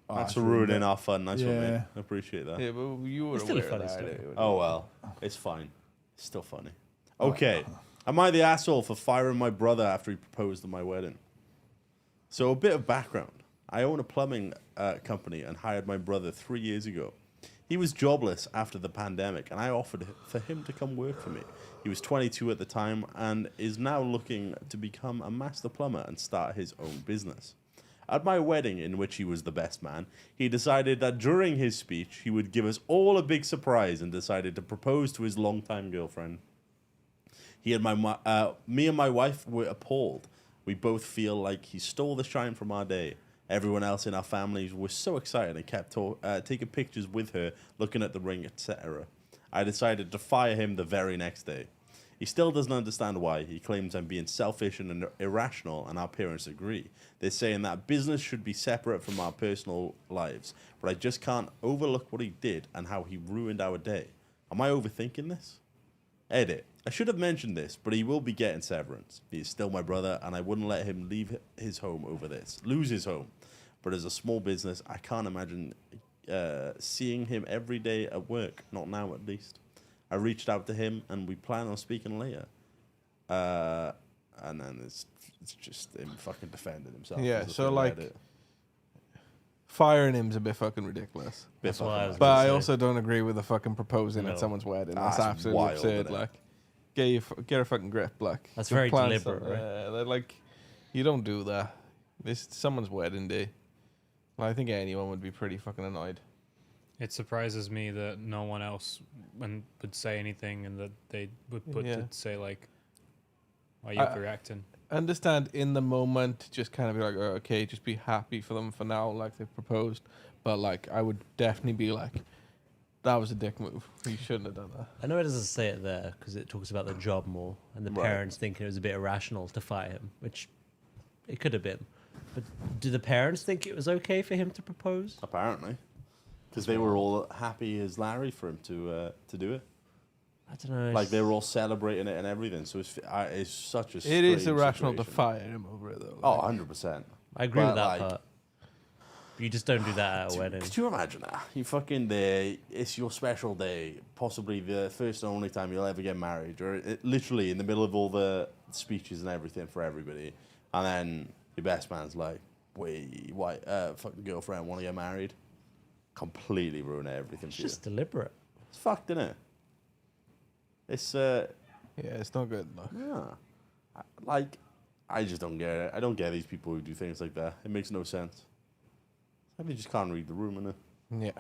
Speaker 2: Oh,
Speaker 1: Thanks
Speaker 2: that's
Speaker 1: for
Speaker 2: really
Speaker 1: ruining
Speaker 2: good.
Speaker 1: our fun. Nice one, mate.
Speaker 2: Yeah.
Speaker 1: I appreciate that.
Speaker 3: Yeah, but you were
Speaker 4: It's still a
Speaker 3: aware of
Speaker 4: funny
Speaker 3: that.
Speaker 4: story.
Speaker 3: Anyway.
Speaker 1: Oh, well. It's fine. It's still funny. Okay. Am I the asshole for firing my brother after he proposed at my wedding? So, a bit of background. I own a plumbing company and hired my brother 3 years ago. He was jobless after the pandemic, and I offered for him to come work for me. He was 22 at the time and is now looking to become a master plumber and start his own business. At my wedding, in which he was the best man, he decided that during his speech, he would give us all a big surprise and decided to propose to his longtime girlfriend. Me and my wife were appalled. We both feel like he stole the shine from our day. Everyone else in our families was so excited and kept taking pictures with her, looking at the ring, etc. I decided to fire him the very next day. He still doesn't understand why. He claims I'm being selfish and irrational, and our parents agree. They're saying that business should be separate from our personal lives, but I just can't overlook what he did and how he ruined our day. Am I overthinking this? Edit. I should have mentioned this, but he will be getting severance. He is still my brother, and I wouldn't let him leave his home over this. Lose his home. But as a small business, I can't imagine seeing him every day at work. Not now, at least. I reached out to him, and we plan on speaking later. And then it's just him fucking defending himself.
Speaker 3: Yeah,
Speaker 1: As a
Speaker 3: so,
Speaker 1: thing
Speaker 3: like,
Speaker 1: about it.
Speaker 3: Firing him's a bit fucking ridiculous.
Speaker 1: Bit
Speaker 4: That's why I
Speaker 1: fucking
Speaker 4: was
Speaker 1: mad.
Speaker 3: But I
Speaker 4: say.
Speaker 3: also don't agree with the fucking proposing
Speaker 4: No.
Speaker 3: at someone's wedding.
Speaker 1: That's
Speaker 3: That's absolutely
Speaker 1: wild,
Speaker 3: absurd.
Speaker 1: isn't it?
Speaker 3: Like, get a fucking grip. Like,
Speaker 4: That's
Speaker 3: the
Speaker 4: very
Speaker 3: plans
Speaker 4: deliberate,
Speaker 3: are-
Speaker 4: right?
Speaker 3: they're like, you don't do that. This is someone's wedding day. Well, I think anyone would be pretty fucking annoyed.
Speaker 5: It surprises me that no one else would say anything and that they would
Speaker 3: Yeah.
Speaker 5: to say like, "Why are you
Speaker 3: I-
Speaker 5: overreacting?"
Speaker 3: I understand in the moment, just kind of be like, oh, okay, just be happy for them for now, like they've proposed. But like, I would definitely be like, that was a dick move. You shouldn't have done that.
Speaker 4: I know it doesn't say it there because it talks about the job more and the
Speaker 1: Right.
Speaker 4: parents thinking it was a bit irrational to fire him, which it could have been. But do the parents think it was okay for him to propose?
Speaker 1: Apparently, because they were all happy as Larry for him to do it.
Speaker 4: I don't know.
Speaker 1: Like they were all celebrating it and everything. So it's such a.
Speaker 3: It is
Speaker 1: strange
Speaker 3: irrational to
Speaker 1: situation.
Speaker 3: fire him over it, though.
Speaker 1: Oh,
Speaker 3: like.
Speaker 1: 100%.
Speaker 4: I agree with
Speaker 1: but,
Speaker 4: that
Speaker 1: like,
Speaker 4: part. You just don't do that at a wedding.
Speaker 1: Could you imagine that? You fucking there. It's your special day, possibly the first and only time you'll ever get married, or literally in the middle of all the speeches and everything for everybody, and then your best man's like, "Wait, why? Fucking girlfriend want to get married?" Completely ruin everything
Speaker 4: It's
Speaker 1: for you.
Speaker 4: just deliberate.
Speaker 1: It's fucked, isn't it? It's
Speaker 3: Yeah, it's not good. No.
Speaker 1: yeah. Like, I just don't get it. I don't get these people who do things like that. It makes no sense. They just can't read the room, innit?
Speaker 3: Yeah.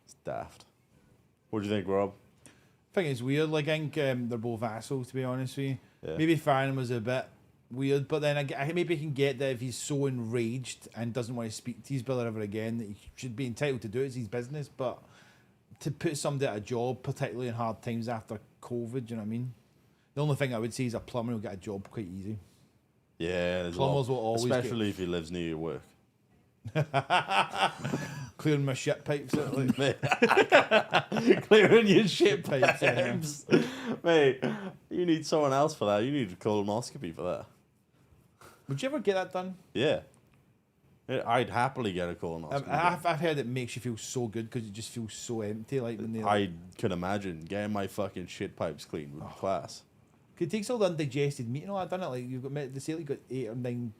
Speaker 1: It's daft. What do you think, Rob?
Speaker 2: I think it's weird. Like, I think they're both assholes, to be honest with you.
Speaker 1: Yeah.
Speaker 2: Maybe firing him was a bit weird, but then I maybe can get that if he's so enraged and doesn't want to speak to his brother ever again, that he should be entitled to do it. It's his business. But to put somebody at a job, particularly in hard times after COVID, do you know what I mean? The only thing I would say is a plumber will get a job quite easy.
Speaker 1: Yeah, there's a
Speaker 2: Plumbers
Speaker 1: lot.
Speaker 2: will always
Speaker 1: Especially if he lives near your work.
Speaker 2: Clearing my shit pipes out, like.
Speaker 1: Clearing your shit
Speaker 2: Pipes, yeah.
Speaker 1: pipes. Mate, you need someone else for that. You need a colonoscopy for that.
Speaker 2: Would you ever get that done?
Speaker 1: Yeah. I'd happily get a colonoscopy.
Speaker 2: I've heard it makes you feel so good because it just feels so empty. Like when they.
Speaker 1: I can imagine getting my fucking shit pipes cleaned would be class.
Speaker 2: It takes all the undigested meat and all that, doesn't it? Like you've got, they say like you've got 8 or 9.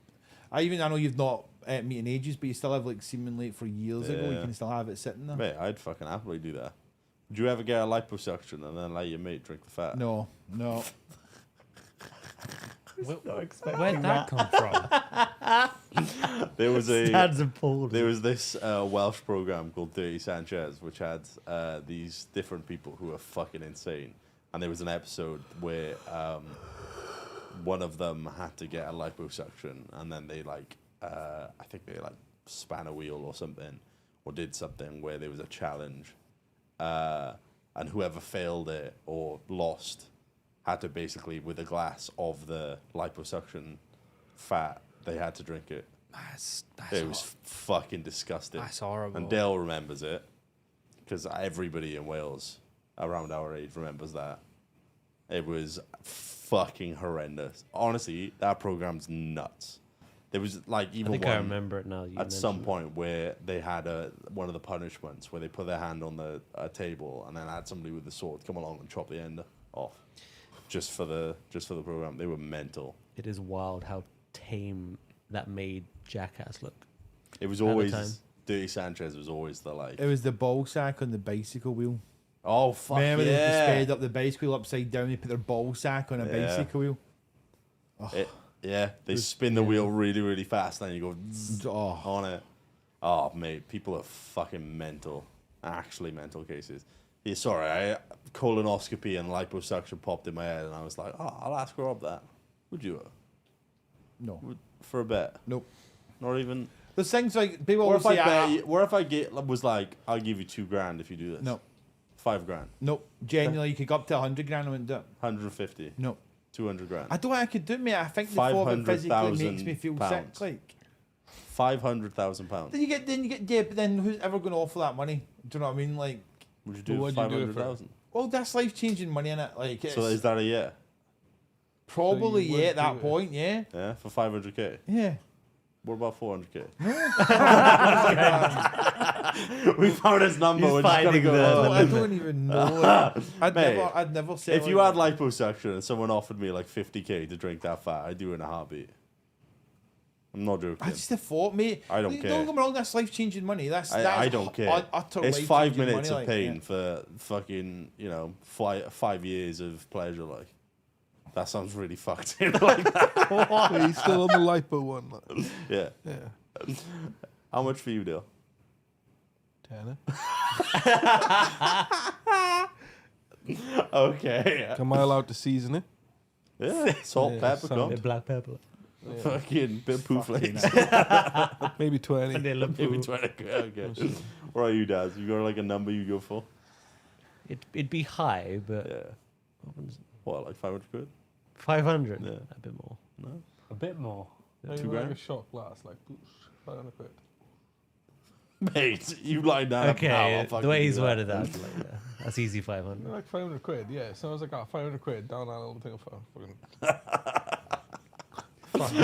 Speaker 2: I know you've not meat in ages, but you still have like seemingly for years ago. You
Speaker 1: Yeah.
Speaker 2: can still have it sitting there.
Speaker 1: Mate, I'd fucking happily do that. Would you ever get a liposuction and then let your mate drink the fat?
Speaker 2: No.
Speaker 5: Where'd that come from?
Speaker 1: There was
Speaker 4: Stands appalled.
Speaker 1: There was this Welsh program called Dirty Sanchez, which had these different people who were fucking insane. And there was an episode where one of them had to get a liposuction, and then they I think they span a wheel or something, or did something where there was a challenge, and whoever failed it or lost had to basically, with a glass of the liposuction fat, they had to drink it. It was fucking disgusting.
Speaker 5: That's horrible.
Speaker 1: And Dale remembers it because everybody in Wales around our age remembers that. It was fucking horrendous. Honestly, that program's nuts. There was even
Speaker 4: I think
Speaker 1: one
Speaker 4: I remember it now. You
Speaker 1: at some
Speaker 4: mentioned
Speaker 1: point where they had one of the punishments where they put their hand on the table and then had somebody with a sword come along and chop the end off, just for the program. They were mental.
Speaker 4: it. It is wild how tame that made Jackass look.
Speaker 1: It was
Speaker 4: the
Speaker 1: always
Speaker 4: time.
Speaker 1: Dirty Sanchez was always the
Speaker 2: It was the ball sack on the bicycle wheel.
Speaker 1: Oh fuck
Speaker 2: Remember they
Speaker 1: yeah!
Speaker 2: sped up the bicycle upside down. They put their ball sack on a
Speaker 1: Yeah.
Speaker 2: bicycle wheel.
Speaker 1: They spin the wheel really, really fast, and then you go zzz
Speaker 2: Oh.
Speaker 1: on it. Oh, mate, people are fucking mental. Actually, mental cases. Yeah, sorry, colonoscopy and liposuction popped in my head, and I was like, oh, I'll ask Rob that. Would you?
Speaker 2: No.
Speaker 1: For a bet?
Speaker 2: Nope.
Speaker 1: Not even.
Speaker 2: There's things like people
Speaker 1: What
Speaker 2: always
Speaker 1: if I
Speaker 2: say,
Speaker 1: bet you, what if I was like, I'll give you $2,000 if you do this?
Speaker 2: no,
Speaker 1: $5,000.
Speaker 2: nope. Genuinely, you could go up to 100 grand and wouldn't do it.
Speaker 1: 150.
Speaker 2: No.
Speaker 1: 200 grand.
Speaker 2: I don't think I could do it, mate. I think the thought of it physically makes me feel sick.
Speaker 1: £500,000.
Speaker 2: Like,
Speaker 1: £500,000.
Speaker 2: then you get, yeah, but then who's ever going to offer that money? Do you know what I mean? Like,
Speaker 1: Would you do
Speaker 3: What'd you do it for?
Speaker 1: 500,000?
Speaker 2: well, that's life changing money, innit? Like, it's
Speaker 1: So is that a year?
Speaker 2: probably
Speaker 3: So you
Speaker 2: yeah
Speaker 3: would
Speaker 2: at that
Speaker 3: do it?
Speaker 2: point, yeah,
Speaker 1: Yeah, for 500k.
Speaker 2: yeah.
Speaker 1: What about 400k? We found his number.
Speaker 4: He's
Speaker 1: We're just gonna
Speaker 4: finding
Speaker 1: go.
Speaker 4: the-
Speaker 2: Oh, I don't even know.
Speaker 1: Mate,
Speaker 2: I'd never say.
Speaker 1: If you had liposuction and someone offered me like 50k to drink that fat, I'd do it in a heartbeat. I'm not joking.
Speaker 2: I just the thought, mate.
Speaker 1: I don't care.
Speaker 2: Don't get me wrong. That's life changing money. That's
Speaker 1: I don't care.
Speaker 2: Utter
Speaker 1: It's
Speaker 2: life
Speaker 1: 5
Speaker 2: changing
Speaker 1: minutes
Speaker 2: money,
Speaker 1: of
Speaker 2: like,
Speaker 1: pain
Speaker 2: yeah.
Speaker 1: for fucking 5 years of pleasure. Like that sounds really fucked. Like that.
Speaker 3: Are you still on the lipo one? Like?
Speaker 1: Yeah.
Speaker 3: Yeah.
Speaker 1: How much for you, Dale?
Speaker 3: Tanner.
Speaker 1: Okay.
Speaker 3: Am I allowed to season it?
Speaker 1: Yeah, salt, pepper,
Speaker 3: salt.
Speaker 1: cum.
Speaker 4: Black pepper.
Speaker 1: Fucking bit of poo flakes.
Speaker 3: Maybe 20.
Speaker 4: Vanilla
Speaker 1: Maybe
Speaker 4: poo.
Speaker 1: 20. Okay. What are you, Daz? You got like a number you go for?
Speaker 4: It'd be high, but
Speaker 1: Yeah. What, like 500 quid?
Speaker 4: 500.
Speaker 1: Yeah.
Speaker 4: A bit more.
Speaker 1: No.
Speaker 5: A bit more.
Speaker 3: Maybe
Speaker 1: 2
Speaker 3: like
Speaker 1: grand?
Speaker 3: a shot glass, like 500 quid.
Speaker 1: Mate, you line that up now. I'll
Speaker 4: Okay,
Speaker 1: fucking
Speaker 4: the way
Speaker 1: do
Speaker 4: he's
Speaker 1: that.
Speaker 4: worded that, like, that's easy 500.
Speaker 3: Like 500 quid, yeah. So I was like, 500 quid down that little thing of fucking.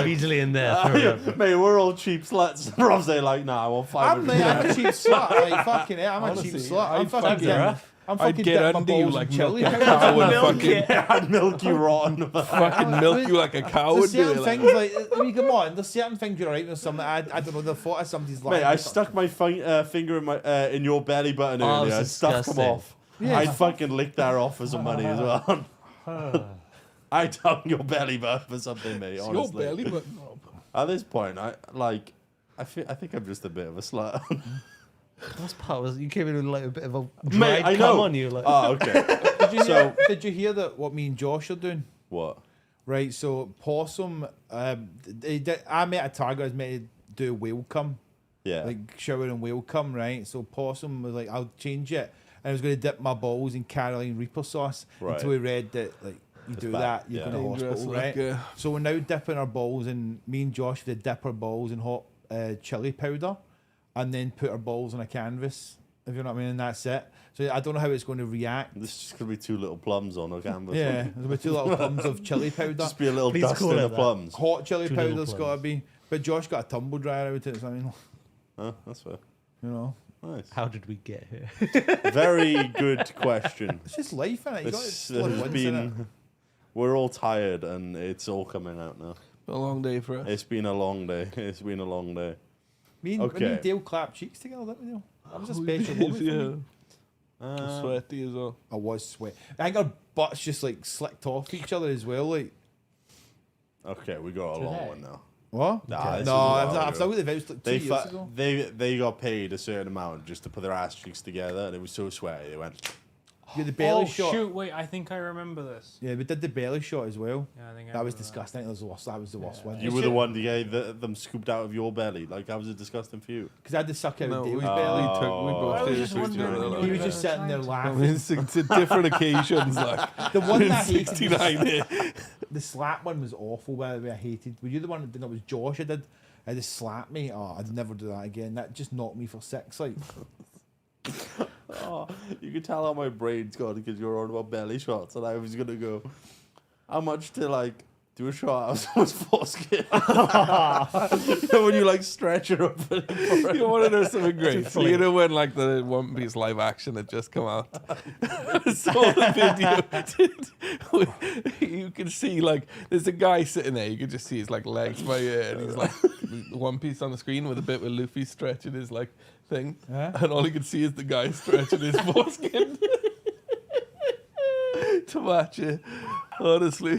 Speaker 4: Immediately in there. throw it up.
Speaker 1: Mate, we're all cheap sluts. Rob's there like, nah, I want 500
Speaker 2: I'm a cheap slut. Like, fucking hell, I'm a cheap
Speaker 3: Honestly,
Speaker 2: slut. I'm
Speaker 3: I'd
Speaker 2: fucking
Speaker 3: fucking-
Speaker 2: rough. I'm
Speaker 3: I'd
Speaker 2: fucking
Speaker 3: get
Speaker 2: dip my
Speaker 3: under you
Speaker 2: balls
Speaker 3: like
Speaker 2: in chili
Speaker 3: milk a
Speaker 2: powder.
Speaker 3: cow and
Speaker 4: Milk
Speaker 3: fucking,
Speaker 4: it.
Speaker 1: I'd milk you rotten.
Speaker 3: fucking milk you like a cow
Speaker 2: There's
Speaker 3: would do.
Speaker 2: certain
Speaker 3: Like,
Speaker 2: things like, I mean, come on. There's certain things you're right with something. I don't know. The thought of somebody's life.
Speaker 1: Mate, I stuck my finger in my in your belly button
Speaker 4: Oh,
Speaker 1: earlier. I
Speaker 4: it's
Speaker 1: stuffed them
Speaker 4: disgusting.
Speaker 1: off.
Speaker 2: Yeah.
Speaker 1: I'd fucking lick that off for some money as well. I'd hung your belly button for something, mate,
Speaker 3: it's
Speaker 1: honestly.
Speaker 3: your belly, but no.
Speaker 1: At this point, I think I'm just a bit of a slut.
Speaker 4: That's part was you came in with like a bit of a
Speaker 1: Mate,
Speaker 4: dried
Speaker 1: I
Speaker 4: cum
Speaker 1: know.
Speaker 4: on you. Like,
Speaker 1: Oh, okay.
Speaker 2: Did you hear that? What me and Josh are doing?
Speaker 1: What?
Speaker 2: Right. So possum. I met a target. I was meant to do whale cum,
Speaker 1: Yeah.
Speaker 2: like shower and whale cum. Right. So possum was like, I'll change it, and I was going to dip my balls in Caroline Reaper sauce
Speaker 1: Right.
Speaker 2: until we read that like you do
Speaker 1: bad,
Speaker 2: that, you're
Speaker 1: yeah.
Speaker 2: going to
Speaker 3: Dangerous,
Speaker 2: hospital,
Speaker 3: like,
Speaker 2: right? So we're now dipping our balls in. Me and Josh did dip our balls in hot chili powder, and then put our balls on a canvas. If you know what I mean, and that's it. So I don't know how it's going to react.
Speaker 1: This is just going to be 2 little plums on a canvas.
Speaker 2: Yeah, there'll be 2 little plums of chili powder.
Speaker 1: Just be a little
Speaker 4: Please
Speaker 1: dust
Speaker 4: call
Speaker 1: in
Speaker 4: it
Speaker 1: the
Speaker 4: that.
Speaker 1: plums.
Speaker 2: Hot chili
Speaker 4: 2 little
Speaker 2: powder's got to
Speaker 4: plums.
Speaker 2: be. But Josh got a tumble dryer out of it, so I mean,
Speaker 1: That's fair.
Speaker 2: you know.
Speaker 1: Nice.
Speaker 4: how did we get here?
Speaker 1: Very good question.
Speaker 2: It's just life, innit? You got
Speaker 1: This
Speaker 2: to
Speaker 1: has been... We're all tired and it's all coming out now.
Speaker 3: A long day for us.
Speaker 1: It's been a long day. It's been a long day.
Speaker 2: Me and
Speaker 1: Okay.
Speaker 2: Dale clapped cheeks together, didn't we? Dale? That was a
Speaker 3: We
Speaker 2: special
Speaker 3: did,
Speaker 2: moment for
Speaker 3: yeah.
Speaker 2: me.
Speaker 3: Sweaty as well.
Speaker 2: I was sweat. I think our butts just like slicked off each other as well. Like,
Speaker 1: Okay, we got a long
Speaker 5: Today.
Speaker 1: one now.
Speaker 2: what?
Speaker 1: Nah, this
Speaker 2: No,
Speaker 1: was a
Speaker 2: I've
Speaker 1: while
Speaker 2: I've
Speaker 1: ago.
Speaker 2: still got the vows like 2
Speaker 1: They,
Speaker 2: years ago.
Speaker 1: they got paid a certain amount just to put their ass cheeks together, and it was so sweaty. They went,
Speaker 2: You had the belly
Speaker 5: Oh
Speaker 2: shot.
Speaker 5: shoot! Wait, I think I remember this.
Speaker 2: Yeah, we did the belly shot as well.
Speaker 5: Yeah, I think I
Speaker 2: That was
Speaker 5: remember
Speaker 2: disgusting. That was the worst. That was the worst one.
Speaker 1: you were the one that gave them scooped out of your belly. Like, how was it disgusting for you?
Speaker 2: Because I had to suck out
Speaker 3: No,
Speaker 2: Dale's
Speaker 3: we
Speaker 2: belly.
Speaker 3: took. We
Speaker 1: Oh.
Speaker 3: both
Speaker 1: I was
Speaker 3: did
Speaker 5: just
Speaker 3: it.
Speaker 5: wondering when you
Speaker 2: He
Speaker 5: were
Speaker 2: was just sitting there
Speaker 3: I
Speaker 2: laughing.
Speaker 3: mean, it's different occasions. Like
Speaker 2: The one that I hated,
Speaker 3: 69 here.
Speaker 2: the slap one was awful. By the way, I hated. Were you the one that did? It was Josh. I did. I just slapped me. Oh, I'd never do that again. That just knocked me for 6. Like,
Speaker 1: Oh, you can tell how my brain's gone because you're on about belly shots, and I was gonna go, how much to like do a shot of someone's foreskin? You know, when you like stretch it up.
Speaker 3: You want to know something great? So you know when like the One Piece live action had just come out? I saw the video. You can see like there's a guy sitting there. You can just see his like legs by ear, and he's like One Piece on the screen with a bit with Luffy stretching his like thing, and all you can see is the guy stretching his foreskin to match it. Honestly.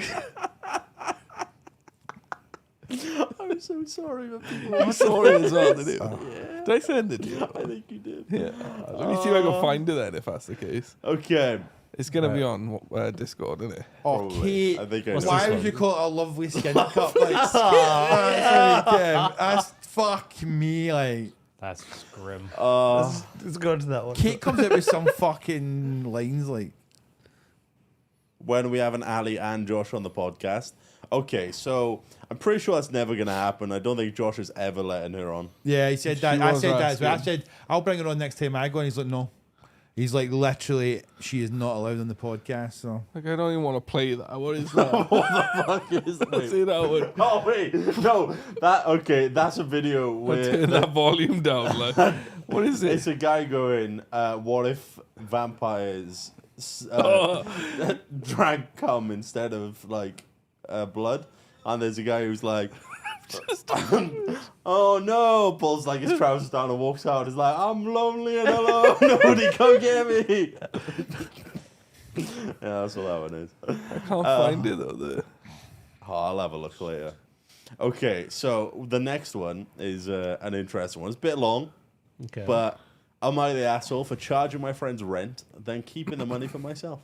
Speaker 1: I'm so sorry, but people.
Speaker 3: You saw it as well, didn't you?
Speaker 1: Yeah,
Speaker 3: Did I send it to you?
Speaker 1: I think you did.
Speaker 3: Yeah. Let me see if I can find it then, if that's the case.
Speaker 1: Okay.
Speaker 3: It's going to be on Discord, isn't it?
Speaker 1: Probably.
Speaker 2: okay.
Speaker 1: I think I
Speaker 4: What's
Speaker 1: know.
Speaker 2: Why
Speaker 4: this
Speaker 2: would you
Speaker 4: one?
Speaker 2: call it a lovely skin cup? Like, that's fuck me. Like,
Speaker 5: That's just grim.
Speaker 4: Let's go to that one.
Speaker 2: Kate comes out with some fucking lines like,
Speaker 1: When we have an Ali and Josh on the podcast. Okay, so I'm pretty sure that's never going to happen. I don't think Josh is ever letting her on.
Speaker 2: yeah, he said that.
Speaker 3: She
Speaker 2: I
Speaker 3: was
Speaker 2: said that as well. I
Speaker 3: asking.
Speaker 2: said, I'll bring her on next time I go. And he's like, no. He's like, literally, she is not allowed on the podcast. So
Speaker 3: Like, I don't even want to play that. What is that?
Speaker 1: What the fuck is that?
Speaker 3: See that one?
Speaker 1: Oh, wait. No. That's a video where
Speaker 3: Turn that volume down. Like, what is
Speaker 1: it's
Speaker 3: it?
Speaker 1: a guy going, what if vampires drank cum instead of, like, blood? And there's a guy who's like, oh no, pulls like his trousers down and walks out. He's like, I'm lonely and alone. Nobody come get me. Yeah, that's what that one is.
Speaker 3: I can't find it though.
Speaker 1: Oh, I'll have a look later. Okay, so the next one is an interesting one. It's a bit long,
Speaker 4: Okay.
Speaker 1: but am I the asshole for charging my friends rent, then keeping the money for myself?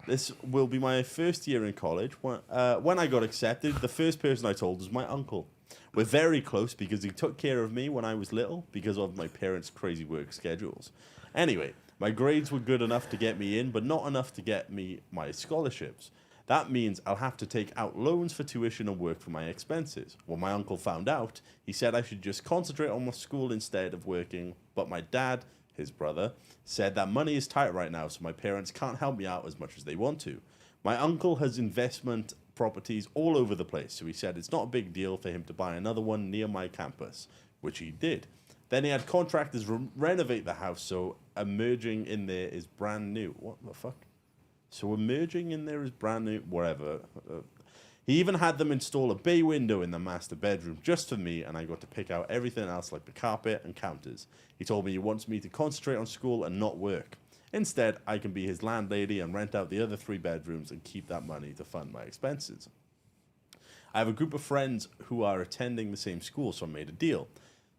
Speaker 1: This will be my first year in college. When I got accepted, the first person I told was my uncle. We're very close because he took care of me when I was little because of my parents' crazy work schedules. Anyway, my grades were good enough to get me in, but not enough to get me my scholarships. That means I'll have to take out loans for tuition and work for my expenses. When my uncle found out, he said I should just concentrate on my school instead of working, but my dad, his brother, said that money is tight right now, so my parents can't help me out as much as they want to. My uncle has investment properties all over the place, so he said it's not a big deal for him to buy another one near my campus, which he did. Then he had contractors renovate the house, so emerging in there is brand new. What the fuck? So emerging in there is brand new, whatever. He even had them install a bay window in the master bedroom just for me, and I got to pick out everything else like the carpet and counters. He told me he wants me to concentrate on school and not work. Instead, I can be his landlady and rent out the other 3 bedrooms and keep that money to fund my expenses. I have a group of friends who are attending the same school, so I made a deal.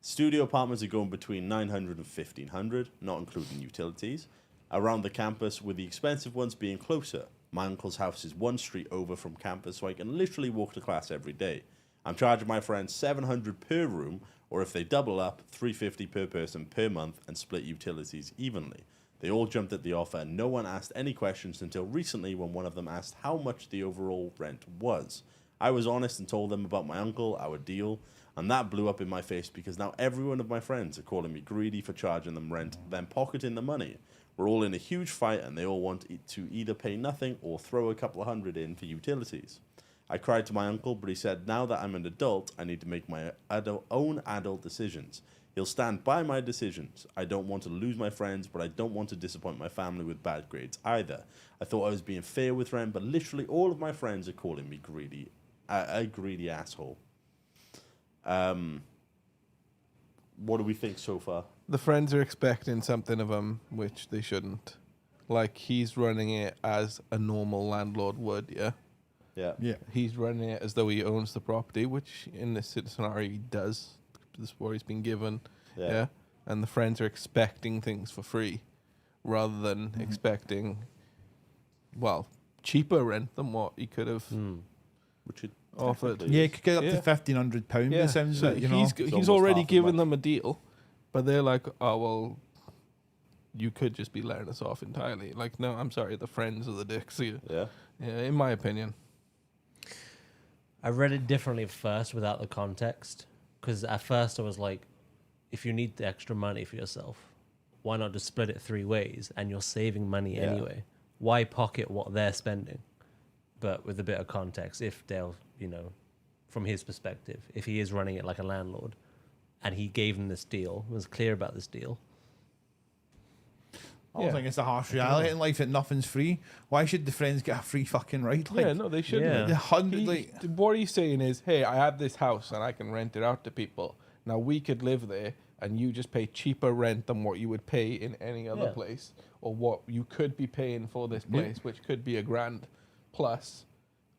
Speaker 1: Studio apartments are going between $900 and $1,500, not including utilities, around the campus, with the expensive ones being closer. My uncle's house is 1 street over from campus, so I can literally walk to class every day. I'm charging my friends $700 per room, or if they double up, $350 per person per month, and split utilities evenly. They all jumped at the offer, and no one asked any questions until recently when one of them asked how much the overall rent was. I was honest and told them about my uncle, our deal, and that blew up in my face because now every one of my friends are calling me greedy for charging them rent, then pocketing the money. We're all in a huge fight, and they all want to either pay nothing or throw a couple of hundred in for utilities. I cried to my uncle, but he said now that I'm an adult, I need to make my own adult decisions. He'll stand by my decisions. I don't want to lose my friends, but I don't want to disappoint my family with bad grades either. I thought I was being fair with rent, but literally all of my friends are calling me greedy, a greedy asshole. What do we think so far?
Speaker 3: The friends are expecting something of him, which they shouldn't. Like, he's running it as a normal landlord would, yeah?
Speaker 1: Yeah.
Speaker 3: He's running it as though he owns the property, which in this scenario he does. This is what he's been given, yeah? And the friends are expecting things for free rather than expecting, well, cheaper rent than what he could have
Speaker 1: Which it
Speaker 3: offered.
Speaker 2: Yeah, it could get up
Speaker 3: Yeah.
Speaker 2: to £1,500.
Speaker 3: Yeah,
Speaker 2: It sounds
Speaker 3: so
Speaker 2: like, you know.
Speaker 3: he's
Speaker 1: almost
Speaker 3: already
Speaker 1: half as
Speaker 3: given
Speaker 1: much.
Speaker 3: them a deal, but they're like, oh, well, you could just be letting us off entirely. Like, no, I'm sorry, the friends are the dicks here.
Speaker 1: Yeah.
Speaker 3: Yeah, in my opinion.
Speaker 4: I read it differently at first without the context. Because at first I was like, if you need the extra money for yourself, why not just split it 3 ways and you're saving money anyway? Why pocket what they're spending? But with a bit of context, if they'll, you know, from his perspective, if he is running it like a landlord and he gave them this deal, was clear about this deal.
Speaker 2: I don't think it's a harsh reality in life that nothing's free. Why should the friends get a free fucking ride? Like,
Speaker 3: Yeah, no, they shouldn't.
Speaker 4: Yeah.
Speaker 2: the hundred,
Speaker 3: He-
Speaker 2: like,
Speaker 3: what he's saying is, hey, I have this house and I can rent it out to people. Now we could live there and you just pay cheaper rent than what you would pay in any other
Speaker 4: Yeah.
Speaker 3: place, or what you could be paying for this place, which could be $1,000 plus.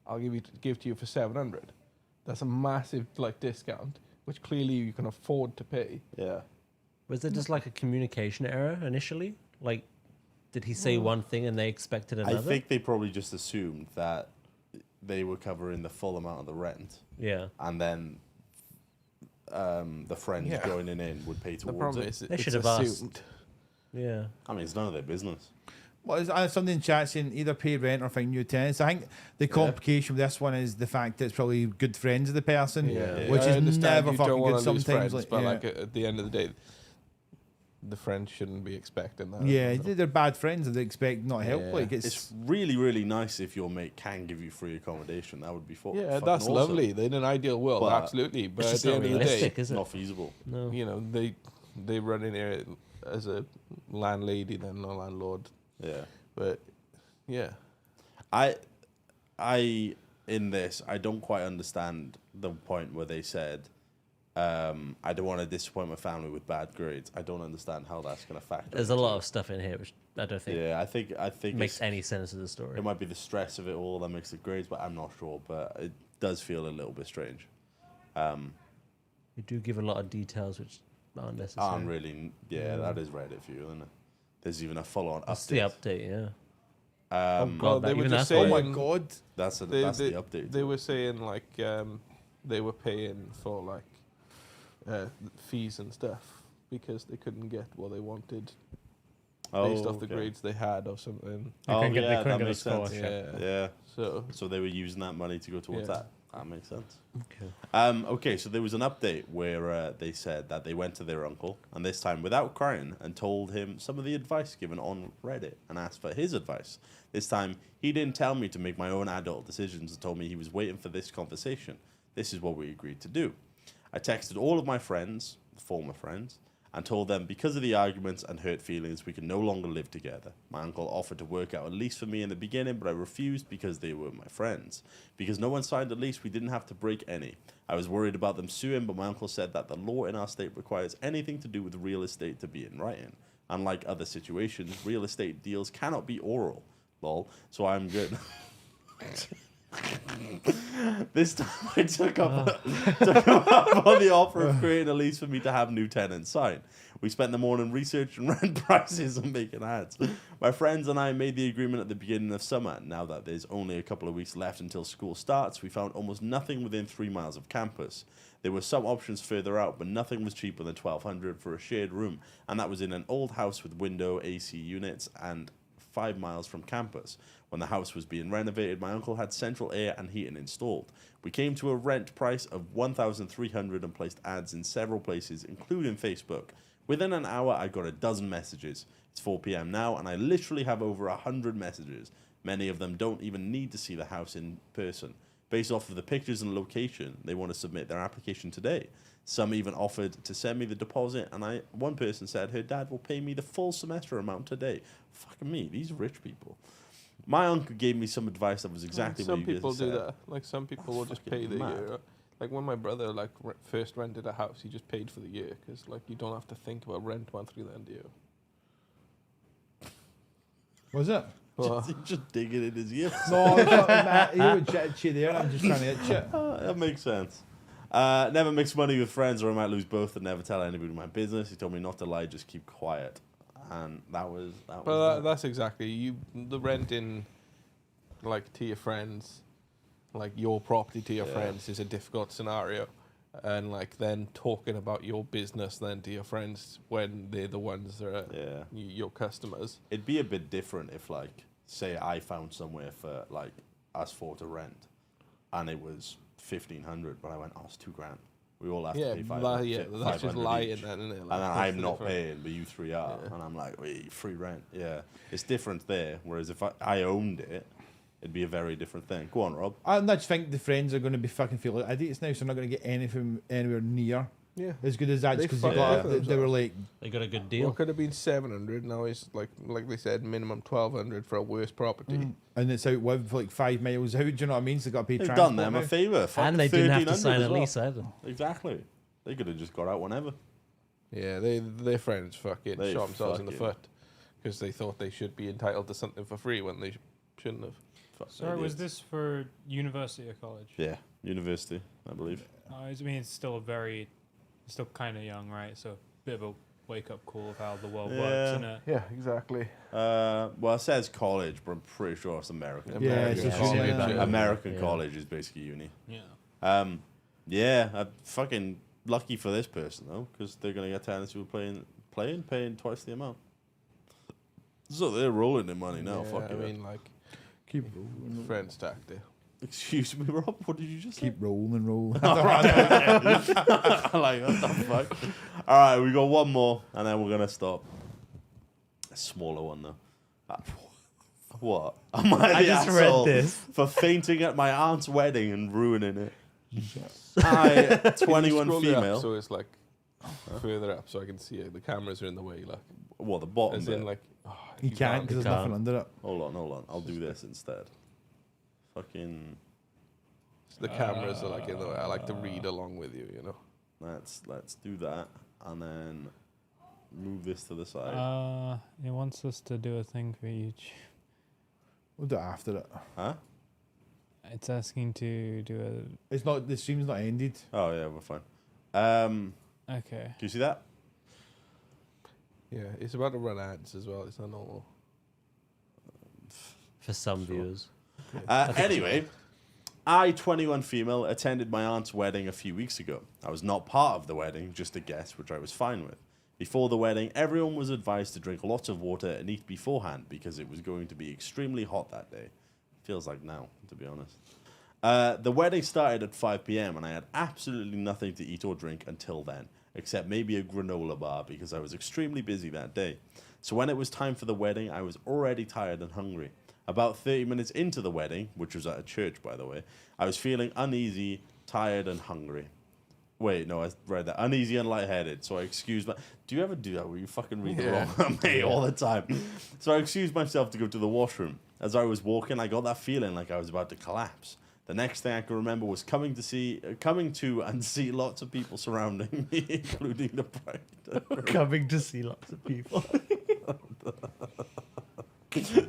Speaker 3: I'll give to you for 700. That's a massive like discount, which clearly you can afford to pay.
Speaker 1: Yeah.
Speaker 4: Was there just like a communication error initially? Like, did he say one thing and they expected another?
Speaker 1: I think they probably just assumed that they were covering the full amount of the rent,
Speaker 4: Yeah.
Speaker 1: and then the friends
Speaker 3: Yeah.
Speaker 1: joining in would pay
Speaker 3: The
Speaker 1: towards
Speaker 3: problem
Speaker 1: it.
Speaker 3: is
Speaker 4: They
Speaker 3: it's
Speaker 4: should have asked.
Speaker 3: assumed.
Speaker 4: Yeah.
Speaker 1: I mean, it's none of their business.
Speaker 2: well, something in chat saying either pay rent or find new tenants. I think the complication with this one is the fact that it's probably good friends of the person, which
Speaker 3: I
Speaker 2: is
Speaker 3: understand
Speaker 2: never
Speaker 3: you
Speaker 2: fucking
Speaker 3: don't
Speaker 2: good
Speaker 3: wanna lose
Speaker 2: sometimes.
Speaker 3: friends, but like at the end of the day, the friends shouldn't be expecting that.
Speaker 2: yeah, they're bad friends and they expect not help.
Speaker 3: Yeah.
Speaker 2: Like,
Speaker 1: It's really, really nice if your mate can give you free accommodation. That would be
Speaker 3: Yeah,
Speaker 1: fucking
Speaker 3: that's
Speaker 1: awesome.
Speaker 3: lovely. In an ideal world,
Speaker 1: But
Speaker 3: absolutely. But
Speaker 4: It's
Speaker 3: at
Speaker 4: just
Speaker 3: the
Speaker 4: not
Speaker 3: end of the day,
Speaker 4: realistic, is it?
Speaker 1: Not feasible.
Speaker 4: No.
Speaker 3: you know, they run in here as a landlady, then a landlord.
Speaker 1: Yeah.
Speaker 3: But yeah,
Speaker 1: I in this, I don't quite understand the point where they said, I don't want to disappoint my family with bad grades. I don't understand how that's going to factor.
Speaker 4: There's a
Speaker 1: into
Speaker 4: lot
Speaker 1: it.
Speaker 4: of stuff in here which I don't think
Speaker 1: Yeah, I think
Speaker 4: makes
Speaker 1: it's-
Speaker 4: any sense of the story.
Speaker 1: it might be the stress of it all that makes the grades, but I'm not sure. But it does feel a little bit strange.
Speaker 4: You do give a lot of details which aren't necessary.
Speaker 1: That is Reddit for you, isn't it? There's even a follow-on
Speaker 4: That's the
Speaker 1: update.
Speaker 4: update, yeah. God,
Speaker 3: Well, they were
Speaker 4: even
Speaker 3: just
Speaker 4: that's
Speaker 2: Oh my
Speaker 3: saying-
Speaker 2: god.
Speaker 1: That's
Speaker 3: They-
Speaker 1: the update.
Speaker 3: They were saying like they were paying for like fees and stuff because they couldn't get what they wanted based off the
Speaker 1: okay.
Speaker 3: grades they had or something.
Speaker 5: They couldn't get,
Speaker 1: yeah,
Speaker 5: they couldn't
Speaker 1: that
Speaker 5: get a
Speaker 1: makes sense.
Speaker 5: scholarship.
Speaker 3: Yeah.
Speaker 1: Yeah.
Speaker 3: So
Speaker 1: So they were using that money to go towards
Speaker 3: Yeah.
Speaker 1: that. That makes sense.
Speaker 4: Okay.
Speaker 1: Okay, so there was an update where they said that they went to their uncle, and this time without crying, and told him some of the advice given on Reddit and asked for his advice. This time, he didn't tell me to make my own adult decisions and told me he was waiting for this conversation. This is what we agreed to do. I texted all of my friends, former friends, and told them because of the arguments and hurt feelings, we can no longer live together. My uncle offered to work out a lease for me in the beginning, but I refused because they were my friends. Because no one signed a lease, we didn't have to break any. I was worried about them suing, but my uncle said that the law in our state requires anything to do with real estate to be in writing. Unlike other situations, real estate deals cannot be oral. Lol. So I'm good. This time I took up on the offer of creating a lease for me to have new tenants sign. We spent the morning researching rent prices and making ads. My friends and I made the agreement at the beginning of summer. Now that there's only a couple of weeks left until school starts, we found almost nothing within 3 miles of campus. There were some options further out, but nothing was cheaper than $1,200 for a shared room, and that was in an old house with window AC units and 5 miles from campus. When the house was being renovated, my uncle had central air and heating installed. We came to a rent price of $1,300 and placed ads in several places, including Facebook. Within an hour, I got a dozen messages. It's 4 p.m. now, and I literally have over 100 messages. Many of them don't even need to see the house in person. Based off of the pictures and location, they want to submit their application today. Some even offered to send me the deposit, and one person said her dad will pay me the full semester amount today. Fucking me, these rich people. My uncle gave me some advice that was exactly what
Speaker 3: some
Speaker 1: you guys
Speaker 3: people do
Speaker 1: said.
Speaker 3: that. Like some people will just
Speaker 1: Fucking
Speaker 3: pay the
Speaker 1: mad.
Speaker 3: year. Like when my brother first rented a house, he just paid for the year because like you don't have to think about rent monthly then, do you?
Speaker 2: Was it?
Speaker 3: Well,
Speaker 1: Just digging in his ear.
Speaker 2: No, it's not, Matt, you were jitchy there. I'm just trying to itch it.
Speaker 1: That makes sense. Never mix money with friends or I might lose both and never tell anybody my business. He told me not to lie, just keep quiet. And that was
Speaker 3: that's exactly the renting, like to your friends, like your property to your friends is a difficult scenario, and like then talking about your business then to your friends when they're the ones that are your customers.
Speaker 1: It'd be a bit different if, like, say I found somewhere for like us four to rent, and it was 1,500, but I went, oh, it's $2,000. We all have to pay 500.
Speaker 3: That's just
Speaker 1: 500
Speaker 3: lying
Speaker 1: each.
Speaker 3: then, isn't it?
Speaker 1: And
Speaker 3: Like,
Speaker 1: then
Speaker 3: that's
Speaker 1: I'm
Speaker 3: the
Speaker 1: not
Speaker 3: difference.
Speaker 1: paying, but you three are.
Speaker 3: Yeah.
Speaker 1: And I'm like, wait, free rent. Yeah. It's different there. Whereas if I owned it, it'd be a very different thing. Go on, Rob.
Speaker 2: I just think the friends are going to be fucking feel like idiots now, so they're not going to get anything anywhere near as good as that
Speaker 3: They
Speaker 2: just because
Speaker 3: fuck
Speaker 2: they,
Speaker 1: off
Speaker 2: they were like,
Speaker 4: They got a good
Speaker 3: Well,
Speaker 4: deal.
Speaker 3: it could have been 700. Now it's like they said, minimum 1,200 for a worse property.
Speaker 2: and it's out with for like 5 miles out. Do you know what I mean? So they got to pay
Speaker 1: They've
Speaker 2: transport
Speaker 1: done them
Speaker 2: now.
Speaker 1: a favour.
Speaker 4: And they didn't have to
Speaker 1: 1,300
Speaker 4: sign a
Speaker 1: as well.
Speaker 4: lease either.
Speaker 1: Exactly. They could have just got out whenever.
Speaker 3: Yeah, their friends fucking
Speaker 1: They
Speaker 3: shot themselves in the
Speaker 1: fucking-
Speaker 3: foot because they thought they should be entitled to something for free when they shouldn't have.
Speaker 1: Fuck
Speaker 5: Sorry, was
Speaker 1: idiots.
Speaker 5: this for university or college?
Speaker 1: Yeah, university, I believe.
Speaker 5: I mean, it's still still kind of young, right? So a bit of a wake up call of how the world
Speaker 1: Yeah.
Speaker 5: works, isn't it?
Speaker 3: Yeah, exactly.
Speaker 1: Well, it says college, but I'm pretty sure it's American.
Speaker 2: Yeah, it's
Speaker 3: American
Speaker 2: just uni,
Speaker 3: college,
Speaker 2: yeah.
Speaker 1: American
Speaker 4: Yeah.
Speaker 1: college is basically uni.
Speaker 5: Yeah.
Speaker 1: Yeah, I'm fucking lucky for this person though, because they're gonna get tenants who are paying twice the amount. So they're rolling in money now.
Speaker 3: Yeah,
Speaker 1: Fuck
Speaker 3: I
Speaker 1: it.
Speaker 3: mean, like
Speaker 2: Keep rolling.
Speaker 3: friends tactic.
Speaker 1: Excuse me, Rob. What did you just
Speaker 2: Keep rolling, rolling.
Speaker 1: say? Like what the fuck? All right, we got one more, and then we're gonna stop. A smaller one though. What? Am I the
Speaker 4: just read
Speaker 1: asshole
Speaker 4: this.
Speaker 1: for fainting at my aunt's wedding and ruining it? I, 21
Speaker 3: Scroll it up
Speaker 1: female.
Speaker 3: so it's like further up so I can see it. The cameras are in the way, like
Speaker 1: What, the bottom
Speaker 3: as
Speaker 1: bit?
Speaker 3: in like
Speaker 2: You can't because there's nothing under it.
Speaker 1: Hold on. I'll do this instead. Fucking.
Speaker 3: the cameras are like in the way. I like to read along with you, you know.
Speaker 1: Let's do that, and then move this to the side.
Speaker 5: It wants us to do a thing for each.
Speaker 2: We'll do it after it.
Speaker 1: Huh?
Speaker 5: It's asking to do
Speaker 2: It's not. The stream's not ended.
Speaker 1: Oh yeah, we're fine.
Speaker 5: a. Okay.
Speaker 1: Do you see that?
Speaker 3: Yeah, it's about to run ads as well. It's not normal.
Speaker 4: For some viewers.
Speaker 1: Anyway, I, 21 female, attended my aunt's wedding a few weeks ago. I was not part of the wedding, just a guest, which I was fine with. Before the wedding, everyone was advised to drink lots of water and eat beforehand because it was going to be extremely hot that day. Feels like now, to be honest. The wedding started at 5 p.m. and I had absolutely nothing to eat or drink until then, except maybe a granola bar because I was extremely busy that day. So when it was time for the wedding, I was already tired and hungry. About 30 minutes into the wedding, which was at a church, by the way, I was feeling uneasy, tired, and hungry. Wait, no, I read that. Uneasy and lightheaded, so I excused my... Do you ever do that where you fucking read the wrong mate all the time? So I excused myself to go to the washroom. As I was walking, I got that feeling like I was about to collapse. The next thing I could remember was coming to and see lots of people surrounding me, including the bride.
Speaker 4: Coming to see lots of people.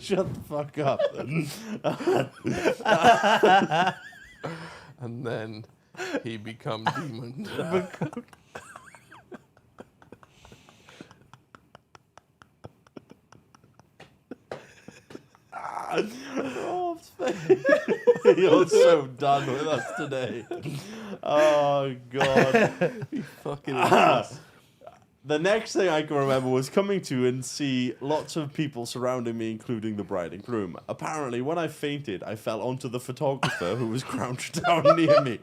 Speaker 1: Shut the fuck up.
Speaker 3: And then he become demon.
Speaker 1: Oh, you're so done with us today. Oh, God.
Speaker 3: Fucking
Speaker 1: The next thing I can remember was coming to and see lots of people surrounding me, including the bride and groom. Apparently, when I fainted, I fell onto the photographer who was crouched down near me.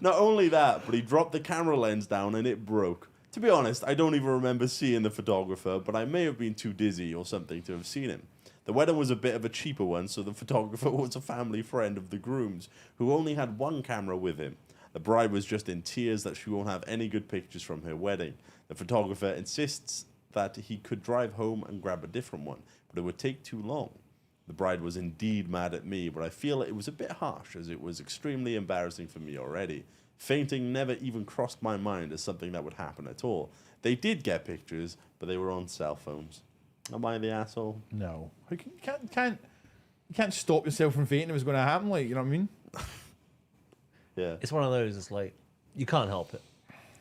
Speaker 1: Not only that, but he dropped the camera lens down and it broke. To be honest, I don't even remember seeing the photographer, but I may have been too dizzy or something to have seen him. The wedding was a bit of a cheaper one, so the photographer was a family friend of the groom's, who only had one camera with him. The bride was just in tears that she won't have any good pictures from her wedding. The photographer insists that he could drive home and grab a different one, but it would take too long. The bride was indeed mad at me, but I feel it was a bit harsh, as it was extremely embarrassing for me already. Fainting never even crossed my mind as something that would happen at all. They did get pictures, but they were on cell phones. Am I the asshole?
Speaker 2: No. You can't stop yourself from fainting if it's going to happen, like, you know what I mean?
Speaker 1: Yeah,
Speaker 4: It's one of those, it's like, you can't help it.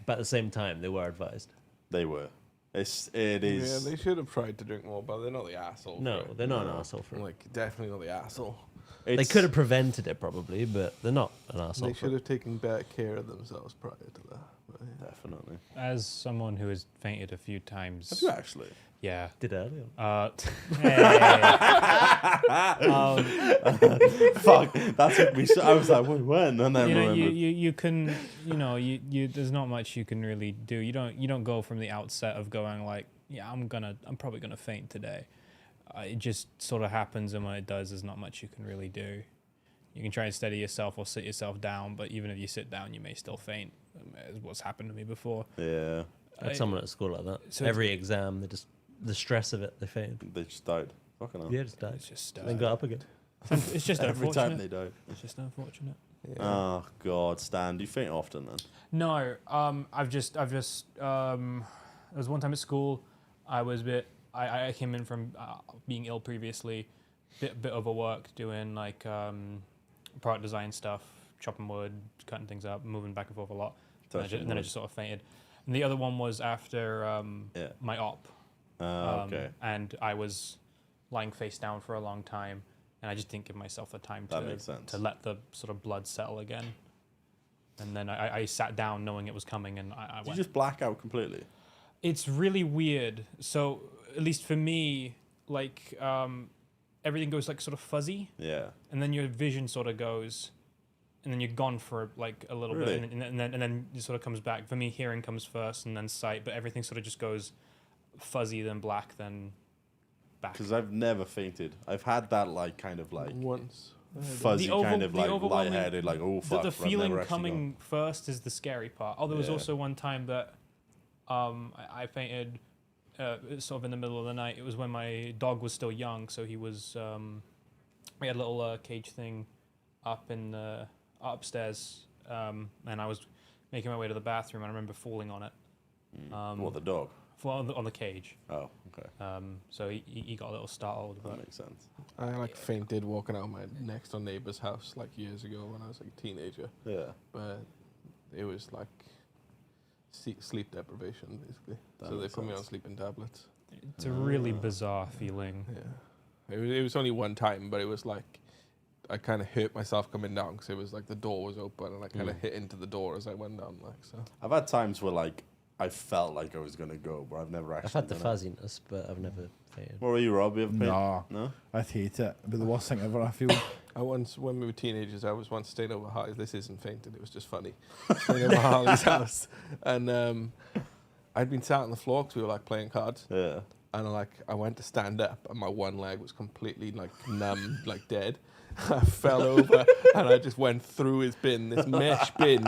Speaker 4: But at the same time, they were advised.
Speaker 1: they were. It is.
Speaker 3: Yeah, they should have tried to drink more, but they're not the asshole.
Speaker 4: No,
Speaker 3: for it.
Speaker 4: they're not an asshole for it.
Speaker 3: Like, definitely not the asshole.
Speaker 4: They
Speaker 1: It's-
Speaker 4: could have prevented it probably, but they're not an asshole.
Speaker 3: They
Speaker 4: for
Speaker 3: should
Speaker 4: it.
Speaker 3: have taken better care of themselves prior to that. But, yeah.
Speaker 1: Definitely.
Speaker 5: As someone who has fainted a few times,
Speaker 1: Have you actually?
Speaker 5: yeah.
Speaker 4: Did earlier.
Speaker 1: Fuck. That's what we. I was like, wait, when? And then
Speaker 5: You know,
Speaker 1: remembered.
Speaker 5: you can, you there's not much you can really do. You don't go from the outset of going like, yeah, I'm probably gonna faint today. It just sort of happens, and when it does, there's not much you can really do. You can try and steady yourself or sit yourself down, but even if you sit down, you may still faint. Is what's happened to me before.
Speaker 1: Yeah,
Speaker 4: I had someone at school like that.
Speaker 5: So
Speaker 4: Every exam, they just the stress of it, they fainted.
Speaker 1: they just died. Fucking hell.
Speaker 4: Yeah, just died.
Speaker 5: It's just
Speaker 4: Then got up again.
Speaker 5: it's just
Speaker 1: Every time
Speaker 5: unfortunate.
Speaker 1: they died.
Speaker 5: It's just unfortunate.
Speaker 3: Yeah.
Speaker 1: Oh God, Stan, do you faint often then?
Speaker 5: No, I've just there was one time at school, I came in from being ill previously, bit overworked doing like product design stuff, chopping wood, cutting things up, moving back and forth a lot. And then I just sort of fainted. And the other one was after my op.
Speaker 1: Okay.
Speaker 5: And I was lying face down for a long time, and I just didn't give myself the time
Speaker 1: That makes sense.
Speaker 5: to let the sort of blood settle again. And then I sat down knowing it was coming, and I
Speaker 1: Did
Speaker 5: went.
Speaker 1: you just black out completely?
Speaker 5: It's really weird. So at least for me, like everything goes like sort of fuzzy,
Speaker 1: Yeah.
Speaker 5: and then your vision sort of goes, and then you're gone for like a little
Speaker 1: Really?
Speaker 5: bit, and then it sort of comes back. For me, hearing comes first, and then sight, but everything sort of just goes fuzzy, then black, then back.
Speaker 1: Because I've never fainted. I've had that like kind of like
Speaker 3: Once.
Speaker 1: fuzzy kind of like
Speaker 5: overwhelming-
Speaker 1: lightheaded, like oh fuck.
Speaker 5: The
Speaker 1: but I've
Speaker 5: feeling
Speaker 1: never actually
Speaker 5: coming first is the scary part. Oh, there was
Speaker 1: Yeah.
Speaker 5: also one time that I fainted sort of in the middle of the night. It was when my dog was still young, so he was we had a little cage thing up in the upstairs, and I was making my way to the bathroom, and I remember falling on it.
Speaker 1: What, the dog?
Speaker 5: On the cage.
Speaker 1: Oh, okay.
Speaker 5: So he got a little startled.
Speaker 1: That
Speaker 5: But
Speaker 1: makes sense.
Speaker 3: I like fainted walking out my next door neighbor's house like years ago when I was like a teenager.
Speaker 1: Yeah.
Speaker 3: But it was like sleep deprivation basically.
Speaker 1: That
Speaker 3: So they
Speaker 1: makes
Speaker 3: put me on
Speaker 1: sense.
Speaker 3: sleeping tablets.
Speaker 5: it's a really bizarre feeling.
Speaker 3: Yeah. It was only one time, but it was like I kind of hurt myself coming down because it was like the door was open and I kind of hit into the door as I went down. Like so,
Speaker 1: I've had times where like I felt like I was gonna go, but I've never actually.
Speaker 4: I've had the
Speaker 1: done it.
Speaker 4: fuzziness, but I've never fainted.
Speaker 1: What were you, Rob? You ever paid?
Speaker 2: No, I'd hate it. But the worst thing ever, I feel.
Speaker 3: when we were teenagers, I was once staying over Harley's. This isn't fainting; it was just funny. Staying over Harley's house, and I'd been sat on the floor because we were like playing cards.
Speaker 1: Yeah.
Speaker 3: And like I went to stand up, and my one leg was completely like numb, like dead. I fell over, and I just went through his bin, this mesh bin,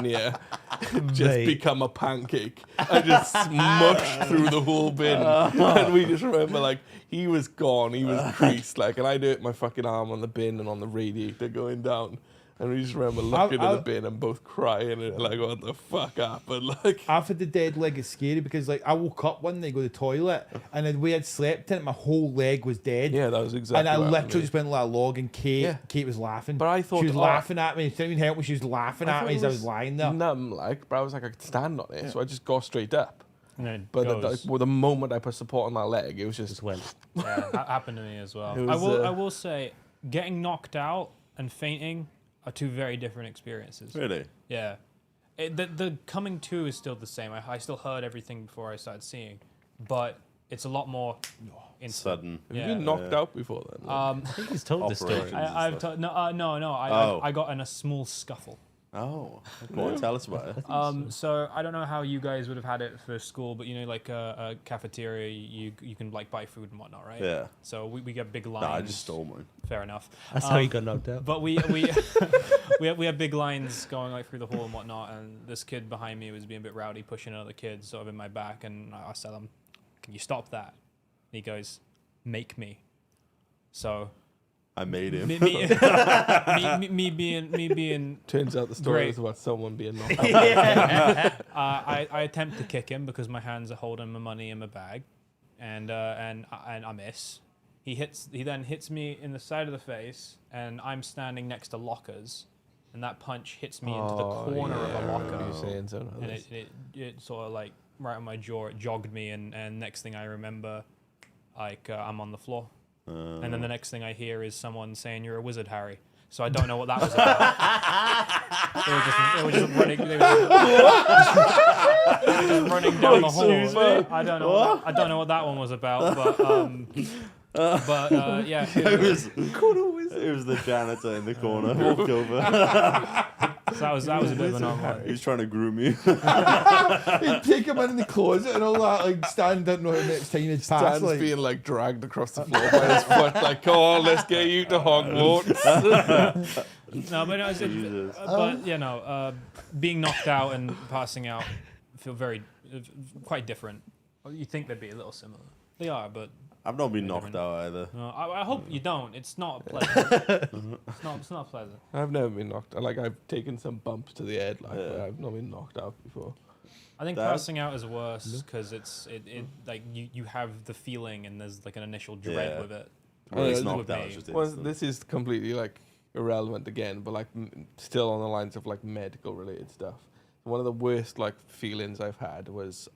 Speaker 3: just
Speaker 4: Mate.
Speaker 3: become a pancake. I just smushed through the whole bin, and we just remember like he was gone, he was creased, like, and I'd hurt my fucking arm on the bin and on the radiator going down. And we just remember looking at the bin and both crying and like, what the fuck happened? Like,
Speaker 2: After the dead leg, it's scary because like I woke up one day, go to the toilet, and the way I'd slept in it, my whole leg was dead.
Speaker 3: yeah, that was exactly.
Speaker 2: And I
Speaker 3: what happened to
Speaker 2: literally
Speaker 3: me.
Speaker 2: just went like a log, and Kate,
Speaker 3: Yeah.
Speaker 2: Kate was laughing.
Speaker 3: But I thought,
Speaker 2: she was
Speaker 3: oh,
Speaker 2: laughing at me. She didn't even help me. She was laughing
Speaker 3: I
Speaker 2: at
Speaker 3: thought
Speaker 2: me
Speaker 3: it
Speaker 2: as I was lying there.
Speaker 3: numb, like, but I was like, I could stand on it, so I just got straight up.
Speaker 5: And then it
Speaker 3: But
Speaker 5: goes.
Speaker 3: the moment I put support on my leg, it was
Speaker 4: Just
Speaker 3: just
Speaker 4: went.
Speaker 5: Yeah, that happened to me as well.
Speaker 3: It was,
Speaker 5: I will say, getting knocked out and fainting are two very different experiences.
Speaker 1: Really?
Speaker 5: Yeah. The coming to is still the same. I still heard everything before I started seeing, but it's a lot more instant.
Speaker 1: Sudden.
Speaker 3: have
Speaker 5: Yeah.
Speaker 3: you been knocked out before then?
Speaker 4: I think he's told this story.
Speaker 1: Operation.
Speaker 5: I've no.
Speaker 1: Oh.
Speaker 5: I got in a small scuffle.
Speaker 1: Oh, go on, tell us about it.
Speaker 5: So I don't know how you guys would have had it for school, but you know, like a cafeteria, you can like buy food and whatnot, right?
Speaker 1: Yeah.
Speaker 5: So we get big
Speaker 1: No,
Speaker 5: lines.
Speaker 1: I just stole mine.
Speaker 5: Fair enough.
Speaker 4: That's how he got knocked out.
Speaker 5: But we we had big lines going like through the hall and whatnot, and this kid behind me was being a bit rowdy, pushing another kid sort of in my back, and I tell him, "Can you stop that?" And he goes, "Make me." So
Speaker 1: I made him.
Speaker 5: me being
Speaker 3: Turns out the story
Speaker 5: Great.
Speaker 3: is about someone being knocked out.
Speaker 5: I attempt to kick him because my hands are holding my money in my bag, and I miss. He then hits me in the side of the face, and I'm standing next to lockers, and that punch hits me into the corner of a locker,
Speaker 3: You're saying so.
Speaker 5: and it sort of like right on my jaw. It jogged me, and next thing I remember, like I'm on the floor, and then the next thing I hear is someone saying, "You're a wizard, Harry." So I don't know what that was about. They were just running. They were just running down the hall. I don't know. I don't know what that one was about, but yeah.
Speaker 1: It was the janitor in the corner. Walked over.
Speaker 5: So that was a bit of an odd one.
Speaker 1: He was trying to groom you.
Speaker 2: He'd take him in the closet and all that. Like Stan didn't know how much time had passed.
Speaker 3: Stan's
Speaker 2: Like,
Speaker 3: being like dragged across the floor by his foot, like, "Come on, let's get you to Hogwarts."
Speaker 5: No, but no,
Speaker 1: Jesus.
Speaker 5: but you know, being knocked out and passing out feel quite different. You think they'd be a little similar. They are, but
Speaker 1: I've not been knocked out either.
Speaker 5: no, I hope you don't. It's not pleasant. It's not pleasant.
Speaker 3: I've never been knocked out. Like, I've taken some bumps to the head, like, but I've not been knocked out before.
Speaker 5: I think
Speaker 1: That-
Speaker 5: passing out is worse because it like you have the feeling and there's like an initial dread
Speaker 1: Yeah.
Speaker 5: with it.
Speaker 1: Well, it's
Speaker 3: Yeah,
Speaker 1: knocked
Speaker 5: with
Speaker 1: out.
Speaker 5: me.
Speaker 1: It's just
Speaker 3: Well,
Speaker 1: instant.
Speaker 3: this is completely like irrelevant again, but like still on the lines of like medical related stuff. One of the worst like feelings I've had was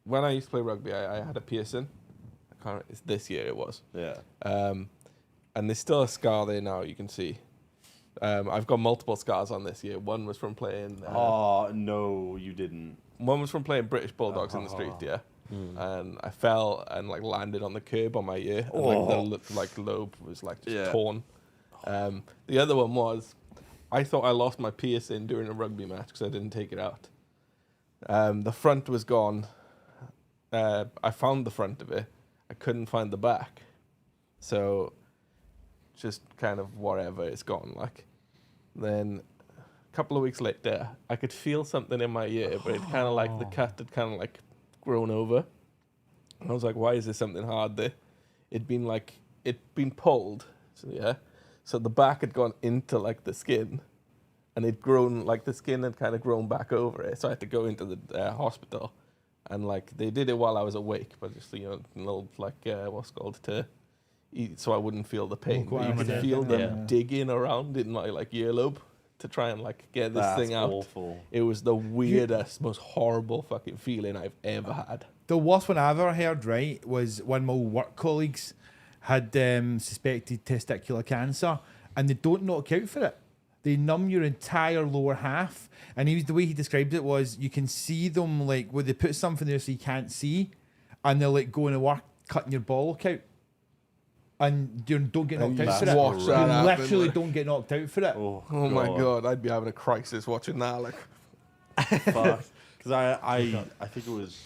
Speaker 3: when I used to play rugby. I had a piercing. It's this year it was,
Speaker 1: Yeah.
Speaker 3: and there's still a scar there now. You can see. I've got multiple scars on this year. One was from playing.
Speaker 1: Oh no, you didn't.
Speaker 3: One was from playing British Bulldogs in the street, yeah. And I fell and like landed on the curb on my ear. And, like the like lobe was like just torn. The other one was, I thought I lost my piercing during a rugby match because I didn't take it out. The front was gone. I found the front of it. I couldn't find the back. So just kind of whatever, it's gone. Like then a couple of weeks later, I could feel something in my ear, but it kind of like the cut had kind of like grown over. And I was like, why is there something hard there? It'd been pulled. So yeah. So the back had gone into like the skin and it'd grown, like the skin had kind of grown back over it. So I had to go into the hospital and like they did it while I was awake, but just, you know, a little like, what's it called, to eat so I wouldn't feel the pain. But you could feel them digging around in my like earlobe. to try and like get this
Speaker 1: That's
Speaker 3: thing out.
Speaker 1: awful.
Speaker 3: It was the weirdest, most horrible fucking feeling I've ever had.
Speaker 2: The worst one I've ever heard, right, was one of my old work colleagues had suspected testicular cancer, and they don't knock you out for it. They numb your entire lower half. And the way he described it was, you can see them like where they put something there so you can't see, and they're like going to work cutting your bollock out, and you don't get knocked out for it.
Speaker 3: Watch
Speaker 2: You
Speaker 3: that happen,
Speaker 2: literally
Speaker 3: like.
Speaker 2: don't get knocked out for it.
Speaker 1: Oh
Speaker 3: My god, I'd be having a crisis watching that. Like,
Speaker 1: Fuck. Because I think it was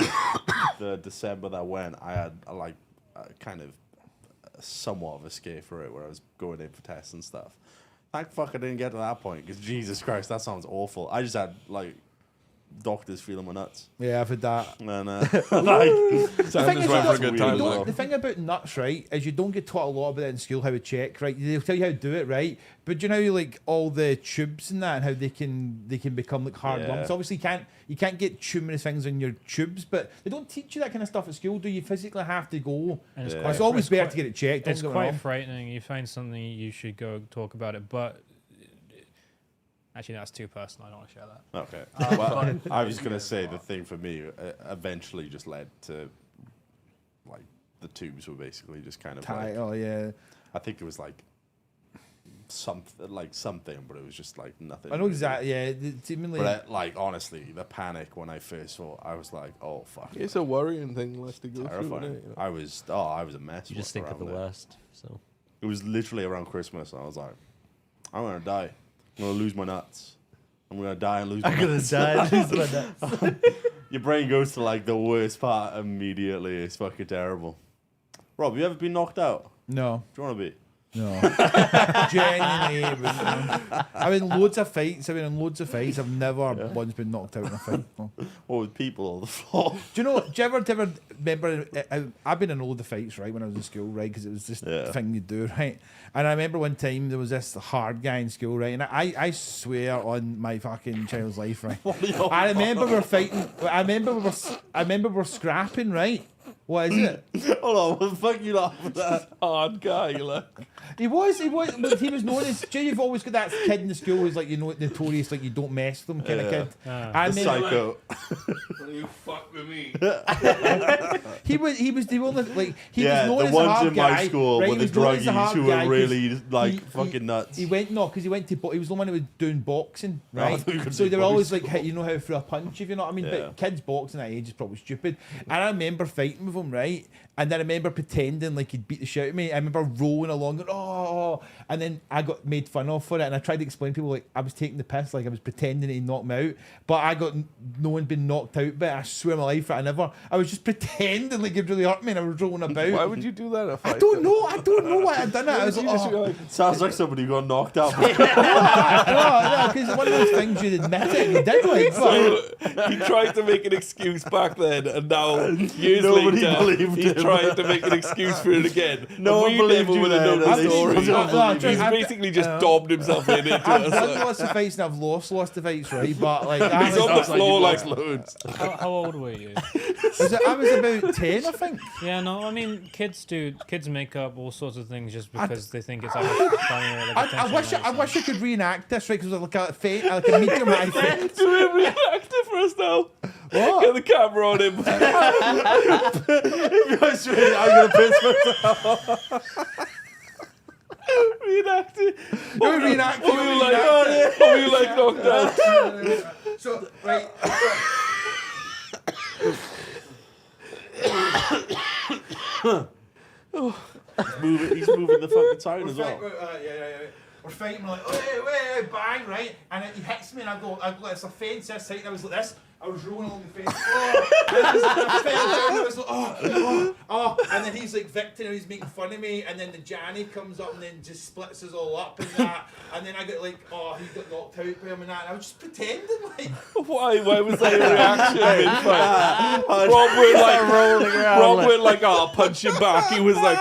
Speaker 1: the December that went. I had a kind of somewhat of a scare for it, where I was going in for tests and stuff. Thank fuck I didn't get to that point, because Jesus Christ, that sounds awful. I just had like doctors feeling my nuts.
Speaker 2: Yeah, I've had that.
Speaker 1: And
Speaker 2: The
Speaker 3: thing is,
Speaker 2: went for a
Speaker 3: good time, though.
Speaker 2: the thing about nuts, right, is you don't get taught a lot about it in school, how to check, right? They'll tell you how to do it, right? But do you know, like all the tubes and that, and how they can become like hard
Speaker 1: Yeah.
Speaker 2: lumps. Obviously, you can't get numerous things on your tubes, but they don't teach you that kind of stuff at school. Do you physically have to go?
Speaker 5: And it's
Speaker 1: Yeah.
Speaker 5: quite,
Speaker 2: It's always
Speaker 5: it's
Speaker 2: better
Speaker 5: quite-
Speaker 2: to get it checked. Don't
Speaker 5: It's
Speaker 2: get me
Speaker 5: quite
Speaker 2: wrong.
Speaker 5: frightening. You find something, you should go talk about it. But actually, that's too personal. I don't want to share that.
Speaker 1: Okay. Well, I was gonna say the thing for me eventually just led to like the tubes were basically just kind of
Speaker 2: Tight.
Speaker 1: like,
Speaker 2: Oh yeah.
Speaker 1: I think it was like something, but it was just like nothing.
Speaker 2: I know exactly. Yeah, seemingly.
Speaker 1: But like honestly, the panic when I first saw, I was like, oh fuck,
Speaker 3: it's a worrying thing, less to go through.
Speaker 1: terrifying.
Speaker 3: Isn't it?
Speaker 1: I was a mess.
Speaker 4: You just think of the
Speaker 1: around there.
Speaker 4: worst. So
Speaker 1: It was literally around Christmas, and I was like, I'm gonna die. I'm gonna lose my nuts. I'm gonna die and lose my nuts.
Speaker 4: die.
Speaker 1: Your brain goes to like the worst part immediately. It's fucking terrible. Rob, you ever been knocked out?
Speaker 2: No.
Speaker 1: Do you want to be?
Speaker 2: No. Genuinely, I've been in loads of fights. I've never once been knocked out in a fight. No.
Speaker 1: Or with people on the floor?
Speaker 2: Do you ever remember? I've been in a load of fights, right, when I was in school, right, because it was just the thing you do, right. And I remember one time there was this hard guy in school, right, and I swear on my fucking child's life, right. I remember we were fighting. I remember we were scrapping, right. What is it?
Speaker 1: Hold on, what the fuck you laughing at?
Speaker 3: Hard guy, look.
Speaker 2: He was known as. Jay, you've always got that kid in the school who's like, notorious, like you don't mess with them kind of kid. I
Speaker 1: The
Speaker 2: remember
Speaker 1: psycho.
Speaker 3: You fuck with me.
Speaker 2: he was the only like he
Speaker 1: Yeah,
Speaker 2: was known
Speaker 1: the
Speaker 2: as a
Speaker 1: ones
Speaker 2: hard
Speaker 1: in
Speaker 2: guy,
Speaker 1: my school
Speaker 2: right?
Speaker 1: were
Speaker 2: He
Speaker 1: the
Speaker 2: was known as a
Speaker 1: druggies
Speaker 2: hard
Speaker 1: who
Speaker 2: guy
Speaker 1: were
Speaker 2: 'cause
Speaker 1: really like fucking nuts.
Speaker 2: He went he was the one who was doing boxing,
Speaker 1: Oh, I
Speaker 2: right?
Speaker 1: thought you could
Speaker 2: So
Speaker 1: do
Speaker 2: they were always
Speaker 1: boxing.
Speaker 2: like, hey, you know how to throw a punch, if you know what I mean.
Speaker 1: Yeah.
Speaker 2: But kids boxing at that age is probably stupid. And I remember fighting with him, right? And then I remember pretending like he'd beat the shit out of me. I remember rolling along, going, oh, and then I got made fun of for it. And I tried to explain to people like I was taking the piss, like I was pretending he'd knock me out. But I got no one been knocked out. But I swear my life, I was just pretending like it really hurt me, and I was rolling about.
Speaker 3: Why would you do that? In a fight?
Speaker 2: I don't know why I'd done it. I was like, oh.
Speaker 1: Sounds like somebody who got knocked out.
Speaker 2: No, because one of those things you'd admit it, you did like. But
Speaker 3: He tried to make an excuse back then, and now years
Speaker 1: Nobody
Speaker 3: later,
Speaker 1: believed
Speaker 3: he's
Speaker 1: him.
Speaker 3: trying to make an excuse for it again.
Speaker 1: No one
Speaker 3: We
Speaker 1: believed
Speaker 3: never
Speaker 1: you
Speaker 3: would have
Speaker 1: then,
Speaker 3: known
Speaker 1: and
Speaker 3: the
Speaker 1: they
Speaker 3: story.
Speaker 1: still don't believe
Speaker 3: He's
Speaker 2: I've-
Speaker 3: basically just dobbed himself into
Speaker 2: I've
Speaker 3: us.
Speaker 2: done
Speaker 3: Like,
Speaker 2: lots of fights and I've lost lots of fights, right? But like,
Speaker 3: he's on the floor like
Speaker 1: loads.
Speaker 5: How old were you?
Speaker 2: I was about 10, I think.
Speaker 5: Yeah, no, I mean, kids make up all sorts of things just because they think it's like a funny or like
Speaker 2: I wish I could reenact this, right? Because it was like a medium high fight.
Speaker 3: do we reenact it for us now?
Speaker 2: What?
Speaker 3: Get the camera on him.
Speaker 1: I'm gonna piss myself.
Speaker 3: Reenact it.
Speaker 2: You reenact it.
Speaker 3: What were you like knocked out?
Speaker 2: So, right.
Speaker 1: He's moving the fucking tone as well.
Speaker 2: We're fighting, we're like, wait, bang, right? And then he hits me, and I go, it's a fence this height, and I was like this. I was rolling along the fence. And I fell down, and I was like, and then he's like Victor, and he's making fun of me, and then the Janny comes up and then just splits us all up and that, and then I got like, he got knocked out by him and that, and I was just pretending like.
Speaker 3: Why was that your reaction in fight? Rob went like, oh, punch him back. He was like,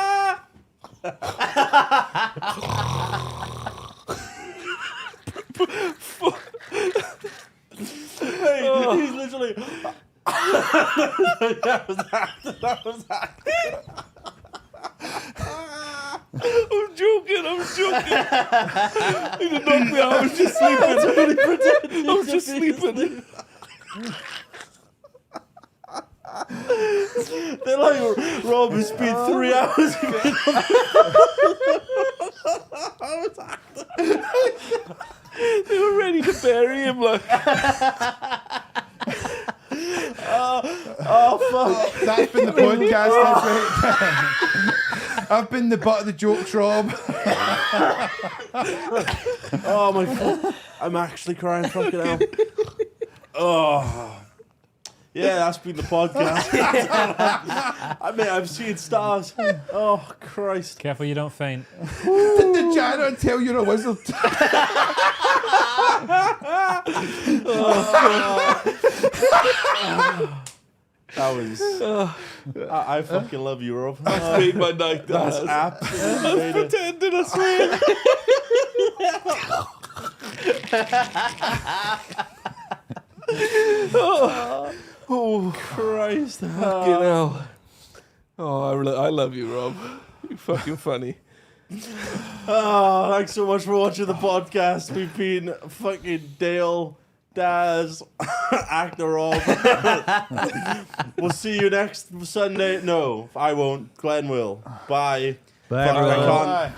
Speaker 1: He's literally. that was acting.
Speaker 3: I'm joking. You didn't knock me out. I was just sleeping. I was just sleeping.
Speaker 1: They're like, Rob, it's been 3 hours.
Speaker 3: They were ready to bury him. Like,
Speaker 1: Oh, fuck.
Speaker 2: That's been the podcast this week. I've been the butt of the jokes, Rob.
Speaker 1: Oh, my fuck. I'm actually crying. Fucking hell. Oh. Yeah, that's been the podcast. I mean, I've seen stars. Oh, Christ.
Speaker 5: Careful you don't faint.
Speaker 2: Did the janitor tell you're a wizard?
Speaker 1: That was. I fucking love you, Rob.
Speaker 3: that's made my night.
Speaker 1: That's absolutely.
Speaker 3: Pretending, I swear.
Speaker 1: Oh, Christ.
Speaker 3: Fucking hell. Oh, I love you, Rob. You're fucking funny.
Speaker 1: Oh, thanks so much for watching the podcast. We've been fucking Dale, Daz, Actor Rob. We'll see you next Sunday. No, I won't. Glenn will. Bye.
Speaker 4: Bye,
Speaker 1: Fuck, I
Speaker 4: everyone.
Speaker 1: can't.